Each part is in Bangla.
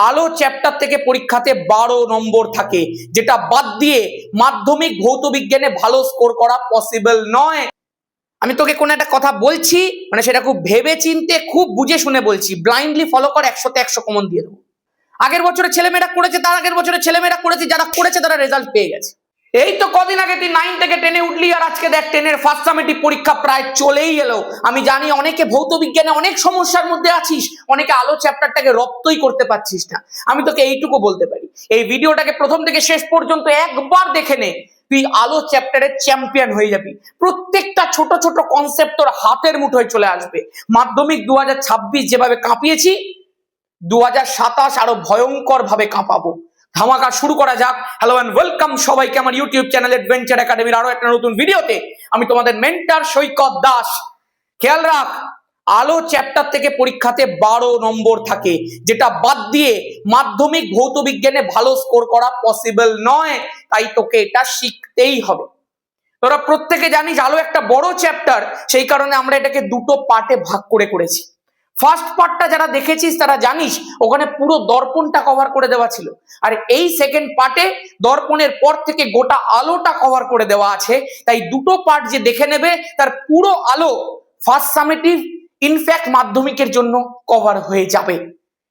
আলো চ্যাপ্টার থেকে পরীক্ষাতে 12 নম্বর থাকে, যেটা বাদ দিয়ে মাধ্যমিক ভৌত বিজ্ঞানে ভালো স্কোর করা পসিবল নয়। আমি তোকে কোন একটা কথা বলছি, মানে সেটা খুব ভেবে চিন্তে খুব বুঝে শুনে বলছি। ব্লাইন্ডলি ফলো কর, 100তে 100 কমন দিয়ে দেবো। আগের বছরে ছেলেমেয়েরা করেছে, তার আগের বছরে ছেলেমেয়েরা করেছে, যারা করেছে তারা রেজাল্ট পেয়ে গেছে। এই তো কদিন আগে তুই 9 থেকে 10-এ উঠলি, আর আজকে দেখ 10-এর ফার্স্ট সামেটিভ পরীক্ষা প্রায় চলেই এলো। আমি জানি অনেকে ভৌত বিজ্ঞানে অনেক সমস্যার মধ্যে আছিস, অনেকে আলো চ্যাপ্টারটাকে রপ্তই করতে পারছিস না। আমি তোকে এইটুকু বলতে পারি, এই ভিডিওটাকে প্রথম থেকে শেষ পর্যন্ত একবার দেখে নে, তুই আলো চ্যাপ্টারের চ্যাম্পিয়ন হয়ে যাবি। প্রত্যেকটা ছোট ছোট কনসেপ্ট তোর হাতের মুঠোয় চলে আসবে। মাধ্যমিক 2026 যেভাবে কাঁপিয়েছি, 2027 আরো ভয়ঙ্কর ভাবে কাঁপাবো। ধামাকা শুরু করা যাক। হ্যালো এন্ড ওয়েলকাম সবাইকে আমার ইউটিউব চ্যানেল অ্যাডভেঞ্চার একাডেমির আরো একটা নতুন ভিডিওতে। আমি তোমাদের মেন্টর সৈকত দাস। খেয়াল রাখ, আলো চ্যাপ্টার থেকে পরীক্ষাতে 12 নম্বর থাকে, যেটা বাদ দিয়ে মাধ্যমিক ভৌত বিজ্ঞানে ভালো স্কোর করা পসিবল নয়। তাই তোকে এটা শিখতেই হবে। তোরা প্রত্যেকে জানিস আলো একটা বড় চ্যাপ্টার, সেই কারণে আমরা এটাকে দুটো পার্টে ভাগ করেছি। ফার্স্ট পার্টটা যারা দেখেছিস তারা জানিস ওখানে পুরো দর্পণটা কভার করে দেওয়া ছিল, আর এই সেকেন্ড পার্টে দর্পণের পর থেকে গোটা আলোটা কভার করে দেওয়া আছে। তাই দুটো পার্ট যে দেখে নেবে তার পুরো আলো ফার্স্ট সামেটিভ ইনফ্যাক্ট মাধ্যমিকের জন্য কভার হয়ে যাবে।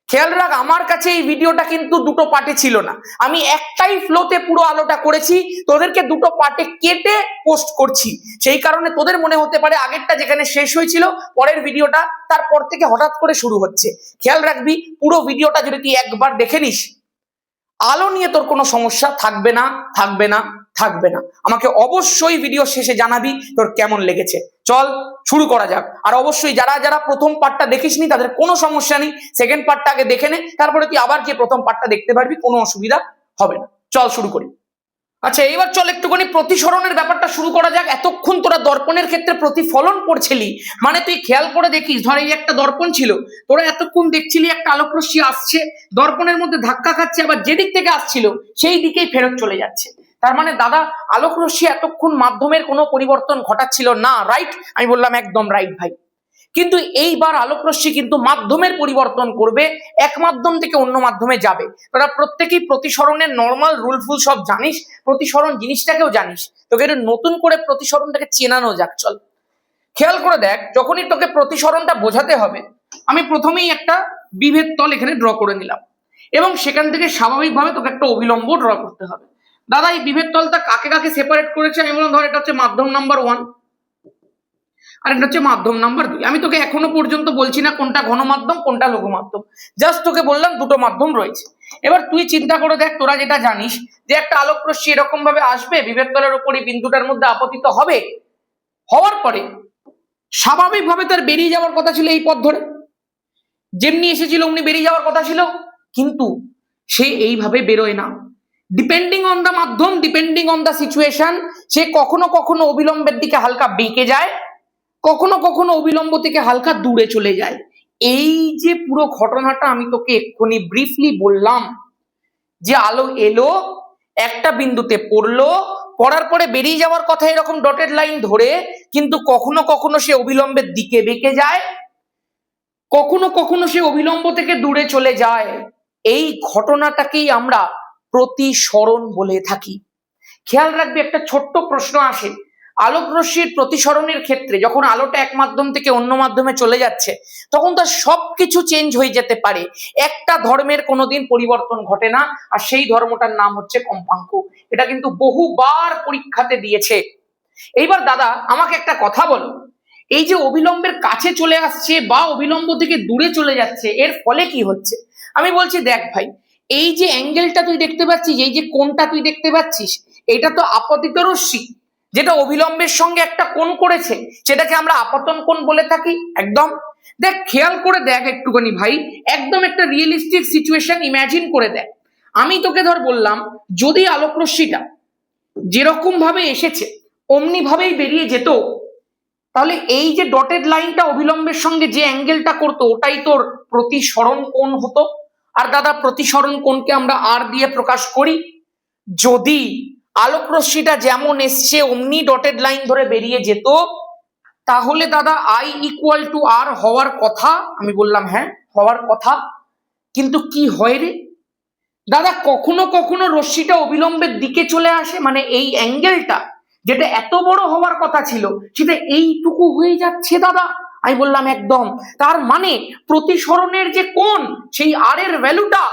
খেয়াল রাখ, আমার কাছে এই ভিডিওটা কিন্তু দুটো পার্টে ছিল না, আমি একটাই ফ্লোতে পুরো আলোটা করেছি, তোদেরকে দুটো পার্টে কেটে পোস্ট করছি। সেই কারণে তোদের মনে হতে পারে আগেরটা যেখানে শেষ হয়েছিল পরের ভিডিওটা তারপর থেকে হঠাৎ করে শুরু হচ্ছে। খেয়াল রাখবি, পুরো ভিডিওটা যদি তুই একবার দেখে নিস, আলো নিয়ে তোর কোনো সমস্যা থাকবে না, থাকবে না, থাকবে না। আমাকে অবশ্যই ভিডিও শেষে জানাবি তোর কেমন লেগেছে। চল শুরু করা যাক। আর অবশ্যই যারা যারা প্রথম পার্টটা দেখিসনি তাদের কোনো সমস্যা নেই, সেকেন্ড পার্টটা আগে দেখে নে, তারপরে তুই আবার গিয়ে প্রথম পার্টটা দেখতে পারবি, কোনো অসুবিধা হবে না। চল শুরু করি। আচ্ছা, এইবার চল একটুখানি প্রতিসরণের ব্যাপারটা শুরু করা যাক। এতক্ষণ তোরা দর্পণের ক্ষেত্রে প্রতিফলন পড়ছিলি, মানে তুই খেয়াল করে দেখিস, ধর এই একটা দর্পণ ছিল, তোরা এতক্ষণ দেখছিলি একটা আলোকরশ্মি আসছে, দর্পণের মধ্যে ধাক্কা খাচ্ছে, আবার যেদিক থেকে আসছিল সেই দিকেই ফেরত চলে যাচ্ছে। তার মানে দাদা, আলোকরশ্মি এতক্ষণ মাধ্যমের কোনো পরিবর্তন ঘটাচ্ছিল না, রাইট? আমি বললাম একদম রাইট ভাই। কিন্তু এইবার আলোকরশ্মি কিন্তু মাধ্যমের পরিবর্তন করবে, এক মাধ্যম থেকে অন্য মাধ্যমে যাবে। তোরা প্রত্যেকেই প্রতিসরণের নর্মাল রুল ফুল সব জানিস, প্রতিসরণ জিনিসটাকেও জানিস, তোকে নতুন করে প্রতিসরণটাকে চেনানো যাক। চল খেয়াল করে দেখ, যখনই তোকে প্রতিসরণটা বোঝাতে হবে, আমি প্রথমেই একটা বিভেদ তল এখানে ড্র করে নিলাম, এবং সেখান থেকে স্বাভাবিকভাবে তোকে একটা অভিলম্ব ড্র করতে হবে। দাদা, এই বিভেদ তলটা কাকে কাকে সেপারেট করেছে? আমি বললাম ধর এটা হচ্ছে মাধ্যম নাম্বার 1 আর এটা হচ্ছে মাধ্যম নাম্বার 2। আমি তোকে এখনো পর্যন্ত বলছি না কোনটা ঘন মাধ্যম কোনটা লঘু মাধ্যম, জাস্ট তোকে বললাম দুটো মাধ্যম রয়েছে। এবার তুই চিন্তা করে দেখ, তোরা যেটা জানিস যে একটা আলোকরশ্মি এরকম ভাবে আসবে, বিভেদ তলের উপর এই বিন্দুটার মধ্যে আপতিত হবে, হওয়ার পরে স্বাভাবিকভাবে তার বেরিয়ে যাওয়ার কথা ছিল এই পথ ধরে, যেমনি এসেছিল অমনি বেরিয়ে যাওয়ার কথা ছিল, কিন্তু সে এইভাবে বেরোয় না। ডিপেন্ডিং অন দা মাধ্যম, ডিপেন্ডিং অন দা সিচুয়েশন, সে কখনো কখনো অবিলম্বের দিকে হালকা বেঁকে যায়, কখনো কখনো অবিলম্ব থেকে হালকা দূরে চলে যায়। এই যে পুরো ঘটনাটা আমি তোকে এক্ষুনি ব্রিফলি বললাম, যে আলো এলো, একটা বিন্দুতে পড়লো, পড়ার পরে বেরিয়ে যাওয়ার কথা এরকম ডটেড লাইন ধরে, কিন্তু কখনো কখনো সে অবিলম্বের দিকে বেঁকে যায়, কখনো কখনো সে অবিলম্ব থেকে দূরে চলে যায়। এই ঘটনাটাকেই আমরা প্রতিসরণ বলে থাকি। খেয়াল রাখবি, একটা ছোট্ট প্রশ্ন আসে, আলোক রশ্মির প্রতিসরণের ক্ষেত্রে যখন আলোটা এক মাধ্যম থেকে অন্য মাধ্যমে চলে যাচ্ছে, তখন তার সবকিছু চেঞ্জ হয়ে যেতে পারে, একটা ধর্মের কোনোদিন পরিবর্তন ঘটে না, আর সেই ধর্মটার নাম হচ্ছে কম্পাঙ্ক। এটা কিন্তু বহুবার পরীক্ষাতে দিয়েছে। এইবার দাদা আমাকে একটা কথা বলো, এই যে অবিলম্বের কাছে চলে আসছে বা অবিলম্ব থেকে দূরে চলে যাচ্ছে, এর ফলে কি হচ্ছে? আমি বলছি দেখ ভাই, এই যে অ্যাঙ্গেলটা তুই দেখতে পাচ্ছিস, এই যে কোণটা তুই দেখতে পাচ্ছিস, এটা তো আপতিত রশ্মি, যেটা অবিলম্বের সঙ্গে একটা কোণ করেছে, সেটাকে আমরা আপতন কোণ বলে থাকি। একদম দেখ, খেয়াল করে দেখ একটুখানি ভাই, একদম একটা রিয়েলিস্টিক সিচুয়েশন ইমাজিন করে দেখ। আমি তোকে ধর বললাম, যদি আলোক রশ্মিটা যেরকম ভাবে এসেছে অমনি ভাবেই বেরিয়ে যেত, তাহলে এই যে ডটেড লাইনটা অবিলম্বের সঙ্গে যে অ্যাঙ্গেলটা করতো, ওটাই তোর প্রতিসরণ কোণ হতো। আর দাদা, প্রতিসরণ কোণকে আমরা আর দিয়ে প্রকাশ করি। যদি আলোক রশ্মিটা যেমন এসছে অমনি ডটেড লাইন ধরে বেরিয়ে যেত, তাহলে দাদা I = R হওয়ার কথা। আমি বললাম হ্যাঁ, হওয়ার কথা। কিন্তু কি হয় রে দাদা, কখনো কখনো রশ্মিটা অবিলম্বের দিকে চলে আসে, মানে এই অ্যাঙ্গেলটা যেটা এত বড় হওয়ার কথা ছিল সেটা এইটুকু হয়ে যাচ্ছে দাদা। আমি বললাম একদম। তার মানে প্রতিসরণের যে কোণ, সেই আর এর ভ্যালুটা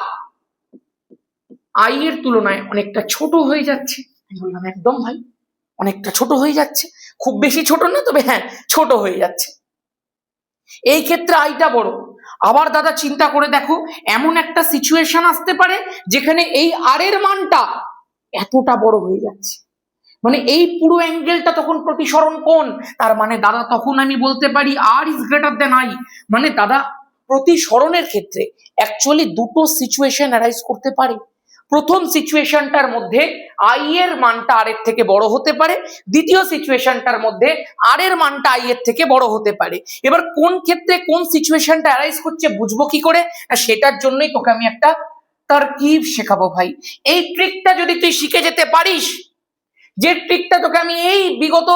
আই এর তুলনায় অনেকটা ছোট হয়ে যাচ্ছে। আমি বললাম একদম ভাই, অনেকটা ছোট হয়ে যাচ্ছে, খুব বেশি ছোট না, তবে হ্যাঁ ছোট হয়ে যাচ্ছে। এই ক্ষেত্রে আইটা বড়। আবার দাদা চিন্তা করে দেখো, এমন একটা সিচুয়েশন আসতে পারে যেখানে এই আর এর মানটা এতটা বড় হয়ে যাচ্ছে, মানে এই পুরো অ্যাঙ্গেলটা তখন প্রতিসরণ কোণ। তার মানে দাদা তখন আমি বলতে পারি আর ইজ গ্রেটার দেন আই। মানে দাদা প্রতিসরণের ক্ষেত্রে অ্যাকচুয়ালি দুটো সিচুয়েশন অ্যারাইজ করতে পারে। প্রথম সিচুয়েশনটার মধ্যে আই এর মানটা আর এর থেকে বড় হতে পারে, দ্বিতীয় সিচুয়েশনটার মধ্যে আর এর মানটা আই এর থেকে বড় হতে পারে। এবার কোন ক্ষেত্রে কোন সিচুয়েশনটা অ্যারাইজ করছে বুঝবো কি করে? সেটার জন্যই তোকে আমি একটা তারকিব শেখাবো ভাই। এই ট্রিকটা যদি তুই শিখে যেতে পারিস, যে ট্রিকটা তোকে আমি এই বিগত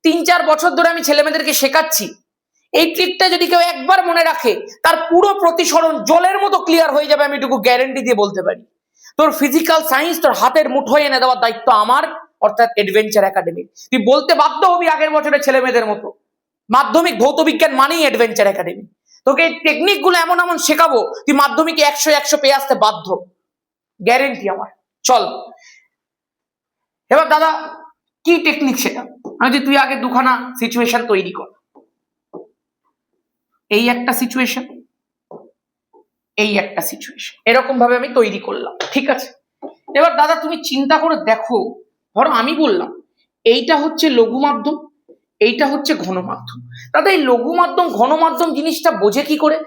3-4 বছর ধরে আমি ছেলেমেয়েদেরকে শেখাচ্ছি, এই ট্রিকটা যদি কেউ একবার মনে রাখে, তার পুরো প্রতিসরণ জলের মতো ক্লিয়ার হয়ে যাবে, আমি এটুকু গ্যারেন্টি দিয়ে বলতে পারি। তোর ফিজিক্যাল সায়েন্স তোর হাতের মুঠোয় এনে দেওয়ার দায়িত্ব আমার, অর্থাৎ অ্যাডভেঞ্চার একাডেমি। তুই বলতে বাধ্য হবি আগের বছরের ছেলে মেয়েদের মতো, মাধ্যমিক ভৌত বিজ্ঞান মানেই অ্যাডভেঞ্চার একাডেমি। তোকে এই টেকনিক গুলো এমন এমন শেখাবো, তুই মাধ্যমিকে 100 পেয়ে আসতে বাধ্য, গ্যারেন্টি আমার। চল এবার দাদা কি টেকনিক সেটা, তুই আগে দুখানা সিচুয়েশন তৈরি কর। এই একটা সিচুয়েশন, এই একটা সিচুয়েশন, এরকম ভাবে আমি তৈরি করলাম, ঠিক আছে? এবার দাদা তুমি চিন্তা করে দেখো, ধরো আমি বললাম এইটা হচ্ছে লঘু মাধ্যম, এইটা হচ্ছে ঘন মাধ্যম। দাদা এই লঘু মাধ্যম ঘন মাধ্যম জিনিসটা বোঝে কি করে?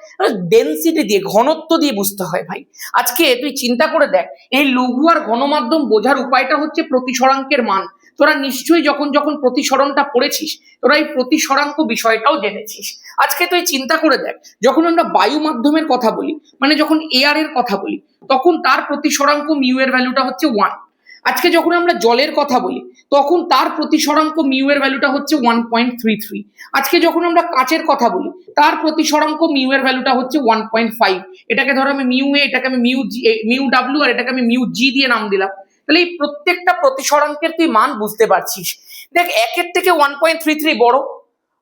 ডেনসিটি দিয়ে, ঘনত্ব দিয়ে বুঝতে হয় ভাই। আজকে তুই চিন্তা করে দেখ, এই লঘু আর ঘন মাধ্যম বোঝার উপায়টা হচ্ছে প্রতিসরাঙ্কের মান। তোরা নিশ্চয়ই যখন যখন প্রতিসরণটা পড়েছিস, তোরা এই প্রতিসরাঙ্ক বিষয়টাও জেনেছিস। আজকে তুই চিন্তা করে দেখ, যখন আমরা বায়ু মাধ্যমের কথা বলি, মানে যখন এয়ার এর কথা বলি, তখন তার প্রতিসরাঙ্ক মিউ এর ভ্যালুটা হচ্ছে 1। আজকে যখন আমরা জলের কথা বলি, তখন তার প্রতিসরাঙ্ক মিউ এর ভ্যালুটা হচ্ছে 1.33। আজকে যখন আমরা কাচের কথা বলি, তার প্রতিসরাঙ্ক মিউ এর ভ্যালুটা হচ্ছে 1.5। এটাকে ধরো আমি মিউ এ, এটাকে আমি মিউ ডাব্লিউ, আর এটাকে আমি মিউ জি দিয়ে নাম দিলাম। তাহলে এই প্রত্যেকটা প্রতিসরাঙ্কের তুই মান বুঝতে পারছিস। দেখ, একের থেকে 1.33 বড়,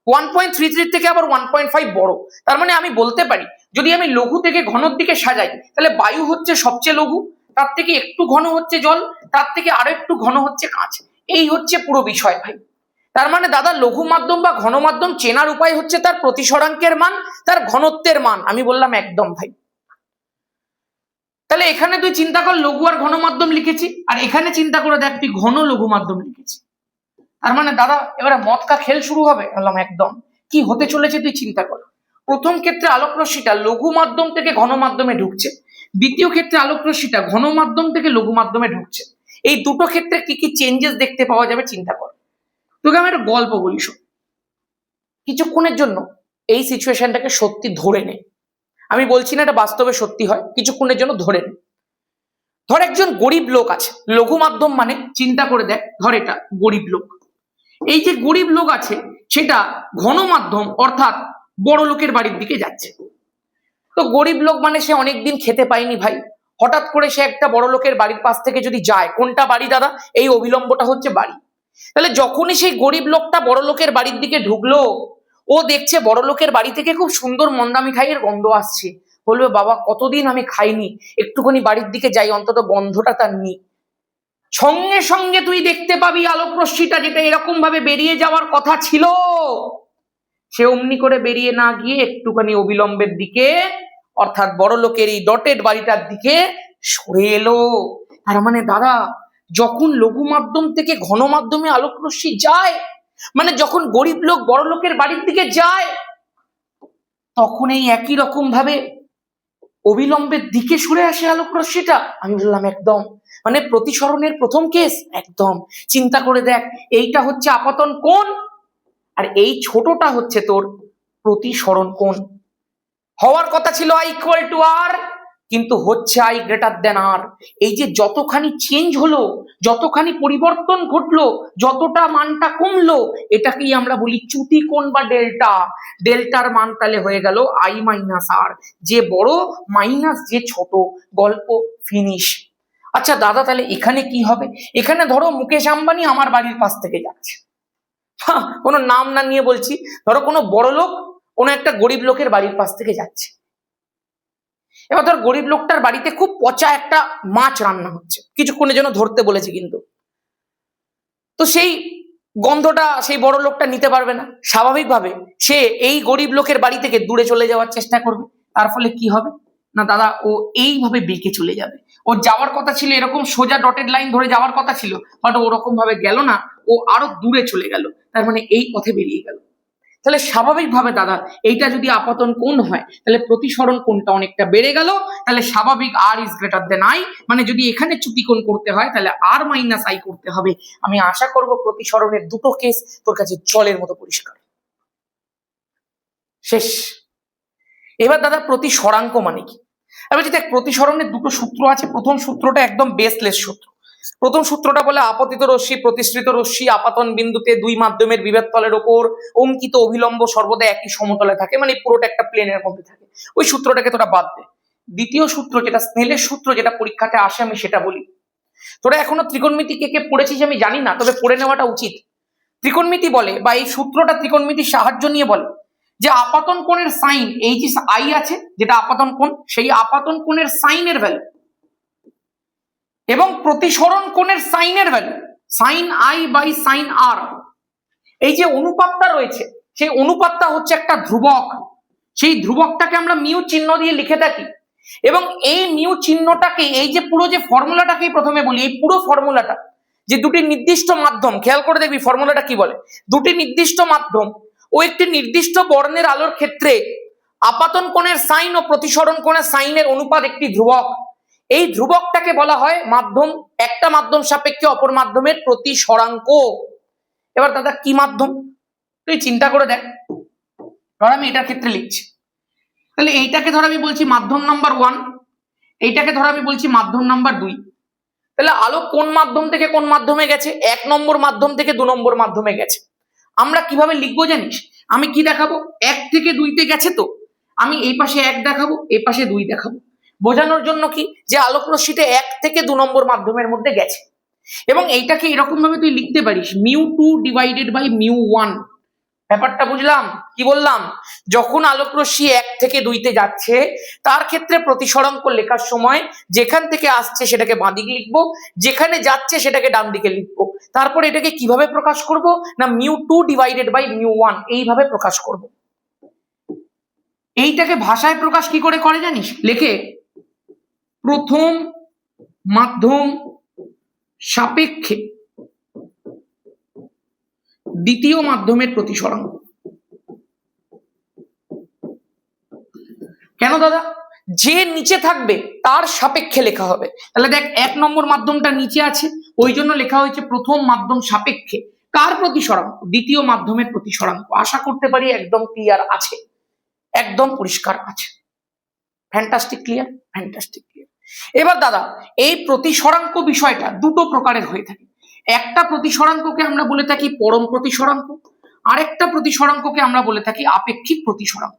1.33 থেকে আবার 1.5 বড়। তার মানে আমি বলতে পারি, যদি আমি লঘু থেকে ঘনর দিকে সাজাই, তাহলে বায়ু হচ্ছে সবচেয়ে লঘু, তার থেকে একটু ঘন হচ্ছে জল, তার থেকে আরো একটু ঘন হচ্ছে কাঁচ। এই হচ্ছে পুরো বিষয় ভাই। তার মানে দাদা লঘু মাধ্যম বা ঘন মাধ্যম চেনার উপায় হচ্ছে তার প্রতিসরাঙ্কের মান, তার ঘনত্বের মান। আমি বললাম একদম ভাই। তাহলে এখানে তুই চিন্তা কর লঘু আর ঘন মাধ্যম লিখেছি, আর এখানে চিন্তা করে দেখ তুই ঘন লঘু মাধ্যম লিখেছি। তার মানে দাদা এবারে মতকা খেল শুরু হবে। বললাম একদম। কি হতে চলেছে তুই চিন্তা কর। প্রথম ক্ষেত্রে আলোক রশ্মিটা লঘু মাধ্যম থেকে ঘন মাধ্যমে ঢুকছে, দ্বিতীয় ক্ষেত্রে আলোক রশ্মিটা ঘন মাধ্যম থেকে লঘু মাধ্যমে ঢুকছে। এই দুটো ক্ষেত্রে কি কি চেঞ্জেস দেখতে পাওয়া যাবে চিন্তা কর। তোকে আমি একটা গল্প বলি, শোন। কিছুক্ষণের জন্য এই সিচুয়েশনটাকে সত্যি ধরে নে, আমি বলছি না এটা বাস্তবে সত্যি হয়, কিছুক্ষণের জন্য ধরে নে। ধর একজন গরিব লোক আছে, লঘু মাধ্যম মানে চিন্তা করে দেখ, ধর এটা গরিব লোক। এই যে গরিব লোক আছে সেটা ঘন মাধ্যম অর্থাৎ বড় লোকের বাড়ির দিকে যাচ্ছে। তো গরিব লোক মানে সে অনেকদিন খেতে পায়নি ভাই, হঠাৎ করে সে একটা বড় লোকের বাড়ির পাশ থেকে যদি যায়, কোনটা বাড়ি দাদা? এই অবিলম্বটা হচ্ছে বাড়ি। তাহলে যখনই সেই গরিব লোকটা বড় লোকের বাড়ির দিকে ঢুকলো, ও দেখছে বড় লোকের বাড়ি থেকে খুব সুন্দর মন্দা মিঠাইয়ের গন্ধ আসছে। বলবে বাবা কতদিন আমি খাইনি, একটুখানি বাড়ির দিকে যাই, অন্তত গন্ধটা তার নি। সঙ্গে সঙ্গে তুই দেখতে পাবি আলোক রশ্মিটা যেটা এরকম ভাবে বেরিয়ে যাওয়ার কথা ছিল, সে অমনি করে বেরিয়ে না গিয়ে একটুখানি অবিলম্বের দিকে, অর্থাৎ বড় লোকের এই ডটেড বাড়িটার দিকে সরে এলো। তার মানে দাদা যখন লঘু মাধ্যম থেকে ঘন মাধ্যমে আলোক রশ্মি যায়, মানে যখন গরিব লোক বড় লোকের বাড়ির দিকে যায়, তখন এই একই রকম ভাবে অবিলম্বের দিকে সরে আসে আলোক রশ্মিটা। আমি বললাম একদম। মানে প্রতিসরণের প্রথম কেস একদম। চিন্তা করে দেখ, এইটা হচ্ছে আপতন কোণ, আর এই ছোটটা হচ্ছে তোর প্রতিসরণ কোণ। হওয়ার কথা ছিল I = R, কিন্তু হচ্ছে আই গ্রেটার দেন আর। এই যে যতখানি চেঞ্জ হলো, যতখানি পরিবর্তন ঘটলো, যতটা মানটা কমলো, এটাকেই আমরা বলি চ্যুতিকোণ বা ডেল্টা। ডেল্টার মান তাহলে হয়ে গেল আই মাইনাস আর, যে বড় মাইনাস যে ছোট, গল্প ফিনিশ। আচ্ছা দাদা তাহলে এখানে কি হবে? এখানে ধরো মুকেশ আম্বানি আমার বাড়ির পাশ থেকে যাচ্ছে, কোনো নাম না নিয়ে বলছি, ধরো কোনো বড় লোক কোনো একটা গরিব লোকের বাড়ির পাশ থেকে যাচ্ছে। এবার ধর গরিব লোকটার বাড়িতে খুব পচা একটা মাছ রান্না হচ্ছে, কিছুক্ষণের জন্য ধরতে বলেছে কিন্তু, তো সেই গন্ধটা সেই বড় লোকটা নিতে পারবে না, স্বাভাবিকভাবে সে এই গরিব লোকের বাড়ি থেকে দূরে চলে যাওয়ার চেষ্টা করবে। তার ফলে কি হবে না দাদা, ও এইভাবে বেঁকে চলে যাবে। ওর যাওয়ার কথা ছিল এরকম সোজা ডটেড লাইন ধরে যাওয়ার কথা ছিল, বাট ওরকম ভাবে গেল না, ও আরো দূরে চলে গেল, তার মানে এই পথে বেরিয়ে গেল। তাহলে স্বাভাবিকভাবে দাদা এইটা যদি আপতন কোণ হয়, তাহলে প্রতিসরণ কোণটা অনেকটা বেড়ে গেল, তাহলে স্বাভাবিক আর ইজ গ্রেটার দেন আই, মানে যদি এখানে চ্যুতিকোণ করতে হয় তাহলে আর মাইনাস আই করতে হবে। আমি আশা করব প্রতিসরণের দুটো কেস তোর কাছে জলের মতো পরিষ্কার। শেষ। এবার দাদা প্রতিসরাঙ্ক মানে কি? আমি বলছি দেখ, প্রতিসরণের দুটো সূত্র আছে। প্রথম সূত্রটা একদম বেসলেস সূত্র। প্রথম সূত্রটা বলে আপতিত রশ্মি প্রতিসৃত রশ্মি আপাতন বিন্দুতে দুই মাধ্যমের বিভেদ তলের ওপর অঙ্কিত অভিলম্ব সর্বদা একই সমতলে থাকে, মানে পুরোটা একটা প্লেনের মধ্যে থাকে। ওই সূত্রটাকে তোরা বাদ দে। দ্বিতীয় সূত্র যেটা স্নেলের সূত্র, যেটা পরীক্ষাতে আসে, আমি সেটা বলি। তোরা এখনো ত্রিকোণমিতি কে কে পড়েছিস আমি জানি না, তবে পড়ে নেওয়াটা উচিত। ত্রিকোণমিতি বলে, বা এই সূত্রটা ত্রিকোণমিতির সাহায্য নিয়ে বলে যে আপাতন কোণের সাইন, এই যে আই আছে যেটা আপাতন কোণ, সেই আপাতন কোণের সাইনের ভ্যালু এবং প্রতিসরণ কোণের সাইনের value sine i by sine r, এই যে অনুপাতটা রয়েছে, সেই অনুপাতটা হচ্ছে একটা ধ্রুবক। সেই ধ্রুবকটাকে আমরা মিউ চিহ্ন দিয়ে লিখে থাকি, এবং এই মিউ চিহ্নটাকে, এই যে পুরো যে ফর্মুলাটাকেই প্রথমে বলি, এই পুরো ফর্মুলাটা যে দুটি নির্দিষ্ট মাধ্যম, খেয়াল করে দেখবি ফর্মুলাটা কি বলে, দুটি নির্দিষ্ট মাধ্যম ও একটি নির্দিষ্ট বর্ণের আলোর ক্ষেত্রে আপাতন কোণের সাইন ও প্রতিসরণ কোণের সাইনের অনুপাত একটি ধ্রুবক। এই ধ্রুবকটাকে বলা হয় মাধ্যম, একটা মাধ্যম সাপেক্ষে অপর মাধ্যমের প্রতিসরাঙ্ক। এবার দাদা কি মাধ্যম তুই চিন্তা করে দেখ, ধর আমি এটার ক্ষেত্রে লিখছি, তাহলে এইটাকে ধর আমি বলছি মাধ্যম নাম্বার 1, এইটাকে ধর আমি বলছি মাধ্যম নাম্বার 2। তাহলে আলো কোন মাধ্যম থেকে কোন মাধ্যমে গেছে? 1 নম্বর মাধ্যম থেকে 2 নম্বর মাধ্যমে গেছে। আমরা কিভাবে লিখবো জানিস? আমি কি দেখাবো, 1 থেকে 2 তে গেছে, তো আমি এই পাশে 1 দেখাবো, এই পাশে 2 দেখাবো, বোঝানোর জন্য কি যে আলোক রশ্মিতে 1 থেকে 2 নম্বর মাধ্যমের মধ্যে গেছে। এবং এইটাকে এরকম ভাবে তুই লিখতে পারিস μ2 ডিভাইডেড বাই μ1। ব্যাপারটা বুঝলাম কি বললাম? যখন আলোক রশ্মি 1 থেকে 2 তে যাচ্ছে, তার ক্ষেত্রে প্রতিসরাঙ্ক লেখার সময় যেখান থেকে আসছে সেটাকে বাঁ দিকে লিখবো, যেখানে যাচ্ছে সেটাকে ডান দিকে লিখবো। তারপর এটাকে কিভাবে প্রকাশ করব না μ2 ডিভাইডেড বাই μ1 এইভাবে প্রকাশ করব। এইটাকে ভাষায় প্রকাশ কি করে করে জানিস? লেখে প্রথম মাধ্যম সাপেক্ষে দ্বিতীয় মাধ্যমের প্রতিসরাঙ্ক। কেন দাদা? যে নিচে থাকবে তার সাপেক্ষে লেখা হবে। তাহলে দেখ 1 নম্বর মাধ্যমটা নিচে আছে, ওই জন্য লেখা হয়েছে প্রথম মাধ্যম সাপেক্ষে কার প্রতিসরাঙ্ক? দ্বিতীয় মাধ্যমের প্রতিসরাঙ্ক। আশা করতে পারি একদম ক্লিয়ার আছে, একদম পরিষ্কার আছে। Fantastic clear, fantastic clear. এবার দাদা এই প্রতিসরাঙ্ক বিষয়টা দুটো প্রকারের হয়ে থাকে। একটা প্রতিসরাঙ্ককে আমরা বলে থাকি পরম প্রতিসরাঙ্ক, আরেকটা প্রতিসরাঙ্ককে আমরা বলে থাকি আপেক্ষিক প্রতিসরাঙ্ক।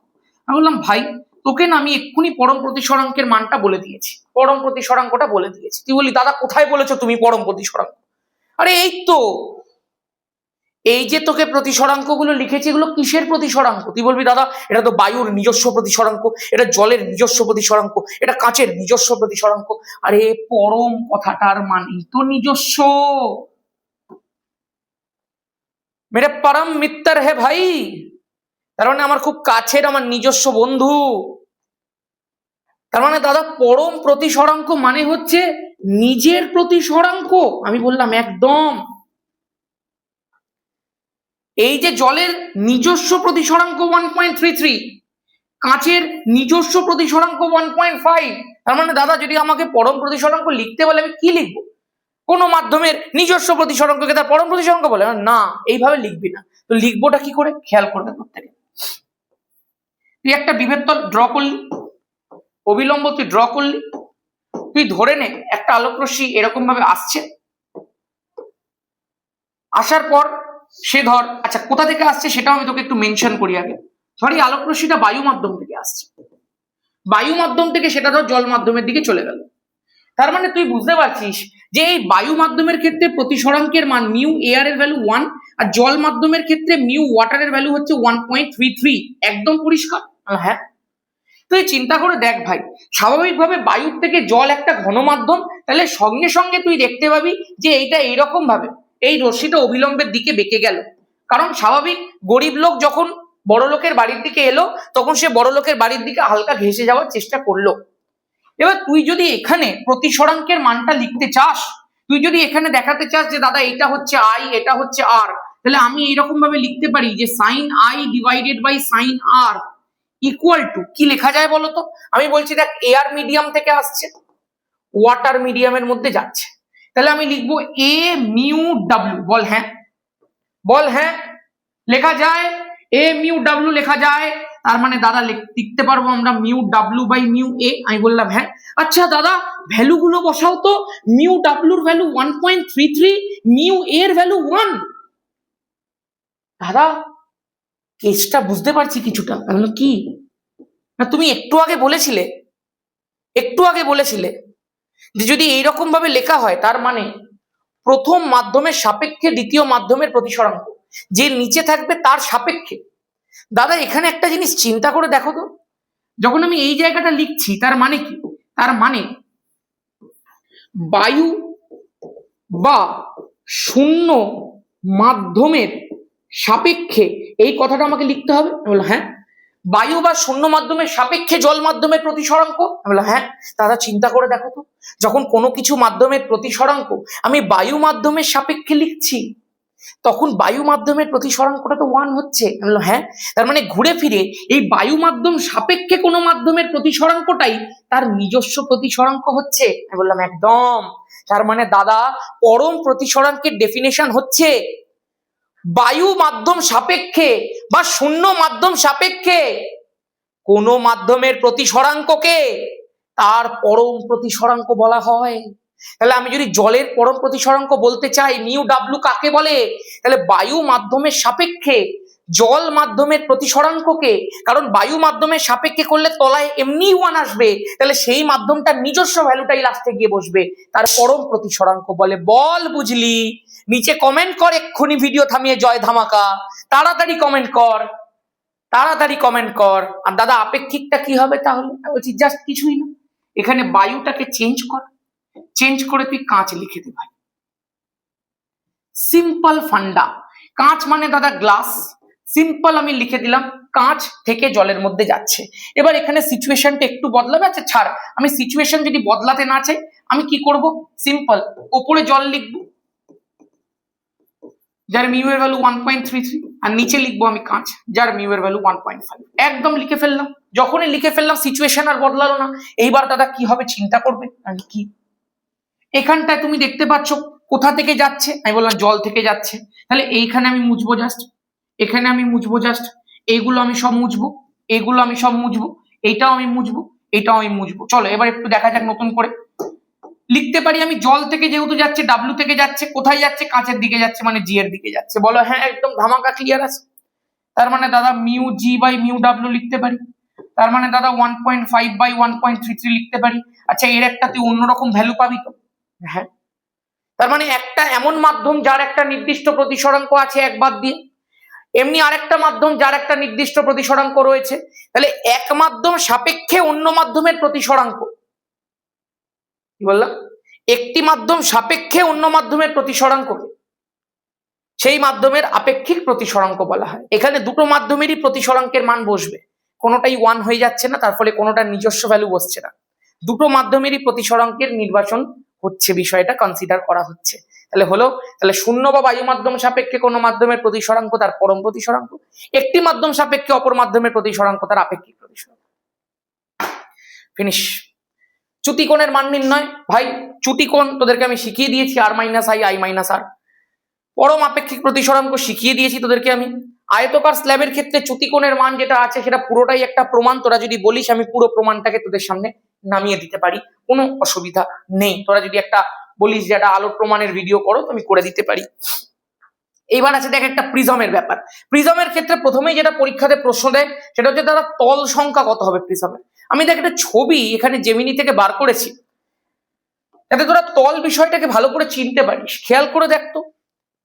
আমি বললাম ভাই তোকে না আমি এক্ষুনি পরম প্রতিসরাঙ্কের মানটা বলে দিয়েছি, পরম প্রতিসরাঙ্কটা বলে দিয়েছি। তুই বলি দাদা কোথায় বলেছো তুমি পরম প্রতিসরাঙ্ক? আরে এই তো, এই যে তোকে প্রতিসরাঙ্ক গুলো লিখেছি, এগুলো কিসের প্রতিসরাঙ্ক? তুই বলবি দাদা এটা তো বায়ুর নিজস্ব প্রতিসরাঙ্ক, এটা জলের নিজস্ব প্রতিসরাঙ্ক, এটা কাঁচের নিজস্ব প্রতিসরাঙ্ক। আরে পরম কথাটার মানেই তো নিজস্ব। মেরে পরম মিত্র হে ভাই, তার মানে আমার খুব কাছের, আমার নিজস্ব বন্ধু। তার মানে দাদা পরম প্রতিসরাঙ্ক মানে হচ্ছে নিজের প্রতিসরাঙ্ক। আমি বললাম একদম। এই যে জলের নিজস্ব প্রতিসরাঙ্ক 1.33, কাঁচের নিজস্ব প্রতিসরাঙ্ক 1.5, তার মানে দাদা যদি আমাকে পরম প্রতিসরাঙ্ক লিখতে বলে আমি কি লিখবো? কোন মাধ্যমের নিজস্ব প্রতিসরাঙ্ককে তার পরম প্রতিসরাঙ্ক বলে না, এইভাবে লিখবি না। তো লিখবোটা কি করে খেয়াল করবে প্রত্যেকে। তুই একটা বিভেদ তল ড্র করলি, অবিলম্ব তুই ড্র করলি, তুই ধরে নে একটা আলোক রশ্মি এরকম ভাবে আসছে, আসার পর সে ধর, আচ্ছা কোথা থেকে আসছে সেটাও আমি তোকে একটু মেনশন করি আগে। ধর এই আলোক রশ্মিটা বায়ু মাধ্যম থেকে আসছে, বায়ু মাধ্যম থেকে সেটা ধর জল মাধ্যমের দিকে চলে গেল। তার মানে তুই বুঝতে পারছিস যে এই বায়ু মাধ্যমের ক্ষেত্রে প্রতিসরাঙ্কের মান মিউ এয়ার এর ভ্যালু 1, আর জল মাধ্যমের ক্ষেত্রে মিউ ওয়াটারের ভ্যালু হচ্ছে 1.33। একদম পরিষ্কার? হ্যাঁ। তুই চিন্তা করে দেখ ভাই, স্বাভাবিকভাবে বায়ুর থেকে জল একটা ঘন মাধ্যম, তাহলে সঙ্গে সঙ্গে তুই দেখতে পাবি যে এইটা এইরকম ভাবে এই রশ্মিটা অবিলম্বের দিকে বেঁকে গেল। কারণ স্বাভাবিক গরিব লোক যখন বড় লোকের বাড়ির দিকে এলো, তখন সে বড় লোকের বাড়ির দিকে হালকা ঘেঁষে যাওয়ার চেষ্টা করলো। এবার তুই যদি এখানে প্রতিসরাঙ্কের মানটা লিখতে চাস, তুই যদি এখানে দেখাতে চাস যে দাদা এটা হচ্ছে আই, এটা হচ্ছে আর, তাহলে আমি এইরকম ভাবে লিখতে পারি যে sine i divided by sine r equal to, কি লেখা যায় বলতো? আমি বলছি দেখ, এয়ার মিডিয়াম থেকে আসছে, ওয়াটার মিডিয়ামের মধ্যে যাচ্ছে, তাহলে আমি লিখবো এ মিউ ডাব্লিউ। বল হ্যাঁ, বল হ্যাঁ। লেখা যায় এ মিউ ডাব্লিউ লেখা যায়। তার মানে দাদা লিখতে পারবো আমরা মিউ ডাব্লিউ বাই মিউ এ। আমি বললাম হ্যাঁ। আচ্ছা দাদা ভ্যালু গুলো বসাও তো, মিউ ডাব্লিউর ভ্যালু 1.33, মিউ এর ভ্যালু 1। দাদা কেসটা বুঝতে পারছি কিছুটা। আমি কি না, তুমি একটু আগে বলেছিলে যে যদি এইরকম ভাবে লেখা হয়, তার মানে প্রথম মাধ্যমের সাপেক্ষে দ্বিতীয় মাধ্যমের প্রতিসরাঙ্ক যে নিচে থাকবে তার সাপেক্ষে। দাদা এখানে একটা জিনিস চিন্তা করে দেখো তো, যখন আমি এই জায়গাটা লিখছি তার মানে কি? তার মানে বায়ু বা শূন্য মাধ্যমের সাপেক্ষে এই কথাটা আমাকে লিখতে হবে। আমি বললাম হ্যাঁ। বায়ু বা শূন্য মাধ্যমের সাপেক্ষে জল মাধ্যমের প্রতিসরাঙ্ক। আমি বললাম হ্যাঁ। দাদা চিন্তা করে দেখো তো, যখন কোনো কিছু মাধ্যমের প্রতিসরাঙ্ক আমি বায়ু মাধ্যমের সাপেক্ষে লিখছি, তখন বায়ু মাধ্যমের প্রতিসরাঙ্কটা তো 1 হচ্ছে। আমি বললাম হ্যাঁ। তার মানে ঘুরে ফিরে এই বায়ু মাধ্যম সাপেক্ষে কোনো মাধ্যমের প্রতিসরাঙ্কটাই তার নিজস্ব প্রতিসরাঙ্ক হচ্ছে। আমি বললাম একদম। তার মানে দাদা পরম প্রতিসরাঙ্কের ডেফিনেশন হচ্ছে বায়ু মাধ্যম সাপেক্ষে বা শূন্য মাধ্যম সাপেক্ষে কোন মাধ্যমের প্রতিসরাঙ্ককে তার পরম প্রতিসরাঙ্ক বলা হয়। তাহলে আমি যদি জলের পরম প্রতিসরাঙ্ক বলতে চাই মিউ ডাব্লিউ কাকে বলে, তাহলে বায়ু মাধ্যমের সাপেক্ষে জল মাধ্যমের প্রতিসরাঙ্ককে, কারণ বায়ু মাধ্যমের সাপেক্ষে করলে তলায় এমনি 1 আসবে, তাহলে সেই মাধ্যমটার নিজস্ব ভ্যালুটাই লাস্টে গিয়ে বসবে, তার পরম প্রতিসরাঙ্ক বলে। বল বুঝলি? নিচে কমেন্ট কর এক্ষুনি, ভিডিও থামিয়ে জয় ধামাকা, তাড়াতাড়ি কমেন্ট কর, তাড়াতাড়ি কমেন্ট কর। আর দাদা আপেক্ষিকটা কি হবে তাহলে? বলছি জাস্ট কিছুই না, এখানে বায়ুটাকে চেঞ্জ কর, চেঞ্জ করে তুই কাঁচ লিখে দে ভাই। সিম্পল ফান্ডা। কাঁচ মানে দাদা গ্লাস, সিম্পল আমি লিখে দিলাম কাঁচ থেকে জলের মধ্যে যাচ্ছে। এবার এখানে সিচুয়েশনটা একটু বদলাবে। আচ্ছা ছাড়, আমি সিচুয়েশন যদি বদলাতে না চাই আমি কি করব? সিম্পল ওপরে জল লিখবো যার মিউ এর ভ্যালু 1.33, আর নিচে লিখবো আমি কাঁচ যার মিউ এর ভ্যালু 1.5। একদম লিখে ফেললাম। যখনই লিখে ফেললাম সিচুয়েশন আর বদলালো না। এইবার দাদা কি হবে চিন্তা করবে। আমি কি এখানটায় তুমি দেখতে পাচ্ছ কোথা থেকে যাচ্ছে? আমি বললাম জল থেকে যাচ্ছে। তাহলে এইখানে আমি মুছবো জাস্ট, এখানে আমি মুছবো জাস্ট, এইগুলো আমি সব মুছবো, এইগুলো আমি সব মুছবো, এইটাও আমি মুছবো, এইটাও আমি মুছবো। চলো এবার একটু দেখা যাক নতুন করে লিখতে পারি আমি। জল থেকে যেহেতু যাচ্ছে, ডাব্লিউ থেকে যাচ্ছে, কোথায় যাচ্ছে? কাঁচের দিকে যাচ্ছে, মানে জি এর দিকে যাচ্ছে। বলো হ্যাঁ, একদম ধামাকা ক্লিয়ার আছে। তার মানে দাদা মিউ জি বাই মিউ ডাব্লিউ লিখতে পারি। তার মানে দাদা 1.5 বাই 1.33 লিখতে পারি। আচ্ছা এর একটা তুই অন্যরকম ভ্যালু পাবি তো? হ্যাঁ। তার মানে একটা এমন মাধ্যম যার একটা নির্দিষ্ট প্রতিসরাঙ্ক আছে এক বাদ দিয়ে, এমনি আরেকটা মাধ্যম যার একটা নির্দিষ্ট প্রতিসরাঙ্ক রয়েছে। তাহলে এক মাধ্যম সাপেক্ষে অন্য মাধ্যমের প্রতিসরাঙ্ক, কি বললাম? একটি মাধ্যম সাপেক্ষে অন্য মাধ্যমের প্রতিসরাঙ্ককে সেই মাধ্যমের আপেক্ষিক প্রতিসরাঙ্ক বলা হয়। এখানে দুটো মাধ্যমেরই প্রতিসরাঙ্কের মান বসবে, কোনোটাই 1 হয়ে যাচ্ছে না, তার ফলে কোনোটার নিজস্ব ভ্যালু বসছে না। দুটো মাধ্যমেরই প্রতিসরাঙ্কের নির্বাচন হচ্ছে, বিষয়টা কনসিডার করা হচ্ছে। তাহলে হলো, তাহলে শূন্য বা বায়ু মাধ্যম সাপেক্ষে কোনো মাধ্যমের প্রতিসরাঙ্ক তার পরম প্রতিসরাঙ্ক, একটি মাধ্যম সাপেক্ষে অপর মাধ্যমের প্রতিসরাঙ্ক তার আপেক্ষিক প্রতিসরাঙ্ক। ফিনিশ। চ্যুতিকোণের মান নির্ণয় ভাই, চ্যুতিকোণ তোদেরকে আমি শিখিয়ে দিয়েছি, আর মাইনাস আই, আই মাইনাস আর। পরম আপেক্ষিক প্রতিসরাঙ্ক শিখিয়ে দিয়েছি তোদেরকে আমি। আয়তকার স্ল্যাবের ক্ষেত্রে চ্যুতিকোণের মান যেটা আছে সেটা পুরোটাই একটা প্রমাণ। তোরা যদি বলিস আমি পুরো প্রমাণটাকে তোদের সামনে নামিয়ে দিতে পারি, কোনো অসুবিধা নেই। তোরা যদি একটা বলিস যে একটা আলোর প্রমাণের ভিডিও করো, তো আমি করে দিতে পারি। এইবার আছে দেখ একটা প্রিজমের ব্যাপার। প্রিজমের ক্ষেত্রে প্রথমেই যেটা পরীক্ষাতে প্রশ্ন দেয় সেটা হচ্ছে দাদা তল সংখ্যা কত হবে প্রিজমের। আমি দেখ একটা ছবি এখানে জেমিনি থেকে বার করেছি, যাতে তোরা তল বিষয়টাকে ভালো করে চিনতে পারিস। খেয়াল করে দেখ তো,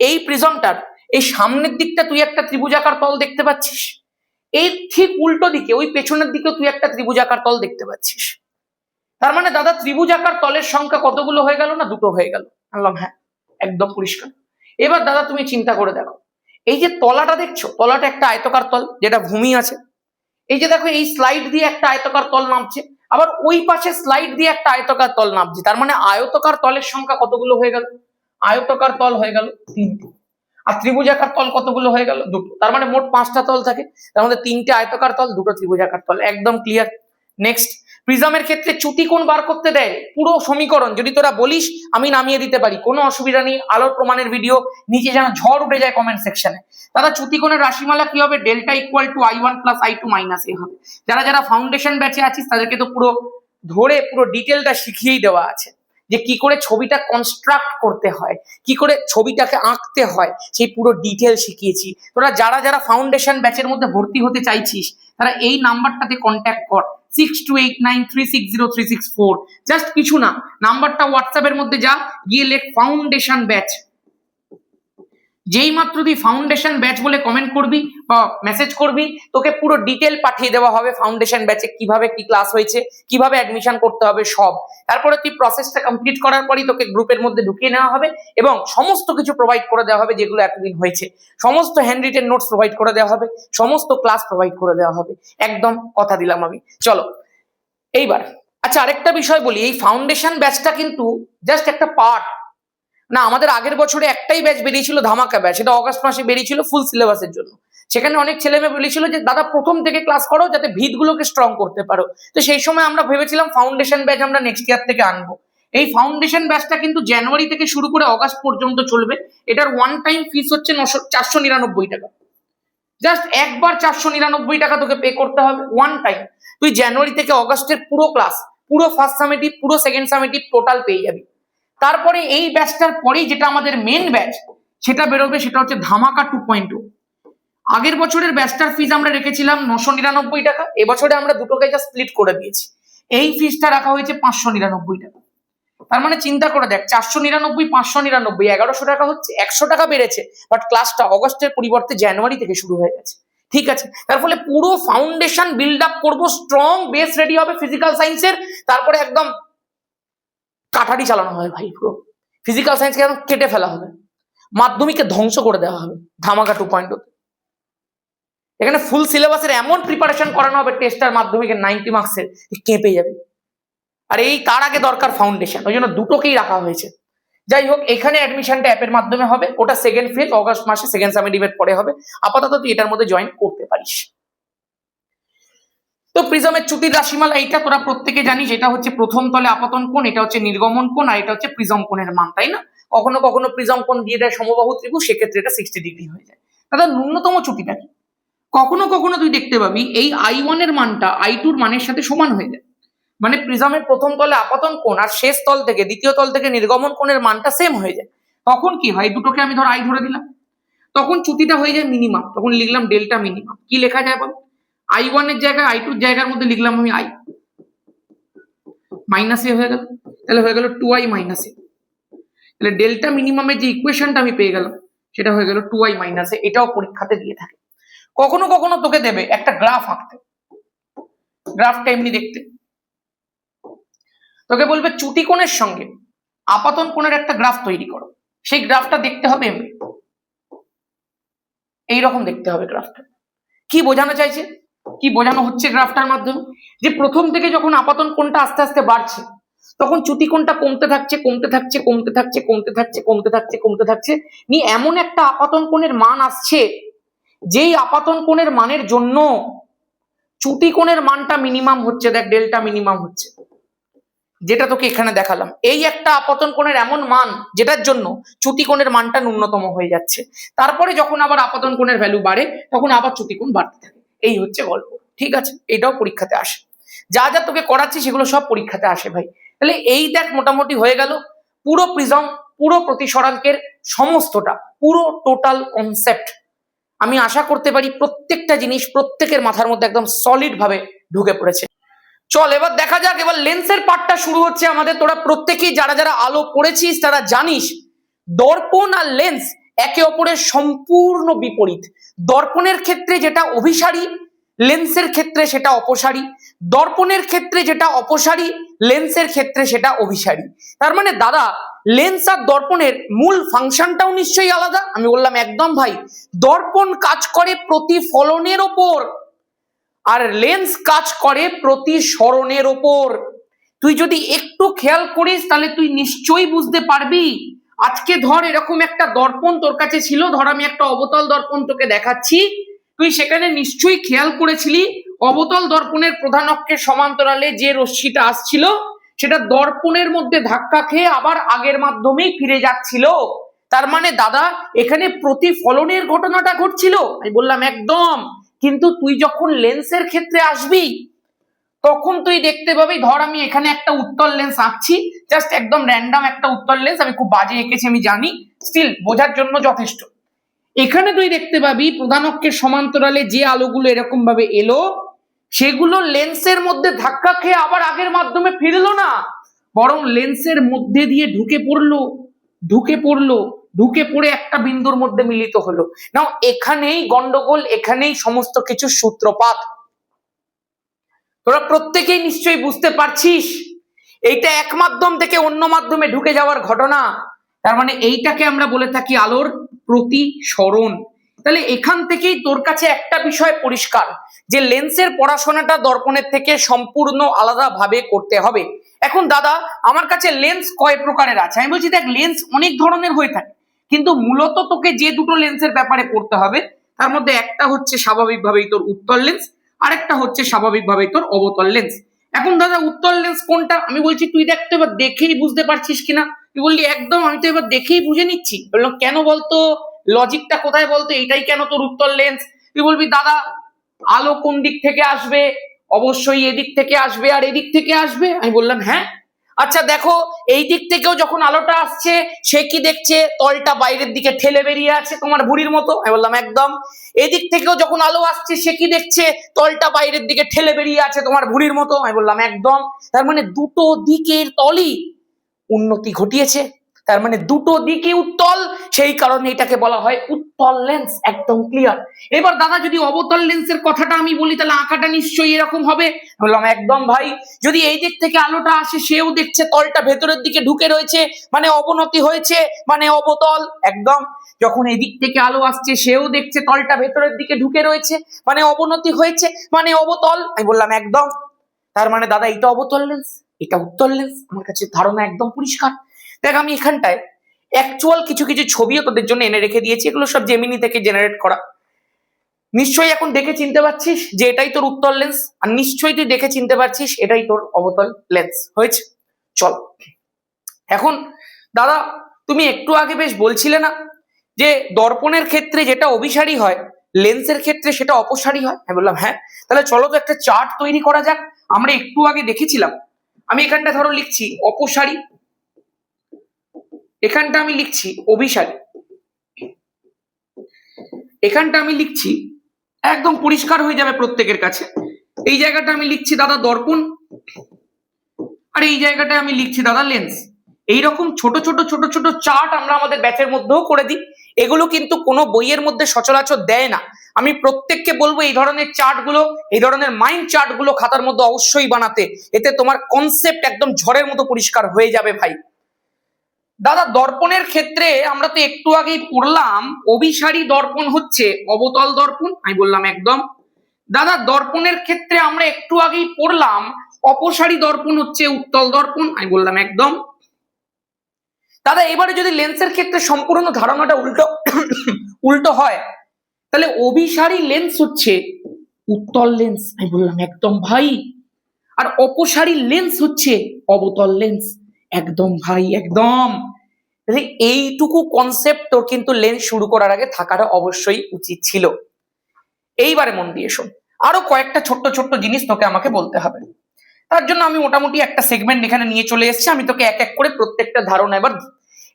এই প্রিজমটার এই সামনের দিকটা তুই একটা ত্রিভুজাকার তল দেখতে পাচ্ছিস, এই ঠিক উল্টো দিকে ওই পেছনের দিকে তুই একটা ত্রিভুজাকার তল দেখতে পাচ্ছিস। তার মানে দাদা ত্রিভুজাকার তলের সংখ্যা কতগুলো হয়ে গেল না, দুটো হয়ে গেল। বললাম হ্যাঁ, একদম পরিষ্কার। এবার দাদা তুমি চিন্তা করে দেখো, এই যে তলাটা দেখছো, তলাটা একটা আয়তকার তল যেটা ভূমি আছে। এই যে দেখো এই স্লাইড দিয়ে একটা আয়তকার তল নামছে, আবার ওই পাশে স্লাইড দিয়ে একটা আয়তকার তল নামছে। তার মানে আয়তকার তলের সংখ্যা কতগুলো হয়ে গেল, আয়তকার তল হয়ে গেল 3টে, আর ত্রিভুজাকার তল কতগুলো হয়ে গেল 2টো। তার মানে মোট 5টা তল থাকে, তার মধ্যে 3টে আয়তকার তল, 2টো ত্রিভুজাকার তল। একদম ক্লিয়ার। নেক্সট, প্রিজমের ক্ষেত্রে চ্যুতিকোণ বার করতে দেয়, পুরো সমীকরণ যদি তোরা বলিস আমি নামিয়ে দিতে পারি, কোনো অসুবিধা নেই। আলোর প্রমাণের ভিডিও নিচে যেন ঝড় উঠে যায় কমেন্ট সেকশনে। দাদা চ্যুতিকোণের রাশিমালা কি হবে, delta equal to I1 plus I2 minus A হবে। যারা যারা ফাউন্ডেশন ব্যাচে আছিস তাদেরকে তো পুরো ধরে পুরো ডিটেলটা শিখিয়েই দেওয়া আছে, যে কি করে ছবিটা কনস্ট্রাক্ট করতে হয়, কি করে ছবিটাকে আঁকতে হয়, সেই পুরো ডিটেল শিখিয়েছি। তোরা যারা যারা ফাউন্ডেশন ব্যাচের মধ্যে ভর্তি হতে চাইছিস তারা এই নাম্বারটাতে কন্ট্যাক্ট কর, 6289360364। জাস্ট কিছু না, নাম্বারটা হোয়াটসঅ্যাপের মধ্যে যা, গিয়ে লেখ ফাউন্ডেশন ব্যাচ। যেই মাত্র তুই ফাউন্ডেশন ব্যাচ বলে কমেন্ট করবি বা মেসেজ করবি, তোকে পুরো ডিটেল পাঠিয়ে দেওয়া হবে ফাউন্ডেশন ব্যাচে কিভাবে কি ক্লাস হয়েছে, কিভাবে অ্যাডমিশন করতে হবে সব। তারপরে তুই প্রসেসটা কমপ্লিট করার পরই তোকে গ্রুপের মধ্যে ঢুকিয়ে নেওয়া হবে এবং সমস্ত কিছু প্রোভাইড করে দেওয়া হবে যেগুলো এতদিন হয়েছে। সমস্ত হ্যান্ড রিটেন নোটস প্রোভাইড করে দেওয়া হবে, সমস্ত ক্লাস প্রোভাইড করে দেওয়া হবে, একদম কথা দিলাম আমি। চলো এইবার আচ্ছা আরেকটা বিষয় বলি, এই ফাউন্ডেশন ব্যাচটা কিন্তু জাস্ট একটা পার্ট না। আমাদের আগের বছরে একটাই ব্যাচ বেরিয়েছিল, ধামাকা ব্যাচ, সেটা অগাস্ট মাসে বেরিয়েছিল ফুল সিলেবাসের জন্য। সেখানে অনেক ছেলে মেয়ে বলেছিল যে দাদা প্রথম থেকে ক্লাস করো যাতে ভিতগুলোকে স্ট্রং করতে পারো। তো সেই সময় আমরা ভেবেছিলাম ফাউন্ডেশন ব্যাচ আমরা নেক্সট ইয়ার থেকে আনবো। এই ফাউন্ডেশন ব্যাচটা কিন্তু জানুয়ারি থেকে শুরু করে অগাস্ট পর্যন্ত চলবে। এটার ওয়ান টাইম ফিস হচ্ছে 499 টাকা। জাস্ট একবার 499 টাকা তোকে পে করতে হবে ওয়ান টাইম। তুই জানুয়ারি থেকে অগাস্টের পুরো ক্লাস, পুরো ফার্স্ট সামেটিভ, পুরো সেকেন্ড সামেটিভ টোটাল পেয়ে যাবি। তারপরে এই ব্যাচটার পরেই যেটা আমাদের মেন ব্যাচ সেটা বেরোবে, সেটা হচ্ছে ধামাকা 2.0। আগের বছরের ব্যাচটার ফিস আমরা রেখেছিলাম 999 টাকা, এবছরে আমরা দুটোকে যা স্প্লিট করে দিয়েছি, এই ফিসটা রাখা হয়েছে 599 টাকা। তার মানে চিন্তা করে দেখ, 499 599 1100 টাকা হচ্ছে, 100 টাকা বেড়েছে। বাট ক্লাসটা অগস্টের পরিবর্তে জানুয়ারি থেকে শুরু হয়ে গেছে, ঠিক আছে। তার ফলে পুরো ফাউন্ডেশন বিল্ড আপ করবো, স্ট্রং বেস রেডি হবে ফিজিক্যাল সায়েন্সের। তারপরে একদম কাঠারি চালানো হবে ভাই, পুরো ফিজিক্যাল সায়েন্সকে একদম কেটে ফেলা হবে, মাধ্যমিককে ধ্বংস করে দেওয়া হবে ধামাকা 2.0। এখানে ফুল সিলেবাসের এমন প্রিপারেশন করানো হবে, টেস্টার মাধ্যমিকের 90 মার্কসের, কেঁপে যাবে। আর এই তার আগে দরকার ফাউন্ডেশন, ওই জন্য দুটোকেই রাখা হয়েছে। যাই হোক, এখানে অ্যাডমিশনটা অ্যাপের মাধ্যমে হবে, ওটা সেকেন্ড ফেজ অগস্ট মাসে সেকেন্ড সামেটিভের পরে হবে। আপাতত তুই এটার মধ্যে জয়েন করতে পারিস। তো প্রিজমের চ্যুতির রাশিমালা এইটা তোরা প্রত্যেকে জানিস, এটা হচ্ছে প্রথম তলে আপতন কোণ, এটা হচ্ছে নির্গমন কোণ, আর এটা হচ্ছে প্রিজম কোণের মান, তাই না? কখনো কখনো প্রিজম কোণ দিয়ে দেয় সমবাহু ত্রিভুজ, সেক্ষেত্রে এটা 60 ডিগ্রি হয়ে যায়। তাহলে ন্যূনতম চ্যুতিটা কি? কখনো কখনো তুই দেখতে পাবি এই I1 এর মানটা I2 এর মানের সাথে সমান হয়ে যায়। মানে প্রিজমের প্রথম তলে আপতন কোণ আর শেষ তল থেকে দ্বিতীয় তল থেকে নির্গমন কোণের মানটা সেম হয়ে যায়। তখন কি হয়, দুটোকে আমি ধর I ধরে দিলাম, তখন চ্যুতিটা হয়ে যায় মিনিমাম। তখন লিখলাম ডেল্টা মিনিমাম। কি লেখা যায় বল? I1 এর জায়গায় I2 এর জায়গার মধ্যে লিখলাম আমি I মাইনাস এ হয়ে গেল, তাহলে হয়ে গেল 2I মাইনাস এ। তাহলে ডেল্টা মিনিমামের যে ইকুয়েশনটা আমি পেয়ে গেলাম সেটা হয়ে গেল 2I মাইনাস এ। এটাও পরীক্ষাতে দিয়ে থাকে। কখনো কখনো তোকে দেবে একটা গ্রাফ আঁকতে, গ্রাফটা এমনি দেখতে, তোকে বলবে চ্যুতিকোণের সঙ্গে আপতন কোণের একটা গ্রাফ তৈরি করো। সেই গ্রাফটা দেখতে হবে এমনি, এইরকম দেখতে হবে গ্রাফটা। কি বোঝানো চাইছে, কি বোঝানো হচ্ছে গ্রাফটার মাধ্যমে? যে প্রথম থেকে যখন আপতন কোণটা আস্তে আস্তে বাড়ছে, তখন চ্যুতিকোণটা কমতে থাকছে কমতে থাকছে কমতে থাকছে কমতে থাকছে কমতে থাকছে কমতে থাকছে, নিয়ে এমন একটা আপতন কোণের মান আসছে যেই আপতন কোণের মানের জন্য চ্যুতিকোণের মানটা মিনিমাম হচ্ছে। দেখ ডেল্টা মিনিমাম হচ্ছে, যেটা তোকে এখানে দেখালাম, এই একটা আপতন কোণের এমন মান যেটার জন্য চ্যুতি কোণের মানটা ন্যূনতম হয়ে যাচ্ছে। তারপরে যখন আবার আপতন কোণের ভ্যালু বাড়ে তখন আবার চ্যুতি কোণ বাড়তে থাকে। এই হচ্ছে গল্প, ঠিক আছে? এটাও পরীক্ষাতে আসে, যা যা তোকে করাচ্ছি সেগুলো সব পরীক্ষাতে আসে ভাই। তাহলে এই দেখ মোটামুটি হয়ে গেল পুরো প্রিজম, পুরো প্রতিসরাঙ্কের সমস্তটা, পুরো টোটাল কনসেপ্ট। আমি আশা করতে পারি প্রত্যেকটা জিনিস প্রত্যেকের মাথার মধ্যে একদম সলিড ভাবে ঢুকে পড়েছে। চল এবার দেখা যাক, এবার লেন্সের পার্টটা শুরু হচ্ছে আমাদের। তোরা প্রত্যেকেই যারা যারা আলো পড়েছিস তারা জানিস দর্পণ আর লেন্স একে অপরের সম্পূর্ণ বিপরীত। দর্পণের ক্ষেত্রে যেটা অভিসারী, লেন্সের ক্ষেত্রে সেটা অপসারী। দর্পণের ক্ষেত্রে যেটা অপসারী, লেন্সের ক্ষেত্রে সেটা অভিসারী। তার মানে দাদা, লেন্স আর দর্পণের মূল ফাংশনটাও নিশ্চয়ই আলাদা। আমি বললাম একদম ভাই। দর্পণ কাজ করে প্রতিফলনের ওপর, আর লেন্স কাজ করে প্রতিসরণের ওপর। তুই যদি একটু খেয়াল করিস তাহলে তুই নিশ্চয়ই বুঝতে পারবি। আজকে ধর এরকম একটা দর্পণ তোর কাছে ছিল, ধর আমি একটা অবতল দর্পণ তোকে দেখাচ্ছি, তুই সেখানে নিশ্চয়ই খেয়াল করেছিলি অবতল দর্পণের প্রধান অক্ষের সমান্তরালে যে রশ্মিটা আসছিল সেটা দর্পণের মধ্যে ধাক্কা খেয়ে আবার আগের মাধ্যমেই ফিরে যাচ্ছিল। তার মানে দাদা এখানে প্রতিফলনের ঘটনাটা ঘটছিল। আমি বললাম একদম। কিন্তু তুই যখন লেন্সের ক্ষেত্রে আসবি তখন তুই দেখতে পাবি, ধর আমি এখানে একটা উত্তল লেন্স আঁকছি, জাস্ট একদম র্যান্ডম একটা উত্তল লেন্স, আমি খুব বাজে এঁকেছি আমি জানি, স্টিল বোঝার জন্য যথেষ্ট। এখানে তুই দেখতে পাবি প্রধান অক্ষের সমান্তরালে যে আলোগুলো এরকম ভাবে এলো সেগুলো লেন্সের মধ্যে ধাক্কা খেয়ে আবার আগের মাধ্যমে ফিরলো না, বরং লেন্সের মধ্যে দিয়ে ঢুকে পড়ে একটা বিন্দুর মধ্যে মিলিত হলো। নাও এখানেই গন্ডগোল, এখানেই সমস্ত কিছু সূত্রপাত। তোরা প্রত্যেকেই নিশ্চয়ই বুঝতে পারছিস এইটা এক মাধ্যম থেকে অন্য মাধ্যমে ঢুকে যাওয়ার ঘটনা। তার মানে এইটাকে আমরা বলে থাকি আলোর প্রতিসরণ। তাহলে এখান থেকেই তোর কাছে একটা বিষয় পরিষ্কার যে লেন্সের পড়াশোনাটা দর্পণের থেকে সম্পূর্ণ আলাদা ভাবে করতে হবে। এখন দাদা আমার কাছে লেন্স কয় প্রকারের আছে? আমি বলছি দেখ, লেন্স অনেক ধরনের হয়ে থাকে, কিন্তু মূলত তোকে যে দুটো লেন্সের ব্যাপারে পড়তে হবে তার মধ্যে একটা হচ্ছে স্বাভাবিকভাবেই তোর উত্তল লেন্স, আরেকটা হচ্ছে স্বাভাবিকভাবেই তোর অবতল লেন্স। এখন দাদা উত্তল লেন্স কোনটা? আমি বলছি তুই দেখতে এবার দেখেই বুঝতে পারছিস কিনা। তুই বললি একদম, আমি তো এবার দেখেই বুঝে নিচ্ছি। বললাম কেন বলতো, লজিকটা কোথায় বলতো, এইটাই কেন তোর উত্তল লেন্স? তুই বলবি দাদা আলো কোন দিক থেকে আসবে? অবশ্যই এদিক থেকে আসবে আর এদিক থেকে আসবে। আমি বললাম হ্যাঁ। আচ্ছা দেখো, এই দিক থেকেও যখন আলোটা আসছে সে কি দেখছে? তলটা বাইরের দিকে ঠেলে বেরিয়ে আছে তোমার ভুঁড়ির মতো। আমি বললাম একদম। এদিক থেকেও যখন আলো আসছে সে কি দেখছে? তলটা বাইরের দিকে ঠেলে বেরিয়ে আছে তোমার ভুঁড়ির মতো। আমি বললাম একদম। তার মানে দুটো দিকের তলই উন্নতি ঘটিয়েছে, তার মানে দুটো দিকই উত্তল, সেই কারণে এটাকে বলা হয় উত্তল লেন্স। একদম ক্লিয়ার। এবার দাদা যদি অবতল লেন্সের কথাটা আমি বলি তাহলে আঁকাটা নিশ্চয়ই এরকম হবে। বললাম একদম ভাই। যদি এই দিক থেকে আলোটা আসে সেও দেখছে তলটা ভেতরের দিকে ঢুকে রয়েছে মানে অবনতি হয়েছে মানে অবতল। একদম। যখন এদিক থেকে আলো আসছে সেও দেখছে তলটা ভেতরের দিকে ঢুকে রয়েছে মানে অবনতি হয়েছে মানে অবতল। আমি বললাম একদম। তার মানে দাদা এটা অবতল লেন্স, এটা উত্তল লেন্স। আমার কাছে ধারণা একদম পরিষ্কার। দেখ আমি এখানটায় অ্যাকচুয়াল কিছু কিছু ছবিও তোদের জন্য এনে রেখে দিয়েছি, এগুলো সব জেমিনি থেকে জেনারেট করা। নিশ্চয়ই এখন দেখে চিনতে পারছিস যে এটাই তোর উত্তল লেন্স, আর নিশ্চয়ই তুই দেখে চিনতে পারছিস এটাই তোর অবতল লেন্স। হয়েছে? চল এখন দাদা তুমি একটু আগে বেশ বলছিলে না যে দর্পণের ক্ষেত্রে যেটা অভিসারী হয় লেন্সের ক্ষেত্রে সেটা অপসারী হয়? আমি বললাম হ্যাঁ। তাহলে চলো তো একটা চার্ট তৈরি করা যাক। আমরা একটু আগে দেখেছিলাম, আমি এখানটা ধরো লিখছি অপসারী, এখানটা আমি লিখছি অভিসারী, এখানটা আমি লিখছি, একদম পরিষ্কার হয়ে যাবে প্রত্যেকের কাছে, এই জায়গাটা আমি লিখছি দাদা দর্পণ, আর এই জায়গাটা আমি লিখছি দাদা লেন্স। এইরকম ছোট ছোট ছোট ছোট চার্ট আমরা আমাদের ব্যাচের মধ্যেও করে দিই। এগুলো কিন্তু কোনো বইয়ের মধ্যে সচরাচর দেয় না। আমি প্রত্যেককে বলবো এই ধরনের চার্টগুলো, এই ধরনের মাইন্ড চার্টগুলো খাতার মধ্যে অবশ্যই বানাতে। এতে তোমার কনসেপ্ট একদম ঝড়ের মতো পরিষ্কার হয়ে যাবে ভাই। দাদা দর্পণের ক্ষেত্রে আমরা তো একটু আগেই পড়লাম অভিসারী দর্পণ হচ্ছে অবতল দর্পণ। আমি বললাম একদম। দাদা দর্পণের ক্ষেত্রে আমরা একটু আগেই পড়লাম অপসারী দর্পণ হচ্ছে উত্তল দর্পণ। আমি বললাম একদম। দাদা এবারে যদি লেন্সের ক্ষেত্রে সম্পূর্ণ ধারণাটা উল্টো হয় তাহলে অভিসারী লেন্স হচ্ছে উত্তল লেন্স। আমি বললাম একদম ভাই। আর অপসারী লেন্স হচ্ছে অবতল লেন্স। একদম ভাই, একদম। এইটুকু কনসেপ্ট তোর কিন্তু লেন্স শুরু করার আগে থাকাটা অবশ্যই উচিত ছিল। এইবারে মন দিয়ে শোন, আরো কয়েকটা ছোট্ট ছোট্ট জিনিস তোকে আমাকে বলতে হবে। তার জন্য আমি মোটামুটি একটা সেগমেন্ট এখানে নিয়ে চলে এসেছি, আমি তোকে এক এক করে প্রত্যেকটা ধারণা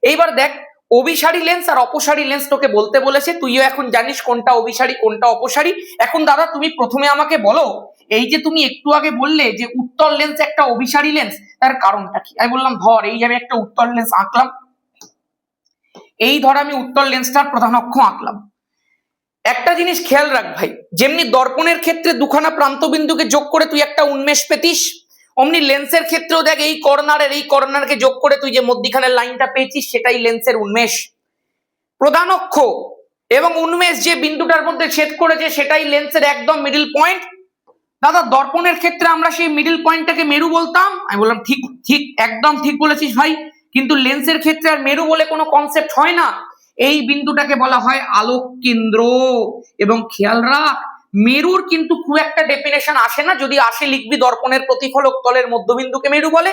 এইবার দেখ। অভিসারী লেন্স আর অপসারী লেন্স তোকে বলতে বলেছে, তুইও এখন জানিস কোনটা অভিসারী কোনটা অপসারী। এখন দাদা তুমি প্রথমে আমাকে বলো, এই যে তুমি একটু আগে বললে যে উত্তল লেন্স একটা অভিসারী লেন্স, তার কারণটা কি? আমি বললাম ধর এই আমি একটা উত্তল লেন্স আঁকলাম, এই ধর আমি উত্তল লেন্সটার প্রধান অক্ষ আঁকলাম। একটা জিনিস খেয়াল রাখ ভাই, যেমনি দর্পণের ক্ষেত্রে দুখানা প্রান্তবিন্দুকে যোগ করে তুই একটা উন্মেষ পেতিস, অমনি লেন্সের ক্ষেত্রেও দেখ এই কর্নারকে যোগ করে তুই যে মধ্যিখানের লাইনটা পেয়েছিস সেটাই লেন্সের উন্মেষ। প্রধান অক্ষ এবং উন্মেষ যে বিন্দুটার মধ্যে ছেদ করেছে সেটাই লেন্সের একদম মিডল পয়েন্ট। দাদা দর্পণের ক্ষেত্রে আমরা সেই মিডল পয়েন্টটাকে মেরু বলতাম। আমি বললাম ঠিক ঠিক, একদম ঠিক বলেছিস ভাই, কিন্তু লেন্সের ক্ষেত্রে আর মেরু বলে কোনো কনসেপ্ট হয় না। এই বিন্দুটাকে বলা হয় আলোক কেন্দ্র। এবং খেয়াল রাখ, মেরুর কিন্তু খুব একটা ডেফিনেশন আসে না, যদি আসে লিখবি দর্পণের প্রতিফলক তলের মধ্যবিন্দুকে মেরু বলে।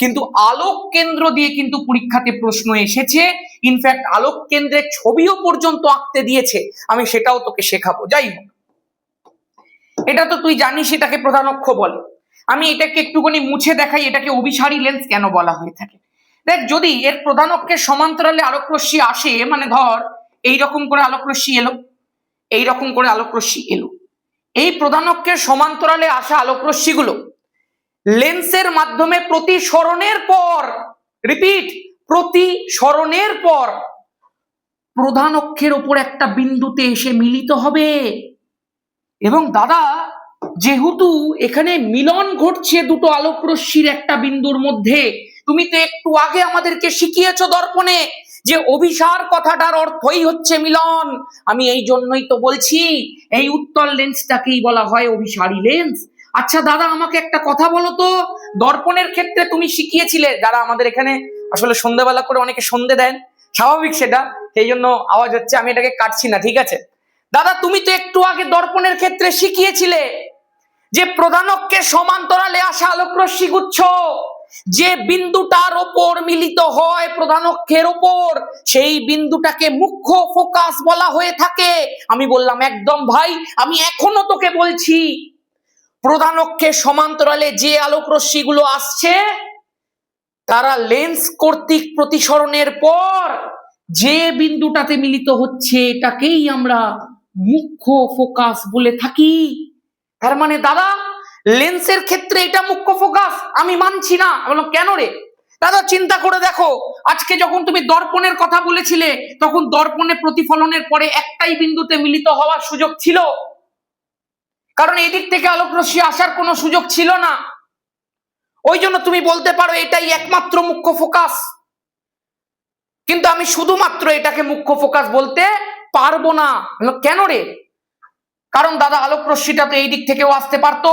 কিন্তু আলোক কেন্দ্র দিয়ে কিন্তু পরীক্ষাতে প্রশ্ন এসেছে, ইনফ্যাক্ট আলোক কেন্দ্রের ছবিও পর্যন্ত আঁকতে দিয়েছে, আমি সেটাও তোকে শেখাবো। যাই হোক, এটা তো তুই জানিস এটাকে প্রধান অক্ষ বলে। আমি এটাকে একটুখানি মুছে দেখাই, এটাকে অভিসারী লেন্স কেন বলা হয়ে থাকে। দেখ, যদি এর প্রধান অক্ষের সমান্তরালে আলোক রশ্মি আসে, মানে ধর এইরকম করে আলোক রশ্মি এলো, এইরকম করে আলোক রশ্মি এলো, এই প্রধান অক্ষের সমান্তরালে আসা আলোক রশ্মিগুলো লেন্সের মাধ্যমে প্রতিসরণের পর, রিপিট, প্রতিসরণের পর প্রধান অক্ষের উপর একটা বিন্দুতে এসে মিলিত হবে। এবং দাদা যেহেতু এখানে মিলন ঘটছে দুটো আলোক রশ্মির একটা বিন্দুর মধ্যে, তুমি তো একটু আগে আমাদেরকে শিখিয়েছো দর্পণে যে অভিসার কথাটার অর্থই হচ্ছে মিলন। আমি এই জন্যই তো বলছি এই উত্তল লেন্সটাকেই বলা হয় অভিসারী লেন্স। আচ্ছা দাদা আমাকে একটা কথা বলো তো, দর্পণের ক্ষেত্রে তুমি শিখিয়েছিলে, যারা আমাদের এখানে আসলে সন্ধ্যাবেলা করে অনেকে সন্ধে দেন, স্বাভাবিক সেটা, সেই জন্য আওয়াজ হচ্ছে, আমি এটাকে কাটছি না, ঠিক আছে। দাদা তুমি তো একটু আগে দর্পণের ক্ষেত্রে শিখিয়েছিলে যে প্রধান অক্ষের সমান্তরালে আসা আলোক রশ্মি গুচ্ছ যে বিন্দুটার ওপর মিলিত হয় প্রধান অক্ষের ওপর, সেই বিন্দুটাকে মুখ্য ফোকাস বলা হয়ে থাকে। আমি বললাম একদম ভাই, আমি এখনো তোকে বলছি প্রধান অক্ষের সমান্তরালে যে আলোক রশ্মিগুলো আসছে তারা লেন্স কর্তৃক প্রতিসরণের পর যে বিন্দুটাতে মিলিত হচ্ছে এটাকেই আমরা মুখ্য ফোকাস বলে থাকি। তার মানে দাদা লেন্সের ক্ষেত্রে এটা মুখ্য ফোকাস, আমি মানছি না। বললাম কেন রে? দাদা চিন্তা করে দেখো, আজকে যখন তুমি দর্পণের কথা বলেছিলে তখন দর্পণে প্রতিফলনের পরে একটাই বিন্দুতে মিলিত হওয়ার সুযোগ ছিল, কারণ এদিক থেকে আলোক রশ্মি আসার কোনো সুযোগ ছিল না। ওই জন্য তুমি বলতে পারো এটাই একমাত্র মুখ্য ফোকাস, কিন্তু আমি শুধুমাত্র এটাকে মুখ্য ফোকাস বলতে পারবো না। কেন রে? কারণ দাদা আলোক রশ্মিটা তো এই দিক থেকেও আসতে পারতো,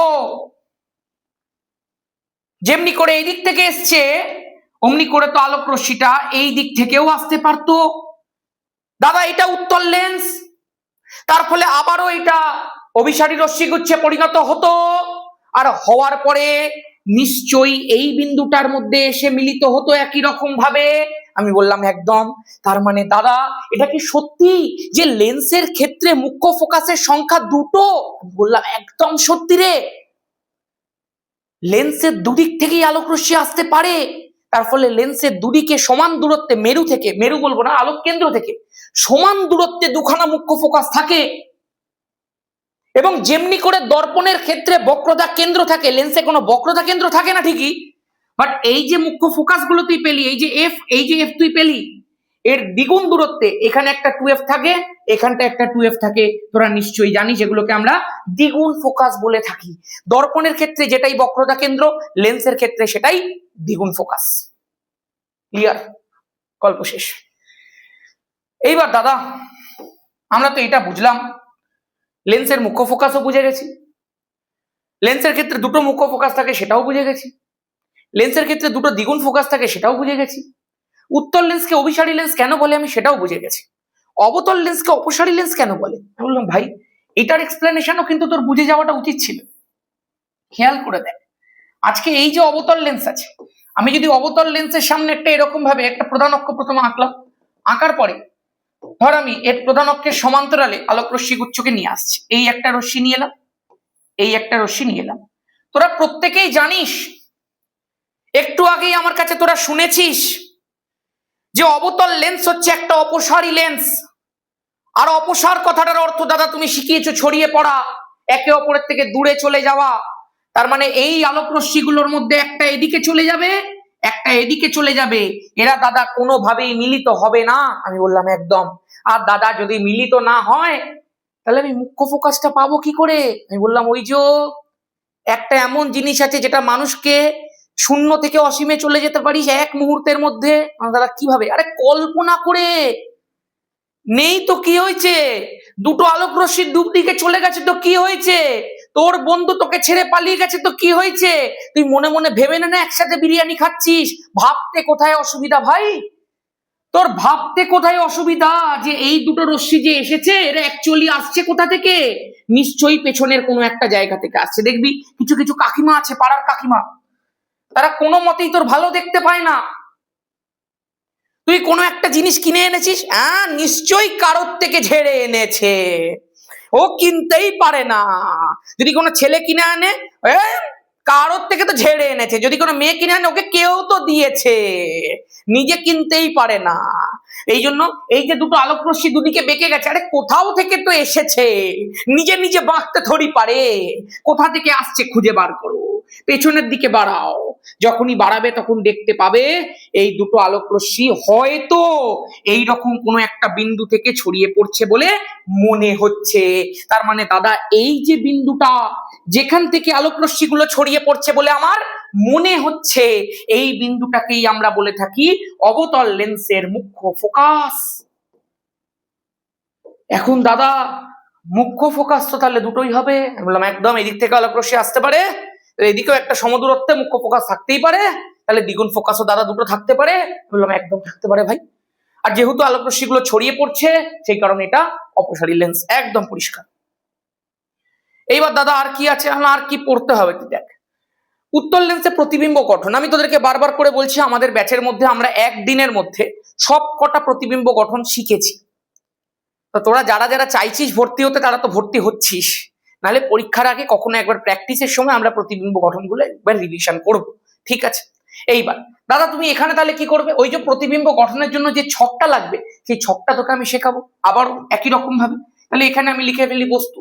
যেমনি করে এই দিক থেকে এসছে অমনি করে তো আলোক রশ্মিটা এই দিক থেকেও আসতে পারতো। দাদা এটা উত্তল লেন্স, তার ফলে আবারও এটা অভিসারী রশ্মিগুচ্ছে পরিণত হতো, আর হওয়ার পরে নিশ্চয়ই এই বিন্দুটার মধ্যে এসে মিলিত হতো একই রকম ভাবে। আমি বললাম একদম। তার মানে দাদা এটা কি সত্যি যে লেন্সের ক্ষেত্রে মুখ্য ফোকাসের সংখ্যা দুটো? বললাম একদম সত্যি রে, লেন্সের দুদিক থেকেই আলোক রশ্মি আসতে পারে, তার ফলে লেন্সের দুদিকে সমান দূরত্বে, মেরু থেকে, মেরু বলবো না, আলোক কেন্দ্র থেকে সমান দূরত্বে দুখানা মুখ্য ফোকাস থাকে। এবং যেমনি করে দর্পণের ক্ষেত্রে বক্রতা কেন্দ্র থাকে, লেন্সে কোনো বক্রতা কেন্দ্র থাকে না ঠিকই, বাট এই যে মুখ্য ফোকাস গুলো তুই পেলি, এই যে এফ তুই পেলি, এর দ্বিগুণ দূরত্বে এখানে একটা 2f থাকে, এখানটা একটা 2f থাকে, তোরা নিশ্চয়ই জানিস এগুলোকে আমরা দ্বিগুণ ফোকাস বলে থাকি। দর্পণের ক্ষেত্রে যেটাই বক্রতা কেন্দ্র, লেন্সের ক্ষেত্রে সেটাই দ্বিগুণ ফোকাস। ক্লিয়ার? গল্প শেষ। এইবার দাদা আমরা তো এটা বুঝলাম, লেন্সের মুখ্য ফোকাসও বুঝে গেছি, লেন্সের ক্ষেত্রে দুটো মুখ্য ফোকাস থাকে সেটাও বুঝে গেছি, লেন্সের ক্ষেত্রে দুটো দ্বিগুণ ফোকাস থাকে সেটাও বুঝে গেছি, উত্তল লেন্সকে অভিসারী লেন্স কেন বলে আমি সেটাও বুঝে গেছি, অবতল লেন্সকে অপসারী লেন্স কেন বলে। আমি বললাম ভাই এটার এক্সপ্লেনেশনও কিন্তু তোর বুঝে যাওয়াটা উচিত ছিল। খেয়াল করে দেখ, আজকে এই যে অবতল লেন্স আছে, আমি যদি অবতল লেন্সের সামনে একটা এরকম ভাবে একটা প্রধান অক্ষ প্রথমে আঁকলাম, আঁকার পরে ধর আমি এর প্রধান অক্ষের সমান্তরালে আলোক রশ্মি গুচ্ছকে নিয়ে আসছি, এই একটা রশ্মি নিয়ে এলাম, এই একটা রশ্মি নিয়ে এলাম। তোরা প্রত্যেকেই জানিস, একটু আগেই আমার কাছে তোরা শুনেছিস যে অবতল লেন্স হচ্ছে একটা অপসারী লেন্স। আর অপসার কথাটার অর্থ দাদা তুমি শিখিয়েছো ছড়িয়ে পড়া, একে অপরের থেকে দূরে চলে যাওয়া। তার মানে এই আলোক রশ্মিগুলোর মধ্যে একটা এদিকে চলে যাবে, একটা এদিকে চলে যাবে, এরা দাদা কোনোভাবেই মিলিত হবে না। আমি বললাম একদম। আর দাদা যদি মিলিত না হয় তাহলে আমি মুখ্য ফোকাসটা পাবো কি করে? আমি বললাম ওই যে একটা এমন জিনিস আছে যেটা মানুষকে শূন্য থেকে অসীমে চলে যেতে পারিস এক মুহূর্তের মধ্যে। দাদা কিভাবে? আরে কল্পনা করে। নেই তো কি হয়েছে, দুটো আলোক রশ্মির দুদিকে চলে গেছে তো কি হয়েছে, তোর বন্ধু তোকে ছেড়ে পালিয়ে গেছে তো কি হয়েছে, তুই মনে মনে ভেবে না একসাথে বিরিয়ানি খাচ্ছিস। ভাবতে কোথায় অসুবিধা ভাই? তোর ভাবতে কোথায় অসুবিধা যে এই দুটো রশ্মি যে এসেছে এরা অ্যাকচুয়ালি আসছে কোথা থেকে? নিশ্চয়ই পেছনের কোনো একটা জায়গা থেকে আসছে। দেখবি কিছু কিছু কাকিমা আছে, পাড়ার কাকিমা, তারা কোনো মতেই তোর ভালো দেখতে পায় না। তুই কোনো একটা জিনিস কিনে এনেছিস, হ্যাঁ নিশ্চয়ই কারোর থেকে ঝেড়ে এনেছে, ও কিনতেই পারে না। যদি কোনো ছেলে কিনে আনে, কারোর থেকে তো ঝেড়ে এনেছে। যদি কোনো মেয়ে কিনে আনে, ওকে কেউ তো দিয়েছে, নিজে কিনতেই পারে না। এই জন্য এই যে দুটো আলোক রশ্মি দুদিকে বেঁকে গেছে, আরে কোথাও থেকে তো এসেছে, নিজে নিজে বাঁকতে থরি পারে, কোথা থেকে আসছে খুঁজে বার করো, পেছনের দিকে বাড়াও। যখনই বাড়াবে তখন দেখতে পাবে এই দুটো আলোক রশ্মি হয়তো এইরকম কোনো একটা বিন্দু থেকে ছড়িয়ে পড়ছে বলে মনে হচ্ছে। তার মানে দাদা এই যে বিন্দুটা যেখান থেকে আলোক রশ্মিগুলো ছড়িয়ে পড়ছে বলে আমার মনে হচ্ছে, এই বিন্দুটাকেই আমরা বলে থাকি অবতল লেন্সের মুখ্য ফোকাস। এখন দাদা মুখ্য ফোকাস তো তাহলে দুটোই হবে। বললাম একদম, এদিক থেকে আলোক রশ্মি আসতে পারে, এদিকেও একটা সমদূরত্বে মুখ্য ফোকাস থাকতেই পারে, তাহলে দ্বিগুণ ফোকাসও দাদা দুটো থাকতে পারে। বললাম একদম থাকতে পারে ভাই। আর যেহেতু আলোক রশ্মিগুলো ছড়িয়ে পড়ছে সেই কারণে এটা অপসারী লেন্স, একদম পরিষ্কার। এইবার দাদা আর কি আছে? আর কি পড়তে হবে তুই দেখ। উত্তল লেন্সে প্রতিবিম্ব গঠন, আমি তোদেরকে বারবার করে বলছি আমাদের ব্যাচের মধ্যে আমরা একদিনের মধ্যে সব কটা প্রতিবিম্ব গঠন শিখেছি। তো তোরা যারা যারা চাইছিস ভর্তি হতে তারা তো ভর্তি হচ্ছিস, নাহলে পরীক্ষার আগে কখনো একবার প্র্যাকটিসের সময় আমরা প্রতিবিম্ব গঠনগুলো একবার রিভিশন করব, ঠিক আছে? এইবার দাদা তুমি এখানে তাহলে কি করবে, ওই যে প্রতিবিম্ব গঠনের জন্য যে ছকটা লাগবে সেই ছকটা তোকে আমি শেখাবো আবার একই রকম ভাবে। তাহলে এখানে আমি লিখে ফেলি বস্তু,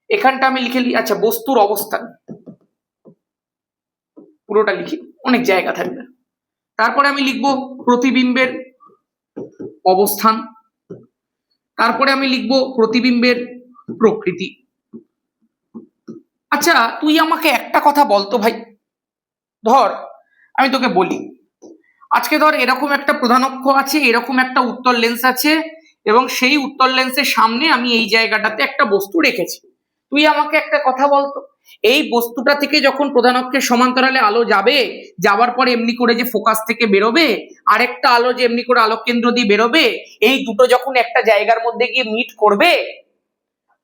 এখানটা আমি লিখে আচ্ছা বস্তুর অবস্থান, পুরোটা লিখি, অনেক জায়গা থাকবে। তারপরে আমি লিখবো প্রতিবিম্বের অবস্থান, তারপরে আমি লিখবো প্রতিবিম্বের প্রকৃতি। আচ্ছা তুই আমাকে একটা কথা বলতো ভাই, ধর আমি তোকে বলি আজকে ধর এরকম একটা প্রধান অক্ষ আছে, এরকম একটা উত্তল লেন্স আছে, এবং সেই উত্তল লেন্সের সামনে আমি এই জায়গাটাতে একটা বস্তু রেখেছি। তুই আমাকে একটা কথা বলতো, এই বস্তুটা থেকে যখন প্রধান অক্ষের সমান্তরালে আলো যাবে, যাওয়ার পর এমনি করে যে ফোকাস থেকে বেরোবে, আরেকটা আলো যে এমনি করে আলোক কেন্দ্র দিয়ে বেরোবে, এই দুটো যখন একটা জায়গার মধ্যে গিয়ে মিট করবে,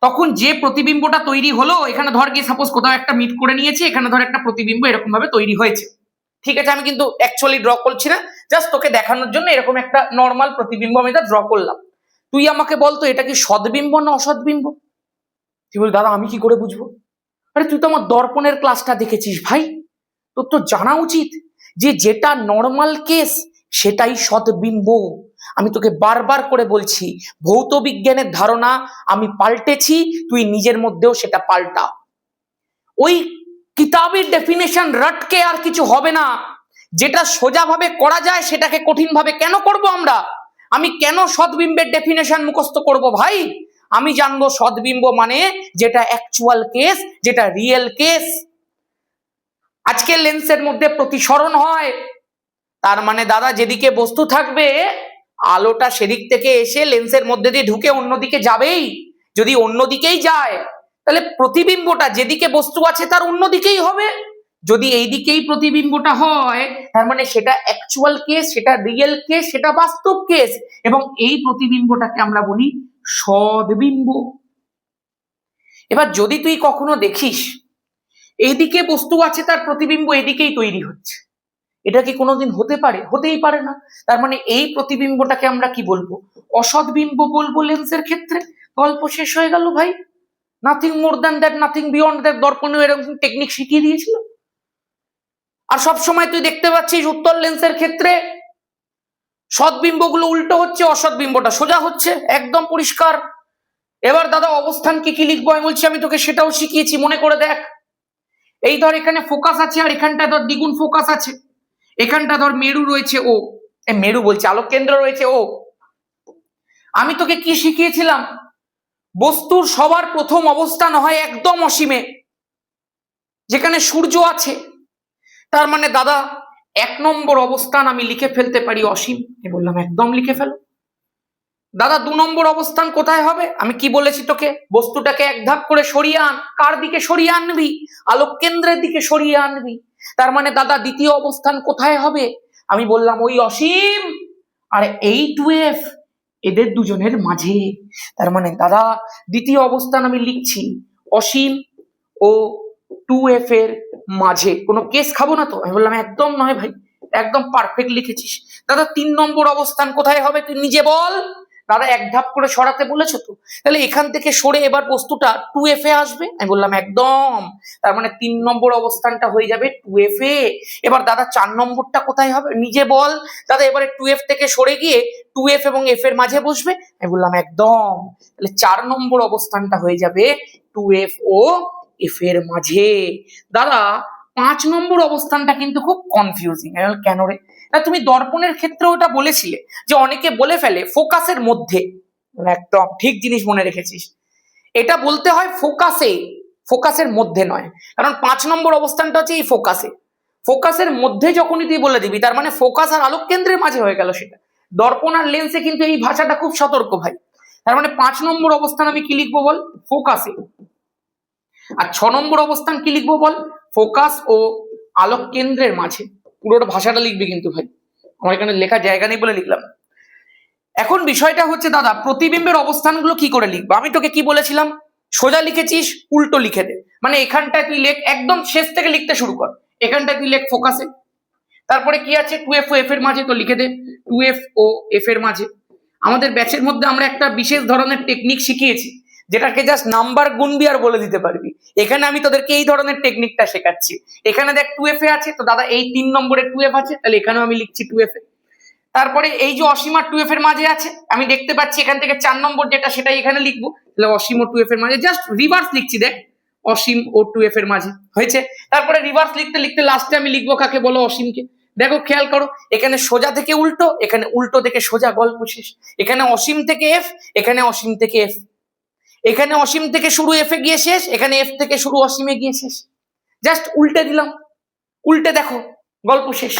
তখন যে প্রতিবিম্বটা তৈরি হলো, এখানে ধর গিয়ে সাপোজ কোথাও একটা মিট করে নিয়েছে, এখানে ধর একটা প্রতিবিম্ব এরকম ভাবে তৈরি হয়েছে, ঠিক আছে? আমি কিন্তু অ্যাকচুয়ালি ড্র করছি না, জাস্ট তোকে দেখানোর জন্য এরকম একটা নর্মাল প্রতিবিম্ব আমি ড্র করলাম। তুই আমাকে বলতো এটা কি সদ্বিম্ব না অসদ্বিম্ব? তুই বল দাদা আমি কি করে বুঝবো? আরে তুই তো আমার দর্পণের ক্লাসটা দেখেছিস ভাই, তোর তো জানা উচিত যে যেটা নর্মাল কেস সেটাই সদ্বিম্ব। আমি তোকে বারবার করে বলছি ভৌত বিজ্ঞানের ধারণা আমি পাল্টেছি, তুই নিজের মধ্যেও সেটা পাল্টা। ওই কিতাবের ডেফিনেশন রটকে আর কিছু হবে না। যেটা সোজাভাবে করা যায় সেটাকে কঠিন ভাবে কেন করব আমরা? আমি কেন সদ্বিম্বের ডেফিনেশন মুখস্থ করব ভাই? আমি জানবো সদ্বিম্ব মানে যেটা অ্যাকচুয়াল কেস, যেটা রিয়েল কেস। আজকে লেন্সের মধ্যে প্রতিসরণ হয়, তার মানে দাদা যেদিকে বস্তু থাকবে আলোটা সেদিক থেকে এসে লেন্সের মধ্যে দিয়ে ঢুকে অন্যদিকে যাবেই। যদি অন্যদিকেই যায় তাহলে প্রতিবিম্বটা যেদিকে বস্তু আছে তার অন্যদিকেই হবে। যদি এই দিকেই প্রতিবিম্বটা হয় তার মানে সেটা অ্যাকচুয়াল কেস, সেটা রিয়েল কেস, সেটা বাস্তব কেস, এবং এই প্রতিবিম্বটাকে আমরা বলি সদ্বিম্ব। এবার যদি তুই কখনো দেখিস এইদিকে বস্তু আছে, তার প্রতিবিম্ব এদিকেই তৈরি হচ্ছে। এটা কি কোনোদিন হতে পারে? হতেই পারে না। তার মানে এই প্রতিবিম্বটাকে আমরা কি বলবো? অসৎ বিম্ব বলবো লেন্সের ক্ষেত্রে। গল্প শেষ হয়ে গেল ভাই। Nothing more than that, nothing beyond that. দর্পণেও এরকম টেকনিক শিখিয়ে দিয়েছিল। আর সব সময় তুই দেখতে পাচ্ছিস উত্তল লেন্সের ক্ষেত্রে সৎ বিম্বগুলো উল্টো হচ্ছে, অসৎ বিম্বটা সোজা হচ্ছে, একদম পরিষ্কার। এবার দাদা অবস্থান কি কি লিখবো আমি বলছি, আমি তোকে সেটাও শিখিয়েছি, মনে করে দেখ। এই ধর এখানে ফোকাস আছে, আর এখানটা ধর দ্বিগুণ ফোকাস আছে। এখানটা ধর মেরু রয়েছে ও, মেরু বলছে, আলোক কেন্দ্র রয়েছে ও। আমি তোকে কি শিখিয়েছিলাম? বস্তুর সবার প্রথম অবস্থান হয় একদম অসীমে, যেখানে সূর্য আছে। তার মানে দাদা 1 নম্বর অবস্থান আমি লিখে ফেলতে পারি অসীম। বললাম একদম লিখে ফেলো। দাদা 2 নম্বর অবস্থান কোথায় হবে? আমি কি বলেছি তোকে? বস্তুটাকে এক ধাপ করে সরিয়ে আন। কার দিকে সরিয়ে আনবি? আলোক কেন্দ্রের দিকে সরিয়ে আনবি। তার মানে দাদা দ্বিতীয় অবস্থান কোথায় হবে? আমি বললাম ওই অসীম আর এই 2f, এদের দুজনের মাঝে। তার মানে দাদা দ্বিতীয় অবস্থান আমি লিখছি অসীম ও 2f এর মাঝে। কোনো কেস খাবো না তো? আমি বললাম একদম নয় ভাই, একদম পারফেক্ট লিখেছিস। দাদা 3 নম্বর অবস্থান কোথায় হবে তুই নিজে বল। দাদা এক ধাপ করে সরাতে বলেছো তো, তাহলে এখান থেকে সরে এবার বস্তুটা 2f এ আসবে। আমি বললাম একদম। তার মানে 3 নম্বর অবস্থানটা হয়ে যাবে 2f এ। এবার দাদা 4 নম্বরটা কোথায় হবে নিজে বল। দাদা এবারে 2f থেকে সরে গিয়ে 2f এবং f এর মাঝে বসবে। আমি বললাম একদম। তাহলে 4 নম্বর অবস্থানটা হয়ে যাবে 2f ও f এর মাঝে। দাদা 5 নম্বর অবস্থানটা কিন্তু খুব কনফিউজিং। কেন রে? তুমি দর্পণের ক্ষেত্রে ওটা বলেছিলে যে অনেকে বলে ফেলে ফোকাসের মধ্যে। একদম ঠিক জিনিস মনে রেখেছিস। এটা বলতে হয় ফোকাসে, ফোকাসের মধ্যে নয়। কারণ 5 নম্বর অবস্থানটা হচ্ছে এই ফোকাসে। ফোকাসের মধ্যে যখনই তুই বলে দিবি, তার মানে ফোকাস আর আলোক কেন্দ্রের মাঝে হয়ে গেল সেটা। দর্পণ আর লেন্সে কিন্তু এই ভাষাটা খুব সতর্ক ভাই। তার মানে 5 নম্বর অবস্থান আমি কি লিখবো বল? ফোকাসে। আর 6 নম্বর অবস্থান কি লিখবো বল? ফোকাস ও আলোক কেন্দ্রের মাঝে। পুরোটা ভাষাটা লিখবি কিন্তু ভাই, আমার এখানে লেখার জায়গা নেই বলে লিখলাম। এখন বিষয়টা হচ্ছে দাদা প্রতিবিম্বের অবস্থানগুলো কি করে লিখবো? আমি তোকে কি বলেছিলাম? সোজা লিখেছিস, উল্টো লিখে দে। মানে এখানটায় তুই লেখ, একদম শেষ থেকে লিখতে শুরু কর। এখানটায় তুই লেখ ফোকাসে। তারপরে কি আছে? 2f ও f এর মাঝে, তো লিখে দে 2f ও f এর মাঝে। আমাদের ব্যাচের মধ্যে আমরা একটা বিশেষ ধরনের টেকনিক শিখিয়েছি, যেটাকে জাস্ট নাম্বার গুনবি আর বলে দিতে পারবি। এখানে আমি তোদেরকে এই ধরনের টেকনিকটা শেখাচ্ছি। এখানে দেখ 2f এ আছে, তো দাদা এই 3 নম্বরে 2f আছে, তাহলে এখানেও আমি লিখছি 2f এ। তারপরে এই যে অসীম আর 2f এর মাঝে আছে, আমি দেখতে পাচ্ছি এখান থেকে 4 নম্বর যেটা সেটাই এখানে লিখবো। তাহলে অসীম ও 2f এর মাঝে, জাস্ট রিভার্স লিখছি দেখ, অসীম ও 2f এর মাঝে হয়েছে। তারপরে রিভার্স লিখতে লিখতে লাস্টে আমি লিখবো কাকে বলো? অসীমকে। দেখো খেয়াল করো, এখানে সোজা থেকে উল্টো, এখানে উল্টো থেকে সোজা, গল্প শেষ। এখানে অসীম থেকে f, এখানে অসীম থেকে f। এখানে অসীম থেকে শুরু f এ গিয়ে শেষ, এখানে f থেকে শুরু অসীমে গিয়ে শেষ। জাস্ট উল্টে দিলাম, উল্টে দেখো, গল্প শেষ।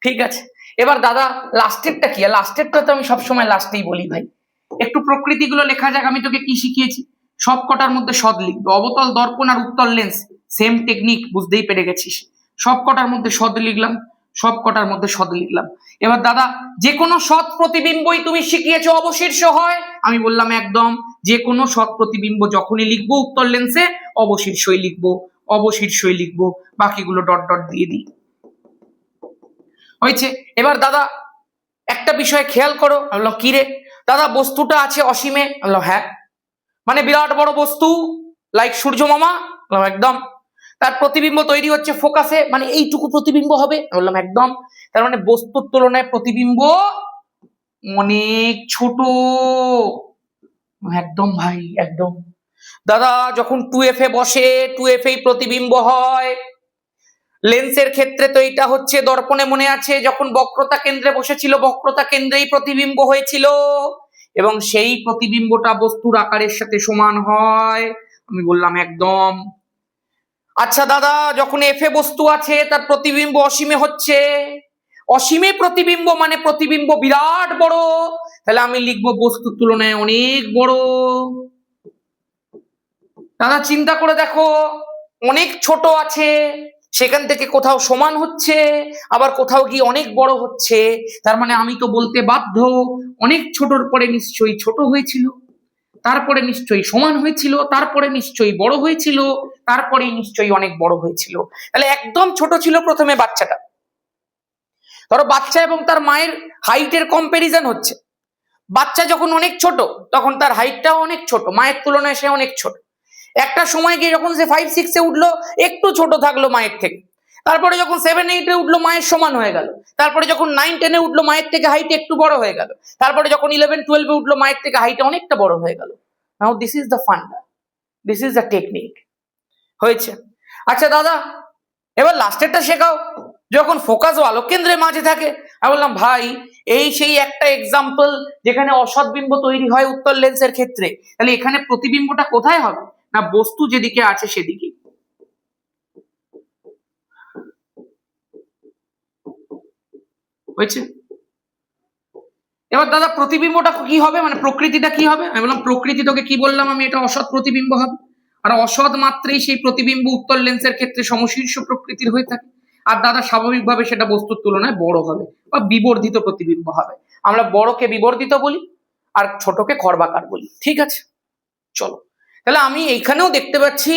ঠিক আছে। এবার দাদা লাস্টেরটা কি? লাস্টেরটা তো আমি সবসময় লাস্টেই বলি ভাই। একটু প্রকৃতিগুলো লেখা যাক। আমি তোকে কি শিখিয়েছি? সব কটার মধ্যে সদ লিখবো। অবতল দর্পণ আর উত্তল লেন্স সেম টেকনিক, বুঝতেই পেরে গেছিস। সব কটার মধ্যে সদ লিখলাম, সব কটার মধ্যে সদ লিখলাম। এবার দাদা যে কোনো সৎ প্রতিবিম্বই তুমি শিখিয়েছো অবশীর্ষ হয়। আমি বললাম একদম। যে কোনো সৎ প্রতিবিম্ব যখনই লিখবো উত্তল লেন্সে অবশীর্ষই লিখবো, অবশীর্ষই লিখবো, বাকিগুলো ডট ডট দিয়ে দিই। হয়েছে। এবার দাদা একটা বিষয় খেয়াল করো। আমি বললাম কি রে? দাদা বস্তুটা আছে অসীমে। আমি বললাম হ্যাঁ। মানে বিরাট বড় বস্তু, লাইক সূর্য মামা? বললাম একদম। তার প্রতিবিম্ব তৈরি হচ্ছে ফোকাসে, মানে এইটুকু প্রতিবিম্ব হবে? আমি বললাম একদম। তার মানে বস্তুর তুলনায় প্রতিবিম্ব অনেক ছোট। একদম ভাই, একদম। দাদা যখন 2f এ বসে, 2f এই প্রতিবিম্ব হয়। লেন্সের ক্ষেত্রে তো এটা হচ্ছে, দর্পণে মনে আছে যখন বক্রতা কেন্দ্রে বসেছিল, বক্রতা কেন্দ্রেই প্রতিবিম্ব হয়েছিল, এবং সেই প্রতিবিম্বটা বস্তুর আকারের সাথে সমান হয়। আমি বললাম একদম। আচ্ছা দাদা যখন f এ বস্তু আছে, তার প্রতিবিম্ব অসীমে হচ্ছে। অসীমে প্রতিবিম্ব মানে প্রতিবিম্ব বিরাট বড়, তাহলে আমি লিখবো বস্তুর তুলনায় অনেক বড়। দাদা চিন্তা করে দেখো, অনেক ছোট আছে, সেখান থেকে কোথাও সমান হচ্ছে, আবার কোথাও গিয়ে অনেক বড় হচ্ছে। তার মানে আমি তো বলতে বাধ্য অনেক ছোটর পরে নিশ্চয়ই ছোট হয়েছিল। তারপরে নিশ্চয়ই সমান হয়েছিল, তারপরে নিশ্চয়ই বড় হয়েছিল, তারপরে নিশ্চয়ই অনেক বড় হয়েছিল। তাহলে একদম ছোট ছিল প্রথমে বাচ্চাটা। ধরো বাচ্চা এবং তার মায়ের হাইটের কম্প্যারিজন হচ্ছে। বাচ্চা যখন অনেক ছোট তখন তার হাইটটাও অনেক ছোট, মায়ের তুলনায় সে অনেক ছোট। একটা সময় গিয়ে যখন সে 5-6-এ উঠলো একটু ছোট থাকলো মায়ের থেকে, তারপরে যখন 7-8-এ উঠলো মায়ের সমান হয়ে গেল, তারপরে যখন 9-10-এ উঠলো মায়ের থেকে হাইটে একটু বড় হয়ে গেল, তারপরে যখন 11-12-এ উঠলো মায়ের থেকে হাইটে অনেকটা বড় হয়ে গেল। Now this is the funda, this is the technique. হয়েছে? আচ্ছা দাদা এবার লাস্টেরটা শেখাও। যখন ফোকাস ও আলোক কেন্দ্রের মাঝে থাকে, আমি বললাম ভাই এই সেই একটা এক্সাম্পল যেখানে অসৎ বিম্ব তৈরি হয় উত্তল লেন্সের ক্ষেত্রে। তাহলে এখানে প্রতিবিম্বটা কোথায় হবে? না বস্তু যেদিকে আছে সেদিকে। হয়েছে? এবার দাদা প্রতিবিম্বটা কি হবে, মানে প্রকৃতিটা কি হবে? আমি বললাম প্রকৃতি তোকে কি বললাম আমি, এটা অসৎ প্রতিবিম্ব হবে। আর অসৎ মাত্রেই সেই প্রতিবিম্ব উত্তল লেন্সের ক্ষেত্রে সমশীর্ষ প্রকৃতির হয়ে থাকে। আর দাদা স্বাভাবিকভাবে সেটা বস্তুর তুলনায় বড় হবে বা বিবর্ধিত প্রতিবিম্ব হবে। আমরা বড়কে বিবর্ধিত বলি আর ছোটকে খর্বাকার বলি। ঠিক আছে, চলো। তাহলে আমি এইখানেও দেখতে পাচ্ছি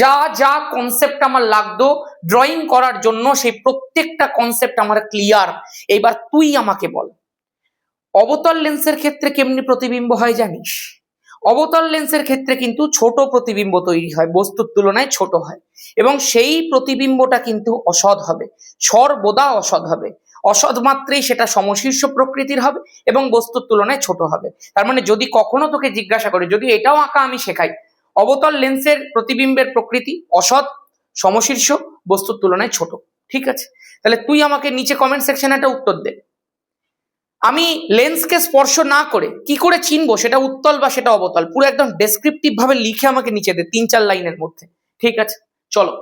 যা যা কনসেপ্ট আমার লাগতো ড্রয়িং করার জন্য সেই প্রত্যেকটা কনসেপ্ট আমার ক্লিয়ার। এবার তুই আমাকে বল অবতল লেন্সের ক্ষেত্রে কেমনি প্রতিবিম্ব হয় জানিস? অবতল লেন্সের ক্ষেত্রে কিন্তু ছোট প্রতিবিম্ব তৈরি হয়, বস্তুর তুলনায় ছোট হয়, এবং সেই প্রতিবিম্বটা কিন্তু অসৎ হবে, সর্বদা অসৎ হবে। অসৎ মাত্রেই সেটা সমশীর্ষ প্রকৃতির হবে এবং বস্তুর তুলনায় ছোট হবে। তার মানে যদি কখনো তোকে জিজ্ঞাসা করে, যদি এটাও আঁকা আমি শেখাই, অবতল লেন্সের প্রতিবিম্বের প্রকৃতি অসৎ, সমশীর্ষ, বস্তুর তুলনায় ছোট। ঠিক আছে, তাহলে তুই আমাকে নিচে কমেন্ট সেকশনে একটা উত্তর দে। আমি লেন্সকে স্পর্শ না করে কি করে চিনবো সেটা উত্তল বা সেটা অবতল? পুরো একদম ডেসক্রিপটিভ ভাবে লিখে আমাকে নিচে দে 3-4 লাইনের মধ্যে। ঠিক আছে, চলো।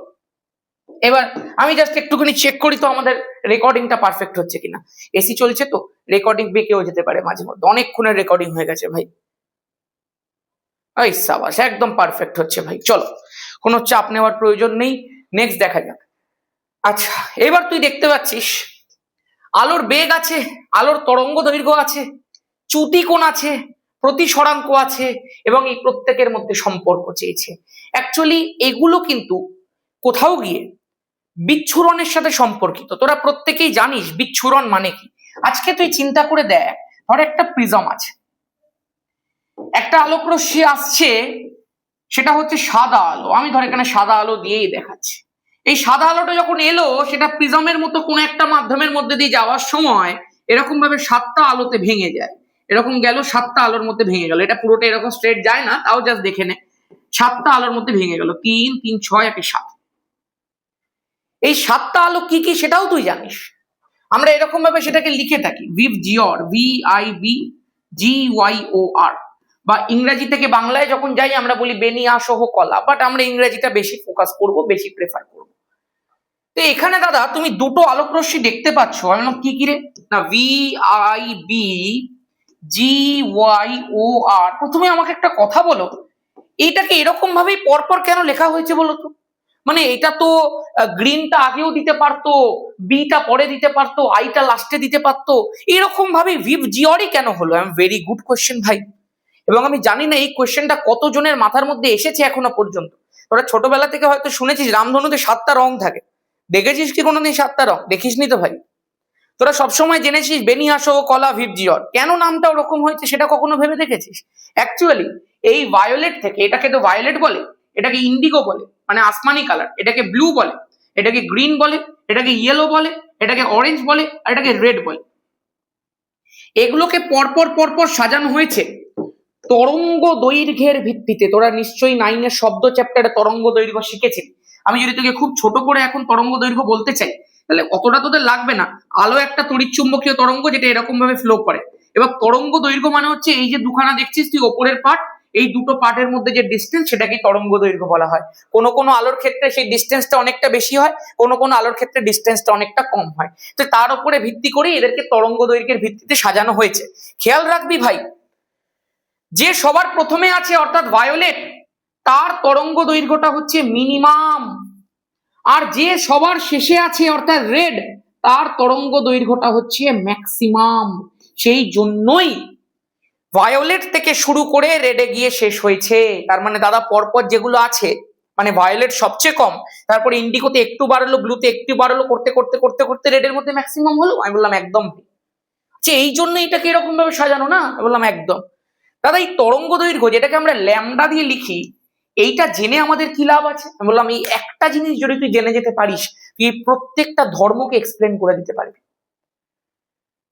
এবার আমি জাস্ট একটুখানি চেক করি তো আমাদের রেকর্ডিংটা পারফেক্ট হচ্ছে কিনা। এসি চলছে তো রেকর্ডিং বেঁকেও যেতে পারে মাঝে মধ্যে, অনেকক্ষণের রেকর্ডিং হয়ে গেছে ভাই। এই সাবাস, একদম পারফেক্ট হচ্ছে ভাই। চলো, কোনো চাপ নেওয়ার প্রয়োজন নেই, নেক্সট দেখা যাক। আচ্ছা এবার তুই দেখতে পাচ্ছিস আলোর বেগ আছে, আলোর তরঙ্গ দৈর্ঘ্য আছে, চ্যুতি কোণ আছে, প্রতিসরাঙ্ক আছে, এবং এই প্রত্যেকের মধ্যে সম্পর্ক চেয়েছে। অ্যাকচুয়ালি এগুলো কিন্তু কোথাও গিয়ে বিচ্ছুরণের সাথে সম্পর্কিত। তোরা প্রত্যেকেই জানিস বিচ্ছুরণ মানে কি। আজকে তুই চিন্তা করে দেখ, ধর একটা প্রিজম আছে, একটা আলোক রশ্মি আসছে, সেটা হচ্ছে সাদা আলো। আমি ধর এখানে সাদা আলো দিয়েই দেখাচ্ছি। এই সাদা আলোটা যখন এলো সেটা প্রিজমের মতো কোন একটা মাধ্যমের মধ্যে দিয়ে যাওয়ার সময় এরকম ভাবে 7টা আলোতে ভেঙে যায়। এরকম গেল 7টা আলোর মধ্যে ভেঙে গেল, এটা পুরোটা এরকম স্ট্রেট যায় না, তাও জাস্ট দেখে নে। 7টা আলোর মধ্যে ভেঙে গেল, 3 3 6 1 7। এই 7টা আলো কি কি সেটাও তুই জানিস। আমরা এরকম ভাবে সেটাকে লিখে থাকি ভিভ জিওর, VIVGYOR, বা ইংরেজি থেকে বাংলায় যখন যাই আমরা বলি বেনিয়া সহ কলা, বাট আমরা ইংরেজিটা বেশি ফোকাস করব, বেশি প্রেফার করব। তো এখানে দাদা তুমি দুটো আলোক রশ্মি দেখতে পাচ্ছ, আমি বললাম কি কি রে? না VIVGYOR। প্রথমে আমাকে একটা কথা বলো, এইটাকে এরকম ভাবেই পরপর কেন লেখা হয়েছে বলো তো? মানে এটা তো গ্রিনটা আগেও দিতে পারতো, বিটা পরে দিতে পারতো, আইটা লাস্টে দিতে পারতো, এরকম ভাবে ভিভ জিওরই কেন হলো? I am very good question ভাই। এবং আমি জানি না এই কোয়েশ্চেনটা কতজনের মাথার মধ্যে এসেছে এখনো পর্যন্ত। তোরা ছোটবেলা থেকে হয়তো শুনেছিস রামধনুতে 7টা রং থাকে, দেখেছিস কি কোনোদিন 7টা রং? দেখিসনি তো ভাই। তোরা সবসময় জেনেছিস বেনিয়াসো কলা ভিভ জিওর, কেন নামটা ওরকম হয়েছে সেটা কখনো ভেবে দেখেছিস? অ্যাকচুয়ালি এই ভায়োলেট থেকে, এটাকে তো ভায়োলেট বলে, এটাকে ইন্ডিগো বলে মানে আসমানি কালার, এটাকে ব্লু বলে, এটাকে গ্রিন বলে, এটাকে ইয়েলো বলে, এটাকে অরেঞ্জ বলে, আর এটাকে রেড বলে। এগুলোকে পরপর পরপর সাজানো হয়েছে তরঙ্গ দৈর্ঘ্যের ভিত্তিতে। তোরা নিশ্চয়ই 9-এর শব্দ চ্যাপ্টারে তরঙ্গ দৈর্ঘ্য শিখেছিস। আমি যদি তোকে খুব ছোট করে এখন তরঙ্গ দৈর্ঘ্য বলতে চাই তাহলে অতটা তোদের লাগবে না। আলো একটা তড়িৎচুম্বকীয় তরঙ্গ যেটা এরকম ভাবে ফ্লো করে। এবার তরঙ্গ দৈর্ঘ্য মানে হচ্ছে এই যে দুখানা দেখছিস তুই ওপরের পার্ট, এই দুটো পার্টের মধ্যে যে ডিস্টেন্স সেটাকে তরঙ্গ দৈর্ঘ্য বলা হয়। কোনো কোনো আলোর ক্ষেত্রে সেই ডিস্টেন্সটা অনেকটা বেশি হয়, কোনো কোনো আলোর ক্ষেত্রে ডিস্টেন্সটা অনেকটা কম হয়। তো তার উপরে ভিত্তি করে এদেরকে তরঙ্গ দৈর্ঘ্যের ভিত্তিতে সাজানো হয়েছে। খেয়াল রাখবি ভাই, যে সবার প্রথমে আছে অর্থাৎ ভায়োলেট, তার তরঙ্গ দৈর্ঘ্যটা হচ্ছে মিনিমাম, আর যে সবার শেষে আছে অর্থাৎ রেড, তার তরঙ্গ দৈর্ঘ্যটা হচ্ছে ম্যাক্সিমাম। সেই জন্যই ভায়োলেট থেকে শুরু করে রেডে গিয়ে শেষ হয়েছে। তার মানে দাদা পরপর যেগুলো আছে, মানে ভায়োলেট সবচেয়ে কম, তারপরে ইন্ডিগোতে একটু বাড়লো, ব্লুতে একটু বাড়লো, করতে করতে করতে করতে রেডের মধ্যে ম্যাক্সিমাম হলো। আমি বললাম একদম। আচ্ছা এই জন্য এটাকে এরকম ভাবে সাজানো না? আমি বললাম একদম। দাদা এই তরঙ্গ দৈর্ঘ্য যেটাকে আমরা ল্যামডা দিয়ে লিখি, এইটা জেনে আমাদের কি লাভ আছে? আমি বললাম এই একটা জিনিস যদি তুই জেনে যেতে পারিস, তুই এই প্রত্যেকটা ধর্মকে এক্সপ্লেন করে দিতে পারবি।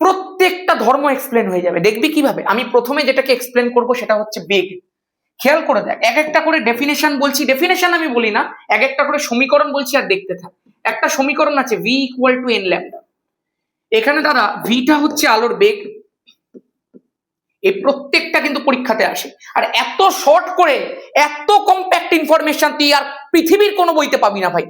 প্রত্যেকটা ধর্ম এক্সপ্লেন হয়ে যাবে। দেখবি কিভাবে? আমি প্রথমে যেটাকে এক্সপ্লেন করব সেটা হচ্ছে বেগ। খেয়াল করে দেখ, এক একটা করে ডেফিনেশন বলছি, ডেফিনেশন আমি বলি না, এক একটা করে সমীকরণ বলছি আর দেখতে থাক। একটা সমীকরণ আছে v equal to N lambda. এখানে দাদা ভিটা হচ্ছে আলোর বেগ। এই প্রত্যেকটা কিন্তু পরীক্ষাতে আসে। আর এত শর্ট করে এত কম্প্যাক্ট ইনফরমেশন তুই আর পৃথিবীর কোনো বইতে পাবি না ভাই।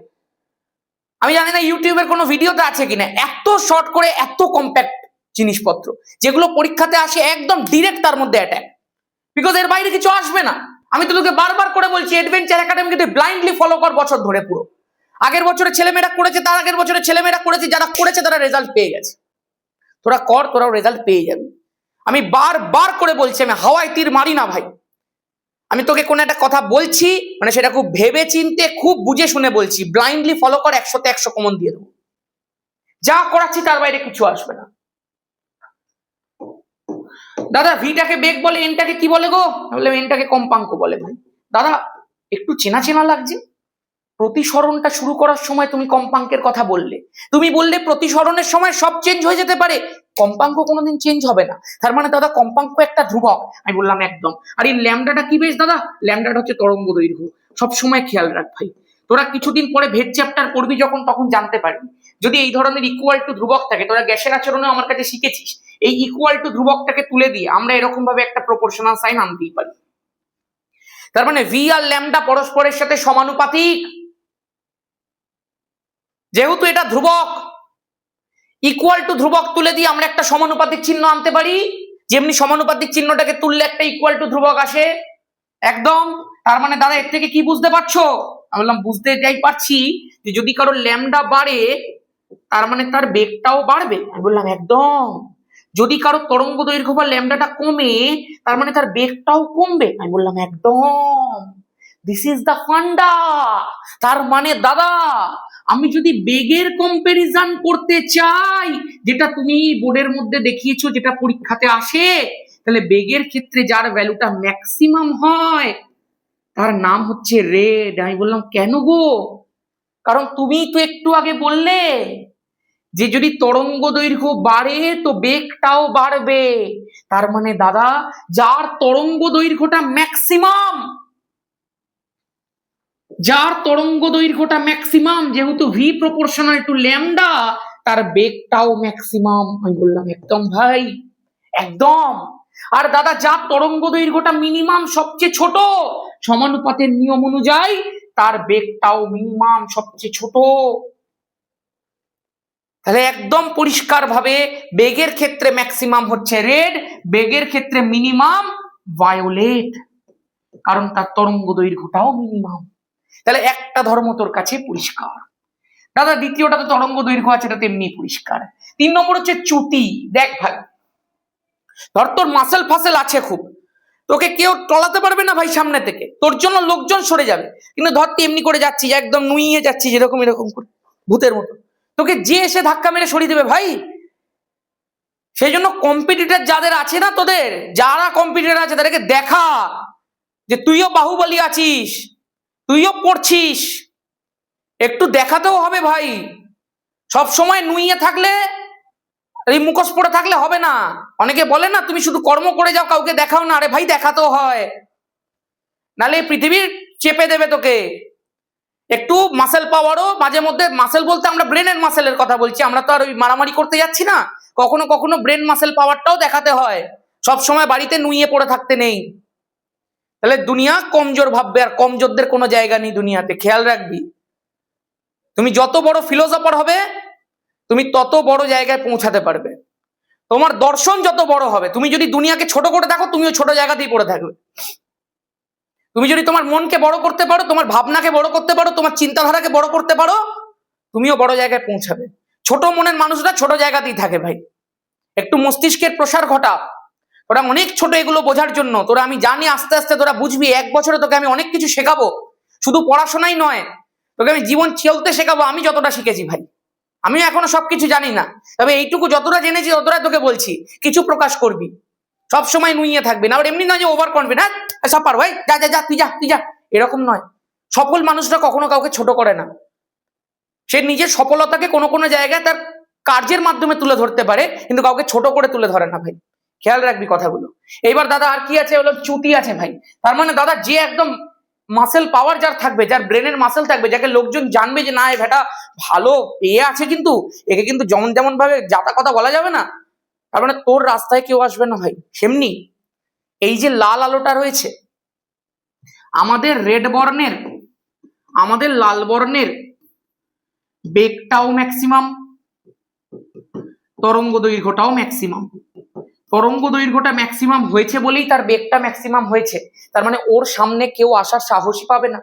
আমি জানি না ইউটিউবের কোনো ভিডিওতে আছে কিনা, এত শর্ট করে এত কম্প্যাক্ট জিনিসপত্র যেগুলো পরীক্ষাতে আসে একদম ডিরেক্ট তার মধ্যে অ্যাটাক। বিকজ এর বাইরে কিছু আসবে না। আমি তো তোকে বারবার করে বলছি অ্যাডভেঞ্চার একাডেমিকে তুই ব্লাইন্ডলি ফলো কর বছর ধরে। পুরো আগের বছরে ছেলেমেয়েরা করেছে, তার আগের বছরে ছেলেমেয়েরা করেছে, যারা করেছে তারা রেজাল্ট পেয়ে গেছে। তোরা কর, তোরাও রেজাল্ট পেয়ে যাবি। আমি বারবার করে বলছি, আমি হাওয়ায় তীর মারি না ভাই। আমি তোকে কোনো একটা কথা বলছি, মানে সেটা খুব ভেবে চিনতে খুব বুঝে শুনে বলছি। ব্লাইন্ডলি ফলো কর, 100তে 100 কমন দিয়ে দেবো। যা করাচ্ছি তার বাইরে কিছু আসবে না। দাদা ভিটাকে বেগ বলে, এনটাকে কি বলে গো? বললাম এনটাকে কম্পাঙ্ক বলে। ভাই দাদা একটু চেনা চেনা লাগছে। প্রতিসরণটা শুরু করার সময় তুমি কম্পাঙ্কের কথা বললে, তুমি বললে প্রতিসরণের সময় সব চেঞ্জ হয়ে যেতে পারে, কম্পাঙ্ক কোনোদিন চেঞ্জ হবে না। তার মানে দাদা কম্পাঙ্ক একটা ধ্রুবক। আমি বললাম একদম। আর এই ল্যামডাটা কি বেশ দাদা? ল্যামডাটা হচ্ছে তরঙ্গ দৈর্ঘ্য। সবসময় খেয়াল রাখ ভাই, তোরা কিছুদিন পরে ভেদ চ্যাপ্টার পড়বি যখন, তখন জানতে পারবি যদি এই ধরনের ইকুয়াল টু ধ্রুবক থাকে। তোরা গ্যাসের আচরণে আমার কাছে শিখেছিস, এই ইকুয়াল টু ধ্রুবকটাকে তুলে দিয়ে আমরা এরকম ভাবে একটা প্রপোর্শনাল সাইন আনতেই পারি। তার মানে ভি আর ল্যামডা পরস্পরের সাথে সমানুপাতিক। যেহেতু এটা ধ্রুবক, ইকুয়াল টু ধ্রুবক তুলে দিয়ে আমরা একটা সমানুপাতিক চিহ্ন আনতে পারি। যেমনি সমানুপাতিক চিহ্নটাকে তুললে একটা ইকুয়াল টু ধ্রুবক আসে। একদম। তার মানে দাদা এর থেকে কি বুঝতে পারছো? আমি বললাম বুঝতে যাই পারছি যে যদি কারো ল্যামডা বাড়ে তার মানে তার বেগটাও বাড়বে। আমি বললাম একদম। যদি কারো তরঙ্গ দৈর্ঘ্য বা ল্যামডাটা কমে তার মানে তার বেগটাও কমবে। আমি বললাম একদম। দিস ইজ দ্য ফান্ডা। তার মানে দাদা আমি যদি বেগের কম্পারিজন করতে চাই, যেটা তুমি বোর্ডের মধ্যে দেখিয়েছো, যেটা পরীক্ষাতে আসে, তাহলে বেগের ক্ষেত্রে যার ভ্যালুটা ম্যাক্সিমাম হয় তার নাম হচ্ছে রেড। আমি বললাম কেন গো? কারণ তুমি তো একটু আগে বললে যে যদি তরঙ্গ দৈর্ঘ্য বাড়ে তো বেগটাও বাড়বে। তার মানে দাদা যার তরঙ্গ দৈর্ঘ্যটা ম্যাক্সিমাম, যেহেতু ভি প্রপোর্শনাল টু ল্যামডা, তার বেগটাও ম্যাক্সিমাম। আমি বললাম একদম ভাই, একদম। আর দাদা যার তরঙ্গ দৈর্ঘ্যটা মিনিমাম, সবচেয়ে ছোট, সমানুপাতের নিয়ম অনুযায়ী তার বেগটাও মিনিমাম, সবচেয়ে ছোট। তাহলে একদম পরিষ্কার ভাবে বেগের ক্ষেত্রে ম্যাক্সিমাম হচ্ছে রেড, বেগের ক্ষেত্রে মিনিমাম ভায়োলেট, কারণ তার তরঙ্গ দৈর্ঘ্যটাও মিনিমাম। তাহলে একটা ধর্ম তোর কাছে পরিষ্কার। দাদা দ্বিতীয়টা তো তরঙ্গ দৈর্ঘ্য আছে, এটা তেমনি পরিষ্কার। 3 নম্বর হচ্ছে চ্যুতি। দেখ ভাই, ধর তোর মাসেল ফাসেল আছে খুব, তোকে কেউ টলাতে পারবে না ভাই সামনে থেকে, তোর জন্য লোকজন সরে যাবে। কিন্তু ধর তুই এমনি করে যাচ্ছিস, একদম নুইয়ে যাচ্ছিস এরকম এরকম করে ভূতের মতো, তোকে যে এসে ধাক্কা মেরে সরিয়ে দেবে ভাই। সেই জন্য কম্পিটিটর যাদের আছে না, তোদের যারা কম্পিটিটর আছে তাদেরকে দেখা যে তুইও বাহুবলী আছিস, তুইও পড়ছিস, একটু দেখাতেও হবে ভাই। সব সময় নুইয়ে থাকলে, এই মুখোশ পড়ে থাকলে হবে না। অনেকে বলে না তুমি শুধু কর্ম করে যাও, কাউকে দেখাও না। আরে ভাই দেখাতেও হয়, নাহলে পৃথিবীর চেপে দেবে তোকে। একটু মাসেল পাওয়ারও মাঝে মধ্যে, মাসেল বলতে আমরা ব্রেনের মাসেলের কথা বলছি, আমরা তো আর ওই মারামারি করতে যাচ্ছি না। কখনো কখনো ব্রেন মাসেল পাওয়ারটাও দেখাতে হয়, সব সময় বাড়িতে নুইয়ে পড়ে থাকতে নেই। তাহলে দুনিয়া কমজোর ভাববে, আর কমজোরদের কোনো জায়গা নেই দুনিয়াতে। খেয়াল রাখবি, তুমি যত বড় ফিলোসফার হবে তুমি তত বড় জায়গায় পৌঁছাতে পারবে। তোমার দর্শন যত বড় হবে, তুমি যদি দুনিয়াকে ছোট করে দেখো তুমিও ছোট জায়গাতেই পড়ে থাকবে। তুমি যদি তোমার মনকে বড় করতে পারো, তোমার ভাবনাকে বড় করতে পারো, তোমার চিন্তাধারাকে বড় করতে পারো, তুমিও বড় জায়গায় পৌঁছাবে। ছোট মনের মানুষরা ছোট জায়গাতেই থাকে ভাই। একটু মস্তিষ্কের প্রসার ঘটা, ওরা অনেক ছোট এগুলো বোঝার জন্য। তোরা আমি জানি আস্তে আস্তে তোরা বুঝবি, 1 বছরে তোকে আমি অনেক কিছু শেখাবো, শুধু পড়াশোনাই নয়, তোকে আমি জীবন চলতে শেখাবো। আমি যতটা শিখেছি ভাই, আমি এখনো সবকিছু জানি না, তবে এইটুকু যতটা জেনেছি ততটা তোকে বলছি। কিছু প্রকাশ করবি, সবসময় নুইয়ে থাকবি না। আর এমনি নয় যে ওভার কনফিডেন্ট, সব পারো ভাই, যা যা যা তুই যা তুই যা, এরকম নয়। সফল মানুষরা কখনো কাউকে ছোট করে না। সে নিজের সফলতাকে কোনো কোনো জায়গায় তার কার্যের মাধ্যমে তুলে ধরতে পারে, কিন্তু কাউকে ছোট করে তুলে ধরে না ভাই, খেয়াল রাখবি কথাগুলো। এইবার দাদা আর কি আছে, হলো চুটি আছে ভাই। তার মানে দাদা যে একদম মাসেল পাওয়ার যার থাকবে, যার ব্রেনের মাসেল থাকবে, যাকে লোকজন জানবে যে না এ ভেটা ভালো পেয়ে আছে, কিন্তু একে কিন্তু যেমন যেমন ভাবে যাতা কথা বলা যাবে না, তার মানে তোর রাস্তায় কেউ আসবে না ভাই। সেমনি এই যে লাল আলোটা রয়েছে, আমাদের রেড বর্ণের, আমাদের লাল বর্ণের বেগটাও ম্যাক্সিমাম, তরঙ্গ দৈর্ঘ্যটাও ম্যাক্সিমাম। তরঙ্গ দৈর্ঘ্যটা ম্যাক্সিমাম হয়েছে বলেই তার বেগটা ম্যাক্সিমাম হয়েছে। তার মানে ওর সামনে কেউ আসার সাহসই পাবে না,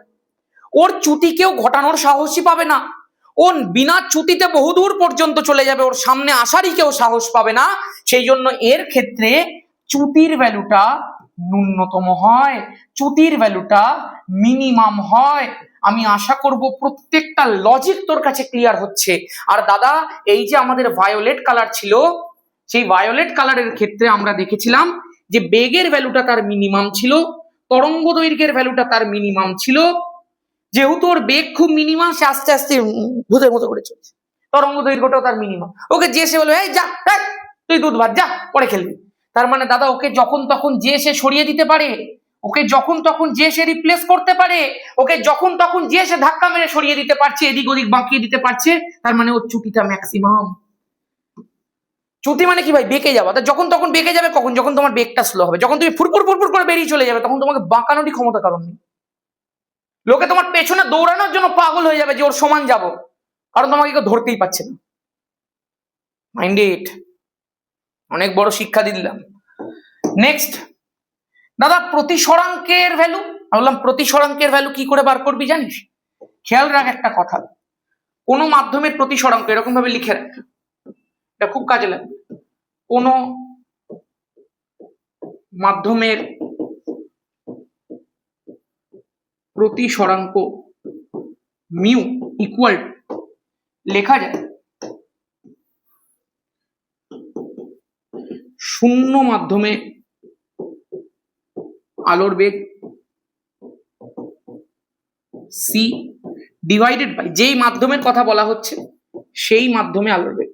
ওর চ্যুতি কেউ ঘটানোর সাহসই পাবে না। ও বিনা চ্যুতিতে বহুদূর পর্যন্ত চলে যাবে, ওর সামনে আসারই কেউ সাহস পাবে না। সেই জন্য এর ক্ষেত্রে চ্যুতির ভ্যালুটা ন্যূনতম হয়, চ্যুতির ভ্যালুটা মিনিমাম হয়। আমি আশা করব প্রত্যেকটা লজিক তোর কাছে ক্লিয়ার হচ্ছে। আর দাদা এই যে আমাদের ভায়োলেট কালার ছিল, সেই ভায়োলেট কালারের ক্ষেত্রে আমরা দেখেছিলাম যে বেগের ভ্যালুটা তার মিনিমাম ছিল, তরঙ্গ দৈর্ঘ্যের ভ্যালুটা তার মিনিমাম ছিল। যেহেতু ওর বেগ খুব মিনিমাম, সে আস্তে আস্তে ভূতের মতো করে চলছে, তরঙ্গ দৈর্ঘ্যটাও তার মিনিমাম। ওকে যে সে বলে এই যা তুই দুধ ভাত যা পরে খেলবি, তার মানে দাদা ওকে যখন তখন যে সে সরিয়ে দিতে পারে, ওকে যখন তখন যে সে রিপ্লেস করতে পারে, ওকে যখন তখন যে সে ধাক্কা মেরে সরিয়ে দিতে পারছে, এদিক ওদিক বাঁকিয়ে দিতে পারছে। তার মানে ওর চ্যুতিটা ম্যাক্সিমাম। চ্যুতি মানে কি ভাই, বেঁকে যাওয়া। তা যখন তখন বেঁকে যাবে কখন, যখন তোমার বেগটা স্লো হবে, যখন তুমি ফুরফুর ফুরফুর করে বেরিয়ে চলে যাবে, তখন তোমাকে বাঁকানোরই ক্ষমতা কারণ নেই। লোকে তোমার পেছনে দৌড়ানোর জন্য পাগল হয়ে যাবে যে ওর সমান যাব, কারণ তোমাকে কেউ ধরতেই পারছে না। মাইন্ডেড, অনেক বড় শিক্ষা দিলাম। নেক্সট দাদা প্রতিসরাঙ্কের ভ্যালু। আমি বললাম প্রতিসরাঙ্কের ভ্যালু কি করে বার করবি জানিস? খেয়াল রাখ একটা কথা, কোন মাধ্যমের প্রতিসরাঙ্ক এরকম ভাবে লিখে রাখ, এটা খুব কাজে লাগবে। কোন মাধ্যমের প্রতিসরাঙ্ক মিউ ইকুয়াল লেখা যায় শূন্য মাধ্যমে আলোর বেগ সি ডিভাইডেড বাই, যেই মাধ্যমের কথা বলা হচ্ছে সেই মাধ্যমে আলোর বেগ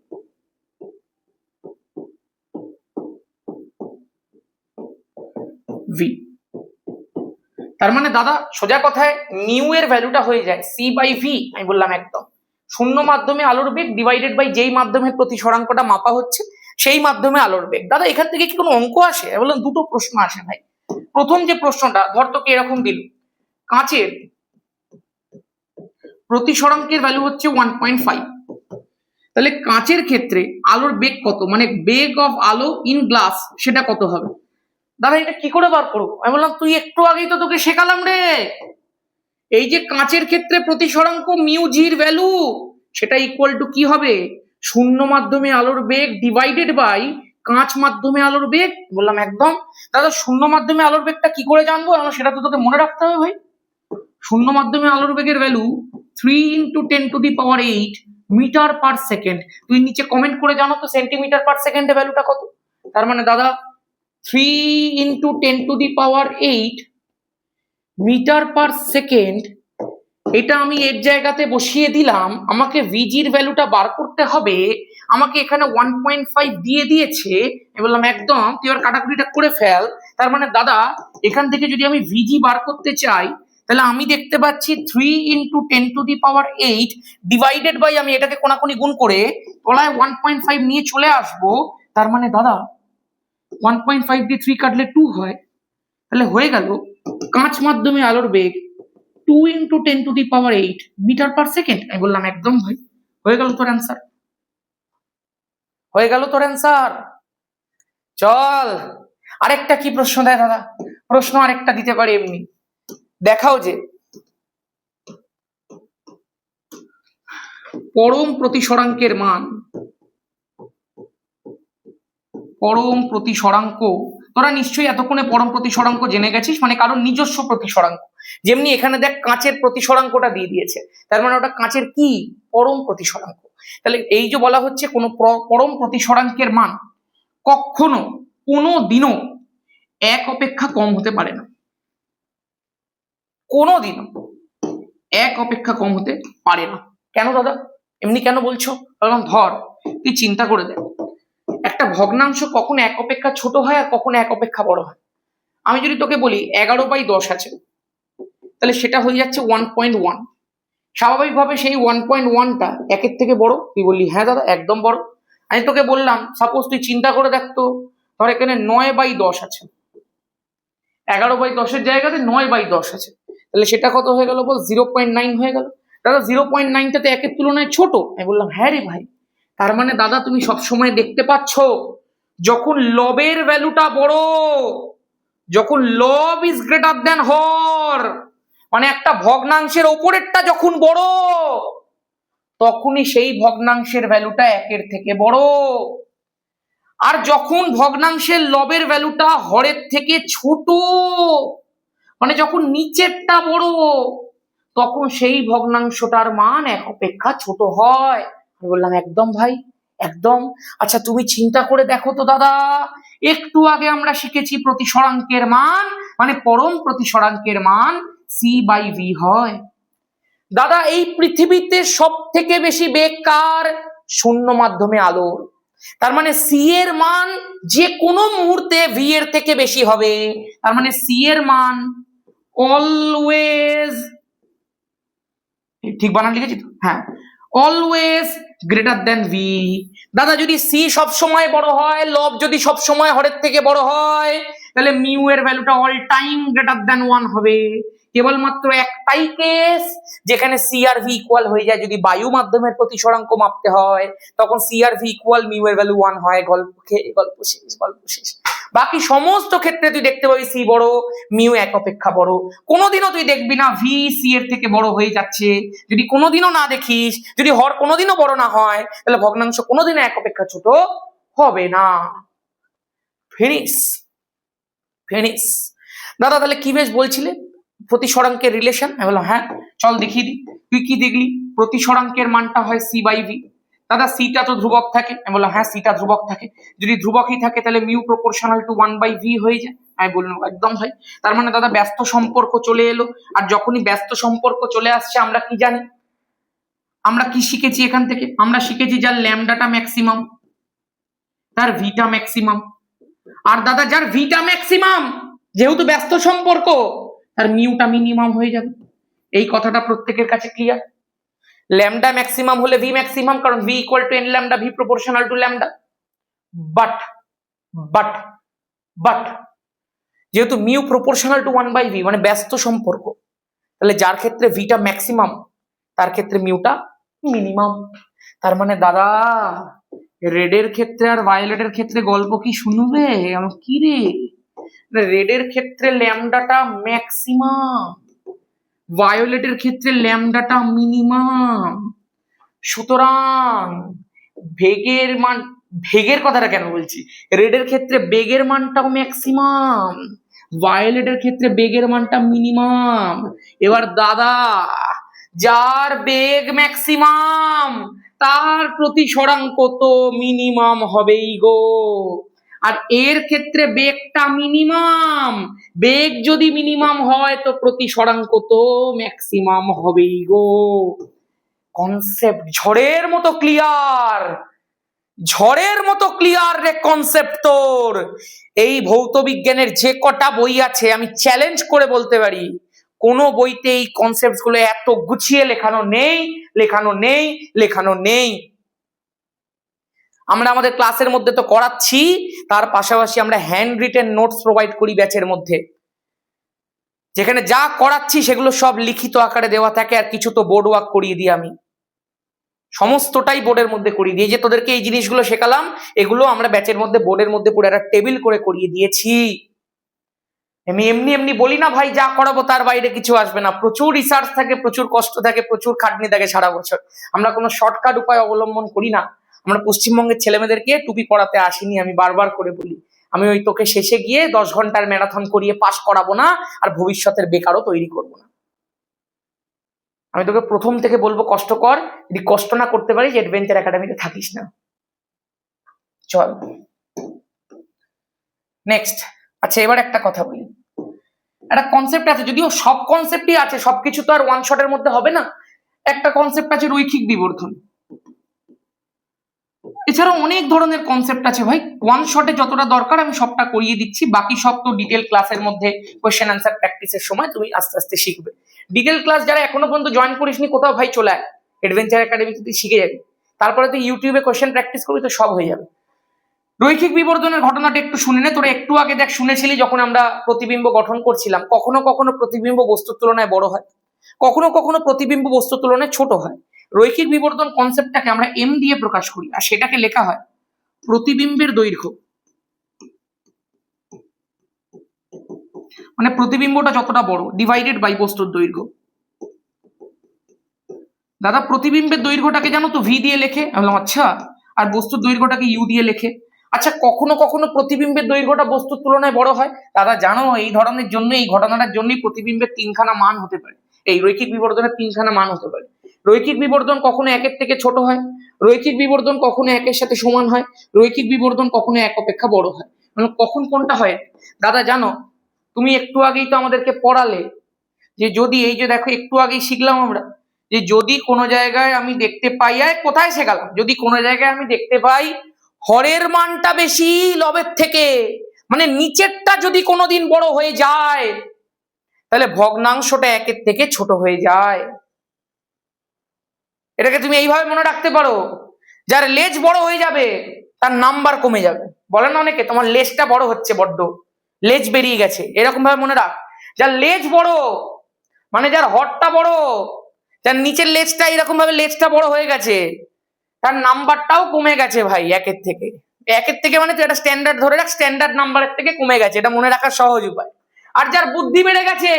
ভি। তার মানে দাদা সোজা কথায় মিউ এর ভ্যালুটা হয়ে যায় সি বাই ভি। আমি বললাম একদম শূন্য মাধ্যমে আলোর বেগ ডিভাইডেড বাই যেই মাধ্যমের প্রতিসরাঙ্কটা মাপা হচ্ছে সেই মাধ্যমে আলোর বেগ। দাদা এখান থেকে কি কোনো অঙ্ক আসে? বললাম দুটো প্রশ্ন আসে ভাই। প্রথম যে প্রশ্নটা ধর তোকে এরকম দিল, কাঁচের প্রতিসরাঙ্কের ভ্যালু হচ্ছে 1.5, তাহলে কাঁচের ক্ষেত্রে আলোর বেগ কত, মানে বেগ অফ আলো ইন গ্লাস সেটা কত হবে? দাদা এটা কি করে বার করবো? আমি বললাম তুই একটু আগেই তো তোকে শেখালাম রে, এই যে কাঁচের ক্ষেত্রে প্রতিসরাঙ্ক মিউ জির ভ্যালু সেটা ইকুয়াল টু কি হবে, শূন্য মাধ্যমে আলোর বেগ ডিভাইডেড বাই কাঁচ মাধ্যমে আলোর বেগ। বললাম একদম। দাদা শূন্য মাধ্যমে আলোর বেগটা কি করে জানবো? সেটা তো তোকে মনে রাখতে হবে ভাই। শূন্য মাধ্যমে আলোর বেগের ভ্যালু 3 × 10⁸ মিটার পার সেকেন্ড। তুই নিচে কমেন্ট করে জানো তো সেন্টিমিটার পার সেকেন্ডে ভ্যালুটা কত। তার মানে দাদা 3 × 10⁸ মিটার পার সেকেন্ড, এটা আমি এর জায়গাতে বসিয়ে দিলাম। আমাকে ভিজির ভ্যালুটা বার করতে হবে, আমাকে এখানে 1.5 দিয়ে দিয়েছে। আমি বললাম একদম, তুই এবার কাটাকুটিটা করে ফেল। তার মানে দাদা এখান থেকে যদি আমি ভিজি বার করতে চাই, তাহলে আমি দেখতে পাচ্ছি 3 × 10⁸ ডিভাইডেড বাই, আমি এটাকে কোনাকুনি গুণ করে তলায় 1.5 নিয়ে চলে আসবো। তার মানে দাদা 1.5 দিয়ে 3 কাটলে 2 হয়, তাহলে হয়ে গেল কাঁচ মাধ্যমে আলোর বেগ 2 × 10⁸ মিটার পার সেকেন্ড। আমি বললাম একদম ভাই, হয়ে গেল তোর অ্যান্সার, হয়ে গেল তোর অ্যান্সার। চল আরেকটা কি প্রশ্ন দেয় দাদা, প্রশ্ন আরেকটা দিতে পারি এমনি, দেখাও যে পরম প্রতিসরাঙ্কের মান, পরম প্রতিসরাঙ্ক তোরা নিশ্চয়ই এতক্ষণে পরম প্রতিসরাঙ্ক জেনে গেছিস, মানে কারণ নিজস্ব প্রতিসরাঙ্ক। যেমনি এখানে দেখ কাঁচের প্রতিসরাঙ্কটা দিয়ে দিয়েছে, তার মানে ওটা কাঁচের কি পরম প্রতিসরাঙ্ক। তাহলে এই যে বলা হচ্ছে কোন পরম প্রতিসরাঙ্কের মান কখনো কোনো দিনও এক অপেক্ষা কম হতে পারে না, কোনোদিনও এক অপেক্ষা কম হতে পারে না। কেন দাদা এমনি কেন বলছো? বললাম ধর তুই চিন্তা করে দেখ, একটা ভগ্নাংশ কখন এক অপেক্ষা ছোট হয় আর কখন এক অপেক্ষা বড় হয়। আমি যদি তোকে বলি 11/10 আছে, তাহলে সেটা হয়ে যাচ্ছে 1.1। স্বাভাবিকভাবে সেই 1.1টা একের থেকে বড়। তুই বললি হ্যাঁ দাদা একদম বড়। আমি তোকে বললাম সাপোজ তুই চিন্তা করে দেখতো, ধর এখানে 9/10 আছে, 11/10 জায়গাতে 9/10 আছে, তাহলে সেটা কত হয়ে গেল বল? 0.9 হয়ে গেল। দাদা 0.9টা তো একের তুলনায় ছোট। আমি বললাম হ্যাঁ রে ভাই, তার মানে দাদা তুমি সবসময় দেখতে পাচ্ছ যখন লবের ভ্যালুটা বড়, যখন লব ইজ গ্রেটার দেন হর, মানে একটা ভগ্নাংশের ওপরেরটা যখন বড়, তখনই সেই ভগ্নাংশের ভ্যালুটা একের থেকে বড়। আর যখন ভগ্নাংশের লবের ভ্যালুটা হরের থেকে ছোট, মানে যখন নিচেরটা বড়, তখন সেই ভগ্নাংশটার মান এক অপেক্ষা ছোট হয়। আমি বললাম একদম ভাই একদম। আচ্ছা তুমি চিন্তা করে দেখো তো দাদা, একটু আগে আমরা শিখেছি প্রতিসরাঙ্কের মান মানে পরম প্রতিসরাঙ্কের মান c/v হয়। দাদা এই পৃথিবীতে সব থেকে বেশি বেগ কার? শূন্য মাধ্যমে আলোর। তার মানে সি এর মান যে কোনো মুহূর্তে ভি এর থেকে বেশি হবে। তার মানে সি এর মান অলওয়েজ, ঠিক বানান লিখেছি তো? হ্যাঁ, অলওয়েজ গ্রেটার দেন ভি। দাদা যদি সি সব সময় বড় হয়, লব যদি সব সময় হরের থেকে বড় হয়, তাহলে মিউ এর ভ্যালুটা অল টাইম গ্রেটার দেন 1 হবে। কেবলমাত্র একটাই কেস যেখানে সি আর ভি ইকুয়াল হয়ে যায়, যদি বায়ু মাধ্যমের প্রতিসরাঙ্ক মাপতে হয় তখন সি আর ভি ইকুয়াল মিউ এর ভ্যালু 1 হয়। গল্প শেষ, গল্প শেষ। বাকি সমস্ত ক্ষেত্রে তুই দেখতে পাবি সি বড়, মিউ এক অপেক্ষা বড়। কোনোদিনও তুই দেখবি না ভি সি এর থেকে বড় হয়ে যাচ্ছে। যদি কোনোদিনও না দেখিস, যদি হর কোনোদিনও বড় না হয়, তাহলে ভগ্নাংশ কোনোদিনও এক অপেক্ষা ছোট হবে না। Finish finish. দাদা তাহলে কি বেশ বলছিলে প্রতিসরাঙ্কের রিলেশন? আমি বললাম হ্যাঁ চল দেখিয়ে দিই। তুই কি দেখলি? প্রতিসরাঙ্কের মানটা হয় c/v। দাদা সিটা তো ধ্রুবক থাকে। আমি বললাম হ্যাঁ সিটা ধ্রুবক থাকে, যদি ধ্রুবকই থাকে তাহলে মিউ প্রপোর্শনাল টু 1/v হয়ে যায়। আমি বললাম একদম ভাই। তার মানে দাদা ব্যস্ত সম্পর্ক চলে এলো। আর যখনই ব্যস্ত সম্পর্ক চলে আসছে আমরা কি জানি, আমরা কি শিখেছি এখান থেকে? আমরা শিখেছি যার ল্যামডাটা ম্যাক্সিমাম তার ভিটা ম্যাক্সিমাম। আর দাদা যার ভিটা ম্যাক্সিমাম, যেহেতু ব্যস্ত সম্পর্ক, তার মিউটা মিনিমাম হয়ে যাবে। এই কথাটা প্রত্যেকের কাছে ক্লিয়ার? ল্যামডা ম্যাক্সিমাম হলে ভি ম্যাক্সিমাম, কারণ V equal to N lambda, V proportional to lambda. But but but যেহেতু মিউ প্রপোর্শনাল টু 1/v মানে ব্যস্ত সম্পর্ক, তাহলে যার ক্ষেত্রে ভিটা ম্যাক্সিমাম তার ক্ষেত্রে মিউটা মিনিমাম। তার মানে দাদা রেডের ক্ষেত্রে আর ভায়োলেটের ক্ষেত্রে গল্প কি শুনবে? কি রে, রেডের ক্ষেত্রে ল্যামডাটা ম্যাক্সিমাম, ভায়োলেটের ক্ষেত্রে ল্যামডাটা মিনিমাম। সুতরাং বেগের মান, বেগের কথাটা কেন বলছি, রেডের ক্ষেত্রে বেগের মানটাও ম্যাক্সিমাম, ভায়োলেটের ক্ষেত্রে বেগের মানটা মিনিমাম। এবার দাদা যার বেগ ম্যাক্সিমাম তার প্রতিসরাঙ্ক তো মিনিমাম হবেই গো। আর এর ক্ষেত্রে বেগটা মিনিমাম, বেগ যদি মিনিমাম হয় তো প্রতিসরাঙ্ক তো ম্যাক্সিমাম হবেই গো। কনসেপ্ট ঝড়ের মতো ক্লিয়ার, ঝড়ের মতো ক্লিয়ার রে কনসেপ্ট তোর। এই ভৌত বিজ্ঞানের যে কটা বই আছে আমি চ্যালেঞ্জ করে বলতে পারি কোনো বইতে এই কনসেপ্ট গুলো এত গুছিয়ে লেখানো নেই, লেখানো নেই, লেখানো নেই। আমরা আমাদের ক্লাসের মধ্যে তো করাচ্ছি, তার পাশাপাশি আমরা হ্যান্ড রিটেন নোটস প্রোভাইড করি ব্যাচের মধ্যে, যেখানে যা করাচ্ছি সেগুলো সব লিখিত আকারে দেওয়া থাকে, আর কিছু তো বোর্ড ওয়ার্ক করিয়ে দিই আমি, সমস্তটাই বোর্ডের মধ্যে করিয়ে দিয়ে, যে তোদেরকে এই জিনিসগুলো শেখালাম এগুলো আমরা ব্যাচের মধ্যে বোর্ডের মধ্যে পুরো একটা টেবিল করে করিয়ে দিয়েছি। আমি এমনি এমনি বলি না ভাই যা করাবো তার বাইরে কিছু আসবে না, প্রচুর রিসার্চ থাকে, প্রচুর কষ্ট থাকে, প্রচুর খাটনি থাকে সারা বছর। আমরা কোনো শর্টকাট উপায় অবলম্বন করি না। আমরা পশ্চিমবঙ্গের ছেলেমেয়েদেরকে টুপি পড়াতে আসিনি, আমি বারবার করে বলি। আমি ওই তোকে শেষে গিয়ে 10 ঘন্টার ম্যারাথন করিয়ে পাস করাবো না, আর ভবিষ্যতের বেকারও তৈরি করবো না। আমি তোকে প্রথম থেকে বলবো কষ্ট কর, যদি কষ্ট না করতে পারিস অ্যাডভেঞ্চার একাডেমিতে থাকিস না। চল নেক্সট। আচ্ছা এবার একটা কথা বলি, একটা কনসেপ্ট আছে, যদিও সব কনসেপ্টই আছে, সবকিছু তো আর ওয়ান শটের মধ্যে হবে না। একটা কনসেপ্ট আছে রৈখিক বিবর্ধন, এছাড়াও অনেক ধরনের কনসেপ্ট আছে ভাই। ওয়ান শটে যতটা দরকার আমি সবটা করিয়ে দিচ্ছি, বাকি সব তো ডিটেল ক্লাসের মধ্যে কোয়েশ্চেন আনসার প্র্যাকটিসের সময় তুমি আস্তে আস্তে শিখবে। ডিটেল ক্লাস যারা এখনো পর্যন্ত জয়েন করিসনি কোথাও ভাই চলে আয়, অ্যাডভেঞ্চার একাডেমি তুই শিখে যাবি, তারপরে তুই ইউটিউবে কোয়েশ্চেন প্র্যাকটিস করবি তো সব হয়ে যাবে। রৈখিক বিবর্ধনের ঘটনাটা একটু শুনে নে। তোরা একটু আগে দেখ শুনেছিলি যখন আমরা প্রতিবিম্ব গঠন করছিলাম, কখনো কখনো প্রতিবিম্ব বস্তুর তুলনায় বড় হয়, কখনো কখনো প্রতিবিম্ব বস্তুর তুলনায় ছোট হয়। রৈখিক বিবর্ধন কনসেপ্টটাকে আমরা এম দিয়ে প্রকাশ করি, আর সেটাকে লেখা হয় প্রতিবিম্বের দৈর্ঘ্য, মানে প্রতিবিম্বটা যতটা বড় ডিভাইডেড বাই বস্তুর দৈর্ঘ্য। দাদা প্রতিবিম্বের দৈর্ঘ্যটাকে জানো তো ভি দিয়ে লেখে, আমি বললাম আচ্ছা, আর বস্তুর দৈর্ঘ্যটাকে ইউ দিয়ে লেখে। আচ্ছা কখনো কখনো প্রতিবিম্বের দৈর্ঘ্যটা বস্তুর তুলনায় বড় হয়, দাদা জানো এই ধরনের জন্য, এই ঘটনাটার জন্যই প্রতিবিম্বের 3খানা মান হতে পারে, এই রৈখিক বিবর্ধনের 3খানা মান হতে পারে। রৈখিক বিবর্ধন কখনো 1-এর থেকে ছোট হয়, রৈখিক বিবর্ধন কখনো 1-এর সাথে সমান হয়, রৈখিক বিবর্ধন কখনো 1 অপেক্ষা বড় হয়। মানে কখন কোনটা হয় দাদা জানো? তুমি একটু আগেই তো আমাদেরকে পড়ালে যে যদি, এই যে দেখো একটু আগেই শিখলাম আমরা যে যদি কোনো জায়গায় আমি দেখতে পাই, কোথায় শেখালাম, যদি কোনো জায়গায় আমি দেখতে পাই হরের মানটা বেশি লবের থেকে, মানে নিচেরটা যদি কোনোদিন বড় হয়ে যায় তাহলে ভগ্নাংশটা 1-এর থেকে ছোট হয়ে যায়। এটাকে তুমি এইভাবে মনে রাখতে পারো, যার লেজ বড় হয়ে যাবে তার নাম্বার কমে যাবে। বলে না অনেকে তোমার লেজটা বড় হচ্ছে, বড্ড লেজ বেরিয়ে গেছে, এরকম ভাবে মনে রাখ, যার লেজ বড় মানে যার হরটা বড়, যার নিচের লেজটা এরকম ভাবে লেজটা বড় হয়ে গেছে, তার নাম্বারটাও কমে গেছে ভাই 1-এর থেকে। 1-এর থেকে মানে তুই একটা স্ট্যান্ডার্ড ধরে রাখ, স্ট্যান্ডার্ড নাম্বারের থেকে কমে গেছে, এটা মনে রাখার সহজ উপায়। আর যার বুদ্ধি বেড়ে গেছে,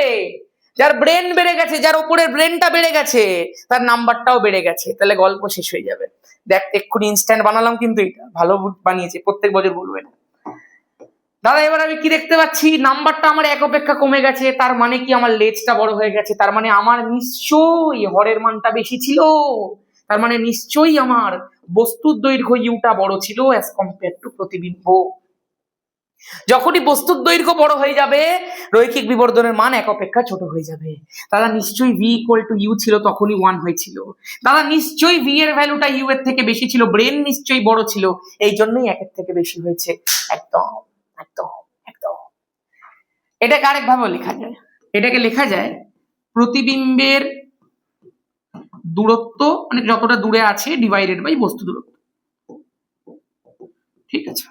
যার ব্রেন বেড়ে গেছে, যার উপরের ব্রেনটা বেড়ে গেছে, তার নাম্বারটাও বেড়ে গেছে, তাহলে গল্প শেষ হয়ে যাবে। দেখ এক্ষুনি ইনস্ট্যান্ট বানালাম, কিন্তু এটা ভালো বানিয়েছে, প্রত্যেক বছর বলবো এটা। দাদা এবার আমি কি দেখতে পাচ্ছি, নাম্বারটা আমার 1 অপেক্ষা কমে গেছে, তার মানে কি আমার লেজটা বড় হয়ে গেছে, তার মানে আমার নিশ্চয়ই হরের মানটা বেশি ছিল, তার মানে নিশ্চয়ই আমার বস্তুর দৈর্ঘ্য ইউটা বড় ছিল অ্যাজ কম্পেয়ার টু প্রতিবিম্ব। যখনই বস্তুর দৈর্ঘ্য বড় হয়ে যাবে রৈখিক বিবর্ধনের মান 1 অপেক্ষা ছোট হয়ে যাবে। দাদা নিশ্চয়ই ভি ইকুয়াল টু ইউ ছিল, তখনই 1 হয়েছিল। দাদা নিশ্চয়ই ভি এর ভ্যালুটা ইউ এর থেকে বেশি ছিল, ব্রেন নিশ্চয়ই বড় ছিল, এই জন্যই 1-এর থেকে বেশি হয়েছে। একদম একদম একদম। এটাকে আরেকভাবে লেখা যায়, এটাকে লেখা যায় প্রতিবিম্বের দূরত্ব, মানে যতটা দূরে আছে ডিভাইডেড বাই বস্তু দূরত্ব। ঠিক আছে,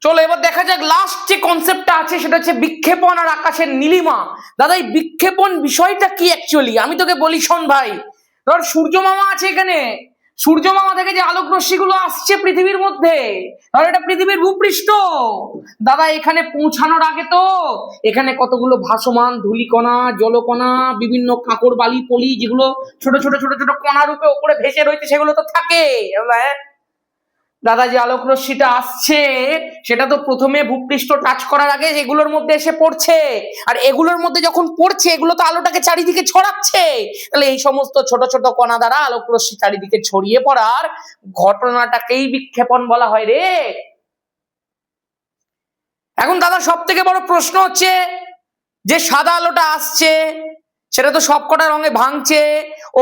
চলো এবার দেখা যাক লাস্ট যে কনসেপ্টটা আছে সেটা হচ্ছে বিক্ষেপণ আর আকাশের নীলিমা। দাদা এই বিক্ষেপণ বিষয়টা কি অ্যাকচুয়ালি, আমি তোকে বলি শোন ভাই, ধর সূর্য মামা আছে এখানে, সূর্য মামা থেকে যে আলোক রশ্মিগুলো আসছে পৃথিবীর মধ্যে, ধর এটা পৃথিবীর ভূপৃষ্ঠ, দাদা এখানে পৌঁছানোর আগে তো এখানে কতগুলো ভাসমান ধূলিকণা, জলকণা, বিভিন্ন কাকড় বালি পলি, যেগুলো ছোট ছোট ছোট ছোট কণা রূপে উপরে ভেসে রয়েছে, সেগুলো তো থাকে। দাদা যে আলোক রশ্মিটা আসছে সেটা তো প্রথমে ভূপৃষ্ঠ টাচ করার আগে এগুলোর মধ্যে এসে পড়ছে, আর এগুলোর মধ্যে যখন পড়ছে এগুলো তো আলোটাকে চারিদিকে ছড়াচ্ছে, তাহলে এই সমস্ত ছোট ছোট কণা দ্বারা আলোক রশ্মি চারিদিকে ছড়িয়ে পড়ার ঘটনাটাকেই বিক্ষেপণ বলা হয় রে। এখন দাদা সব থেকে বড় প্রশ্ন হচ্ছে যে সাদা আলোটা আসছে সেটা তো সবকটা রঙে ভাঙছে,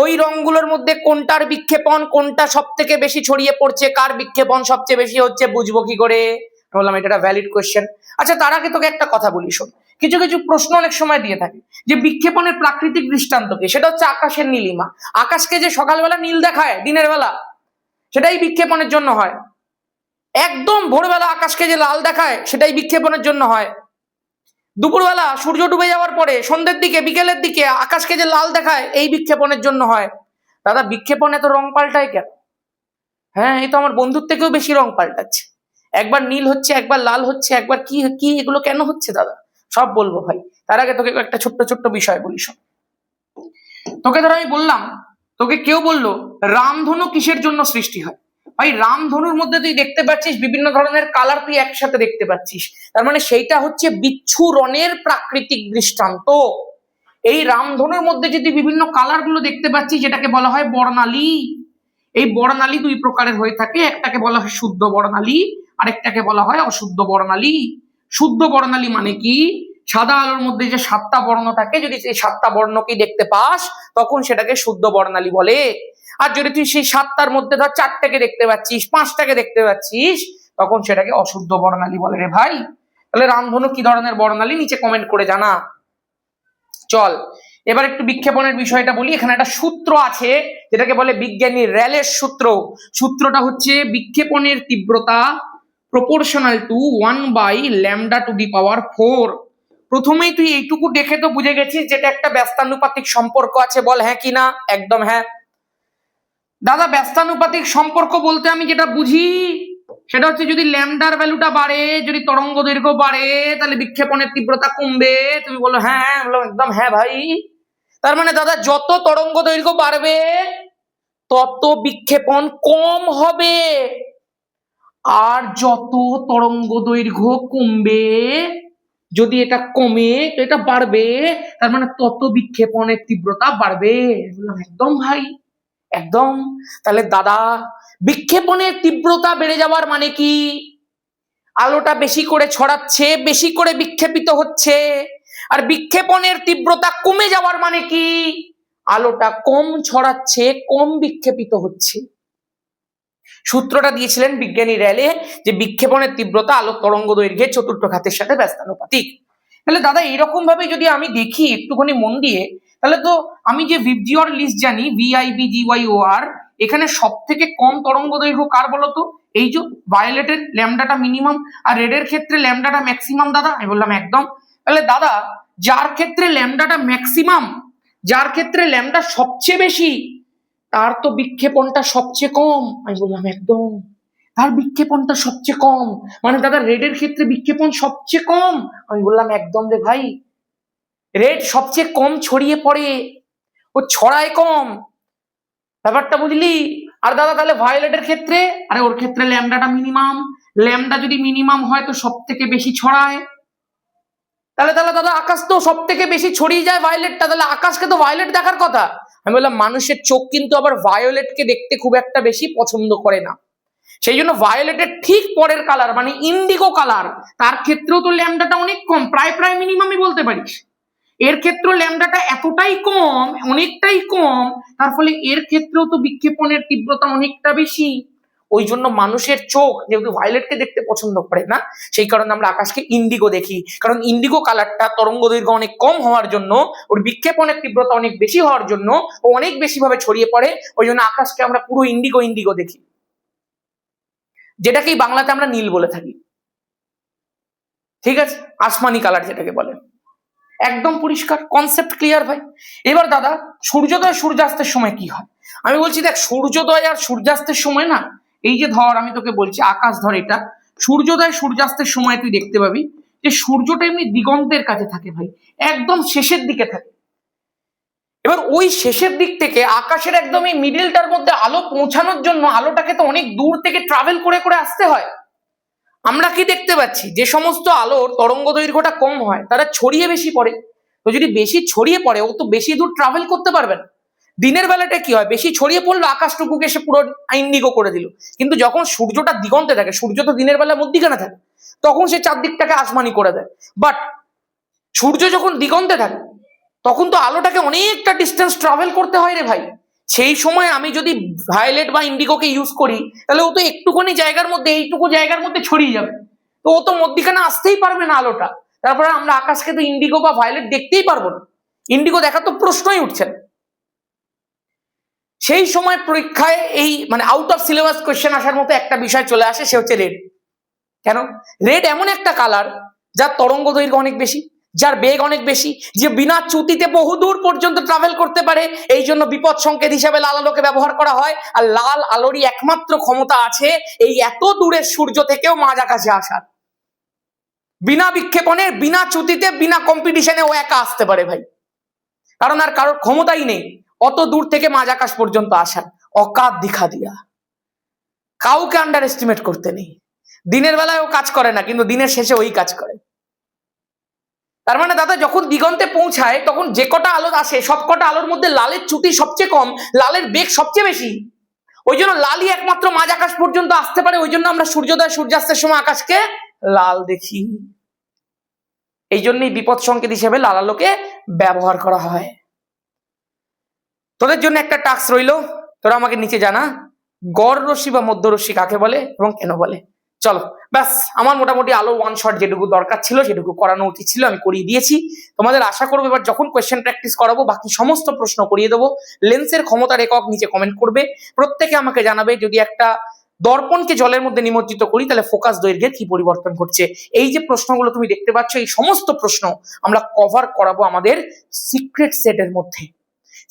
ওই রংগুলোর মধ্যে কোনটার বিক্ষেপণ, কোনটা সব থেকে বেশি ছড়িয়ে পড়ছে, কার বিক্ষেপণ সবচেয়ে বেশি হচ্ছে, বুঝবো কি করে? বললাম এটা একটা ভ্যালিড কোয়েশ্চেন। আচ্ছা তার আগে তোকে একটা কথা বলি শোন, কিছু কিছু প্রশ্ন অনেক সময় দিয়ে থাকে যে বিক্ষেপণের প্রাকৃতিক দৃষ্টান্ত কি, সেটা হচ্ছে আকাশের নীলিমা। আকাশকে যে সকালবেলা নীল দেখায় দিনের বেলা, সেটাই বিক্ষেপণের জন্য হয়। একদম ভোরবেলা আকাশকে যে লাল দেখায় সেটাই বিক্ষেপণের জন্য হয়। দুপুরবেলা সূর্য ডুবে যাওয়ার পরে সন্ধ্যের দিকে বিকেলের দিকে আকাশকে যে লাল দেখায় এই বিক্ষেপণের জন্য হয়। দাদা বিক্ষেপণ এত রং পাল্টায় কেন? হ্যাঁ এই তো আমার বন্ধুর থেকেও বেশি রং পাল্টাচ্ছে, একবার নীল হচ্ছে, একবার লাল হচ্ছে, একবার কি কি, এগুলো কেন হচ্ছে দাদা সব বলবো ভাই। তার আগে তোকে একটা ছোট্ট ছোট্ট বিষয় বলি শোন। তোকে ধর আমি বললাম, তোকে কেউ বললো রামধনু কিসের জন্য সৃষ্টি হয়, ভাই রামধনুর মধ্যে তুই দেখতে পাচ্ছিস বিভিন্ন ধরনের কালার তুই একসাথে দেখতে পাচ্ছিস, তার মানে সেইটা হচ্ছে বিচ্ছুরণের প্রাকৃতিক দৃষ্টান্ত। এই রামধনুর মধ্যে যদি বিভিন্ন কালার গুলো দেখতে পাচ্ছিস, যেটাকে বলা হয় বর্ণালী। এই বর্ণালী দুই প্রকারের হয়ে থাকে, একটাকে বলা হয় শুদ্ধ বর্ণালী, আরেকটাকে বলা হয় অশুদ্ধ বর্ণালী। শুদ্ধ বর্ণালী মানে কি, সাদা আলোর মধ্যে যে 7টা বর্ণ থাকে, যদি সেই 7টা বর্ণকে দেখতে পাস তখন সেটাকে শুদ্ধ বর্ণালী বলে। আর যদি তুই সেই 7টার মধ্যে ধর 4টাকে দেখতে পাচ্ছিস, 5টাকে দেখতে পাচ্ছিস, তখন সেটাকে অশুদ্ধ বর্ণালী বলে রে ভাই। তাহলে রামধনু কি ধরনের বর্ণালী, নিচে কমেন্ট করে জানা। চল এবার একটু বিক্ষেপণের বিষয়টা বলি। এখানে একটা সূত্র আছে যেটাকে বলে বিজ্ঞানী র্যালের সূত্র। সূত্রটা হচ্ছে বিক্ষেপণের তীব্রতা প্রপোর্শনাল টু 1/λ⁴। প্রথমেই তুই এইটুকু দেখে তো বুঝে গেছিস যেটা একটা ব্যস্তানুপাতিক সম্পর্ক আছে, বল হ্যাঁ কি না? একদম হ্যাঁ। দাদা ব্যস্তানুপাতিক সম্পর্ক বলতে আমি যেটা বুঝি সেটা হচ্ছে যদি ল্যামডার ভ্যালুটা বাড়ে, যদি তরঙ্গ দৈর্ঘ্য বাড়ে, তাহলে বিক্ষেপণের তীব্রতা কমবে। তুমি বলো হ্যাঁ, বললাম একদম হ্যাঁ ভাই। তার মানে দাদা যত তরঙ্গ দৈর্ঘ্য বাড়বে তত বিক্ষেপণ কম হবে, আর যত তরঙ্গ দৈর্ঘ্য কমবে, যদি এটা কমে তো এটা বাড়বে, তার মানে তত বিক্ষেপণের তীব্রতা বাড়বে। বললাম একদম ভাই, একদম। তাহলে দাদা বিক্ষেপণের তীব্রতা বেড়ে যাওয়ার মানে কি, আলোটা বেশি করে ছড়াচ্ছে, বেশি করে বিক্ষেপিত হচ্ছে। আর বিক্ষেপণের তীব্রতা কমে যাওয়ার মানে কি, আলোটা কম ছড়াচ্ছে, কম বিক্ষেপিত হচ্ছে। সূত্রটা দিয়েছিলেন বিজ্ঞানী র্যালে যে বিক্ষেপণের তীব্রতা আলোক তরঙ্গ দৈর্ঘ্যের চতুর্থ ঘাতের সাথে ব্যস্তানুপাতিক। তাহলে দাদা এরকম ভাবে যদি আমি দেখি একটুখানি মন দিয়ে, তাহলে তো আমি যে ভিবজিওর লিস্ট জানি VIBGYOR, এখানে সব থেকে কম তরঙ্গ দৈর্ঘ্য কার বলতো? এই যে ভায়োলেটের ল্যামডাটা মিনিমাম, আর রেডের ক্ষেত্রে ল্যামডাটা ম্যাক্সিমাম। দাদা আমি বললাম একদম। তাহলে দাদা যার ক্ষেত্রে ল্যামডাটা ম্যাক্সিমাম, যার ক্ষেত্রে ল্যামডা সবচেয়ে বেশি, তার তো বিক্ষেপণটা সবচেয়ে কম। আমি বললাম একদম, তার বিক্ষেপণটা সবচেয়ে কম, মানে দাদা রেডের ক্ষেত্রে বিক্ষেপণ সবচেয়ে কম। আমি বললাম একদম রে ভাই, রেড সবচেয়ে কম ছড়িয়ে পড়ে, ও ছড়ায় কম, ব্যাপারটা বুঝলি? আর দাদা তাহলে ভায়োলেটের ক্ষেত্রে, আরে ওর ক্ষেত্রে ল্যামডাটা মিনিমাম, ল্যামডা যদি মিনিমাম হয় তো সব থেকে বেশি ছড়ায়। তাহলে তাহলে দাদা আকাশ তো সব থেকে বেশি ছড়িয়ে যায় ভায়োলেটটা, তাহলে আকাশকে তো ভায়োলেট দেখার কথা। আমি বললাম মানুষের চোখ কিন্তু আবার ভায়োলেটকে দেখতে খুব একটা বেশি পছন্দ করে না, সেই জন্য ভায়োলেটের ঠিক পরের কালার মানে ইন্ডিগো কালার, তার ক্ষেত্রেও তো ল্যামডাটা অনেক কম, প্রায় প্রায় মিনিমামই বলতে পারিস। এর ক্ষেত্রেও ল্যামডাটা এতটাই কম, অনেকটাই কম, তার ফলে এর ক্ষেত্রেও তো বিক্ষেপণের তীব্রতা অনেকটা বেশি। ওই জন্য মানুষের চোখ যেহেতু ভায়োলেটকে দেখতে পছন্দ করে না, সেই কারণে আমরা আকাশকে ইন্ডিগো দেখি, কারণ ইন্ডিগো কালারটা তরঙ্গ দৈর্ঘ্য অনেক কম হওয়ার জন্য, ওর বিক্ষেপণের তীব্রতা অনেক বেশি হওয়ার জন্য ও অনেক বেশি ভাবে ছড়িয়ে পড়ে, ওই জন্য আকাশকে আমরা পুরো ইন্ডিগো ইন্ডিগো দেখি, যেটাকেই বাংলাতে আমরা নীল বলে থাকি। ঠিক আছে, আসমানি কালার যেটাকে বলে। একদম পরিষ্কার, কনসেপ্ট ক্লিয়ার ভাই। এবার দাদা সূর্যোদয় সূর্যাস্তের সময় কি হয়? আমি বলছি দেখ, সূর্যোদয় আর সূর্যাস্তের সময় না, এই যে ধর আমি তোকে বলছি আকাশ, ধর এটা সূর্যোদয় সূর্যাস্তের সময় তুই দেখতে পাবি যে সূর্যটা এমনি দিগন্তের কাছে থাকে ভাই, একদম শেষের দিকে থাকে। এবার ওই শেষের দিক থেকে আকাশের একদম এই মিডিলটার মধ্যে আলো পৌঁছানোর জন্য আলোটাকে তো অনেক দূর থেকে ট্রাভেল করে করে আসতে হয়। আমরা কি দেখতে পাচ্ছি, যে সমস্ত আলোর তরঙ্গ দৈর্ঘ্যটা কম হয় তারা ছড়িয়ে বেশি পড়ে। তো যদি বেশি ছড়িয়ে পড়ে ও তো বেশি দূর ট্রাভেল করতে পারবে না। দিনের বেলাটা কি হয়, বেশি ছড়িয়ে পড়লো আকাশটুকুকে সে পুরো ইন্ডিগো করে দিল, কিন্তু যখন সূর্যটা দিগন্তে থাকে, সূর্য তো দিনের বেলা মধ্যিখানে থাকে, তখন সে চারদিকটাকে আসমানি করে দেয়। বাট সূর্য যখন দিগন্তে থাকে তখন তো আলোটাকে অনেকটা ডিস্টেন্স ট্রাভেল করতে হয় রে ভাই। সেই সময় আমি যদি ভায়োলেট বা ইন্ডিগোকে ইউজ করি, তাহলে ও তো একটুখানি জায়গার মধ্যে, এইটুকু জায়গার মধ্যে ছড়িয়ে যাবে, তো ও তো মধ্যিখানে আসতেই পারবে না আলোটা। তারপরে আমরা আকাশকে তো ইন্ডিগো বা ভায়োলেট দেখতেই পারবো না, ইন্ডিগো দেখার তো প্রশ্নই উঠছে না। সেই সময় পরীক্ষায় এই মানে আউট অফ সিলেবাস কোয়েশ্চেন আসার মতো একটা বিষয় চলে আসে, সে হচ্ছে রেড। কেন? রেড এমন একটা কালার যার তরঙ্গ দৈর্ঘ্য অনেক বেশি, যার বেগ অনেক বেশি, যে বিনা চ্যুতিতে বহুদূর পর্যন্ত ট্রাভেল করতে পারে। এই জন্য বিপদ সংকেত হিসাবে লাল আলোকে ব্যবহার করা হয়। আর লাল আলোরই একমাত্র ক্ষমতা আছে এই এত দূরের সূর্য থেকেও মাঝ আকাশে আসার, বিনা বিক্ষেপণের, বিনা চ্যুতিতে, বিনা কম্পিটিশনে ও একা আসতে পারে ভাই, কারণ আর কারোর ক্ষমতাই নেই অত দূর থেকে মাঝ আকাশ পর্যন্ত আসার। অকাত দিখা দিয়া। কাউকে আন্ডার এস্টিমেট করতে নেই। দিনের বেলায় ও কাজ করে না, কিন্তু দিনের শেষে ওই কাজ করে। তার মানে দাদা যখন দিগন্তে পৌঁছায় তখন যে কটা আলো আসে সব কটা আলোর মধ্যে লালের চ্যুতি সবচেয়ে কম, লালের বেগ সবচেয়ে বেশি। ওই জন্য লালই একমাত্র মাঝ আকাশ পর্যন্ত আসতে পারে। ওই জন্য আমরা সূর্যোদয় সূর্যাস্তের সময় আকাশকে লাল দেখি। এই জন্যই বিপদ সংকেত হিসেবে লাল আলোকে ব্যবহার করা হয়। তোদের জন্য একটা টাস্ক রইলো, তোরা আমাকে নিচে জানা গড় রশ্মি বা মধ্য রশ্মি কাকে বলে এবং কেন বলে। চলো ব্যাস, আমার মোটামুটি আলো ওয়ান শট যেটুকু দরকার ছিল সেটুকু করানো উচিত ছিল, আমি করিয়ে দিয়েছি। তোমাদের আশা করবো এবার যখন কোয়েশ্চেন প্র্যাকটিস করাবো বাকি সমস্ত প্রশ্ন করিয়ে দেবো। লেন্সের ক্ষমতার একক নিচে কমেন্ট করবে, প্রত্যেকে আমাকে জানাবে যদি একটা দর্পণকে জলের মধ্যে নিমজ্জিত করি তাহলে ফোকাস দৈর্ঘ্যের কি পরিবর্তন ঘটছে। এই যে প্রশ্নগুলো তুমি দেখতে পাচ্ছ এই সমস্ত প্রশ্ন আমরা কভার করাবো আমাদের সিক্রেট সেটের মধ্যে।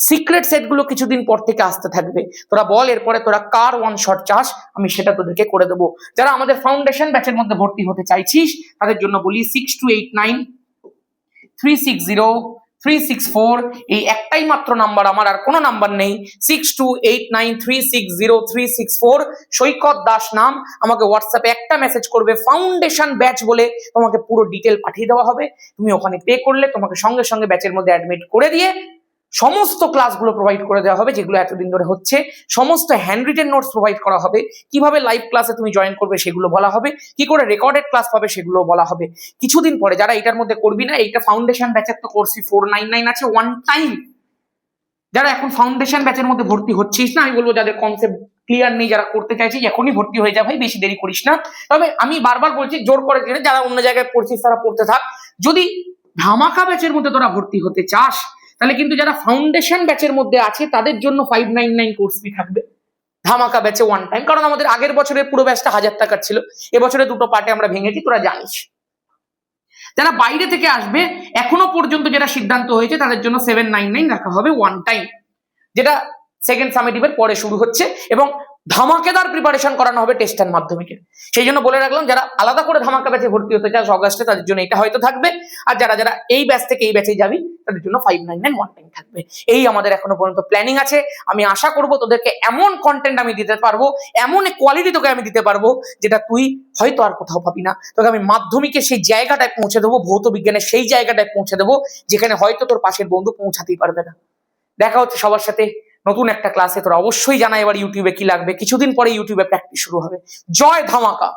সিক্রেট সেট গুলো কিছুদিন পর থেকে আসতে থাকবে। তোরা বল এরপরে তোরা কার ওয়ান শট চাস, আমি সেটা তোদেরকে করে দেবো। যারা আমাদের ফাউন্ডেশন ব্যাচের মধ্যে ভর্তি হতে চাইছিস তাদের জন্য বলি 6289360364 এই একটাই মাত্র নাম্বার, আমার আর কোনো নাম্বার নেই। 6289360364 সৈকত দাস নাম, আমাকে হোয়াটসঅ্যাপে একটা মেসেজ করবে ফাউন্ডেশন ব্যাচ বলে, তোমাকে পুরো ডিটেল পাঠিয়ে দেওয়া হবে। তুমি ওখানে পে করলে তোমাকে সঙ্গে সঙ্গে ব্যাচের মধ্যে অ্যাডমিট করে দিয়ে সমস্ত ক্লাসগুলো প্রোভাইড করে দেওয়া হবে যেগুলো এতদিন ধরে হচ্ছে। সমস্ত হ্যান্ড রিটেন নোটস প্রোভাইড করা হবে, কিভাবে লাইভ ক্লাসে তুমি জয়েন করবে সেগুলো বলা হবে, কি করে রেকর্ডেড ক্লাস পাবে সেগুলো বলা হবে। কিছুদিন পরে যারা এটার মধ্যে করবি না, এইটা ফাউন্ডেশন ব্যাচের তো কোর্সই 499 আছে ওয়ান টাইম। যারা এখন ফাউন্ডেশন ব্যাচের মধ্যে ভর্তি হচ্ছিস না, আমি বলবো যাদের কনসেপ্ট ক্লিয়ার নেই, যারা করতে চাইছিস এখনই ভর্তি হয়ে যা ভাই, বেশি দেরি করিস না। তবে আমি বারবার বলছি জোর করে যারা অন্য জায়গায় পড়ছিস তারা পড়তে থাক। যদি ধামাকা ব্যাচের মধ্যে তোরা ভর্তি হতে চাস তাহলে কিন্তু যারা ফাউন্ডেশন ব্যাচের মধ্যে আছে তাদের জন্য 599 কোর্স ফি থাকবে ধামাকা ব্যাচে ওয়ান টাইম। কারণ আমাদের আগের বছরের পুরো ব্যাচটা 1000 টাকার ছিল, এবছরে দুটো পার্টে আমরা ভেঙেছি, তোরা জানিস। যারা বাইরে থেকে আসবে এখনো পর্যন্ত যেটা সিদ্ধান্ত হয়েছে তাদের জন্য 799 রাখা হবে ওয়ান টাইম, যেটা সেকেন্ড সামেটিভের পরে শুরু হচ্ছে, এবং ধামাকেদার প্রিপারেশন করানো হবে টেস্ট এন্ড মাধ্যমিকের। সেই জন্য বলে রাখলাম যারা আলাদা করে ধামাকা ব্যাচে ভর্তি হতে চাস অগাস্টে তাদের জন্য এটা হয়তো থাকবে, আর যারা যারা এই ব্যাচ থেকে এই ব্যাচে যাবি তাদের জন্য 599 ওয়ান টাইম থাকবে। এই আমাদের এখনো পর্যন্ত প্ল্যানিং আছে। আমি আশা করব তোদেরকে এমন কন্টেন্ট আমি দিতে পারবো, এমন কোয়ালিটি তোকে আমি দিতে পারবো যেটা তুই হয়তো আর কোথাও পাবি না। তোকে আমি মাধ্যমিকে সেই জায়গাটায় পৌঁছে দেবো, ভৌত বিজ্ঞানের সেই জায়গাটায় পৌঁছে দেবো যেখানে হয়তো তোর পাশের বন্ধু পৌঁছাতেই পারবে না। দেখা হচ্ছে সবার সাথে নতুন একটা ক্লাসে। তোরা অবশ্যই জানা এবার ইউটিউবে কি লাগবে, কিছুদিন পরে ইউটিউবে প্র্যাকটিস শুরু হবে। জয় ধামাকা।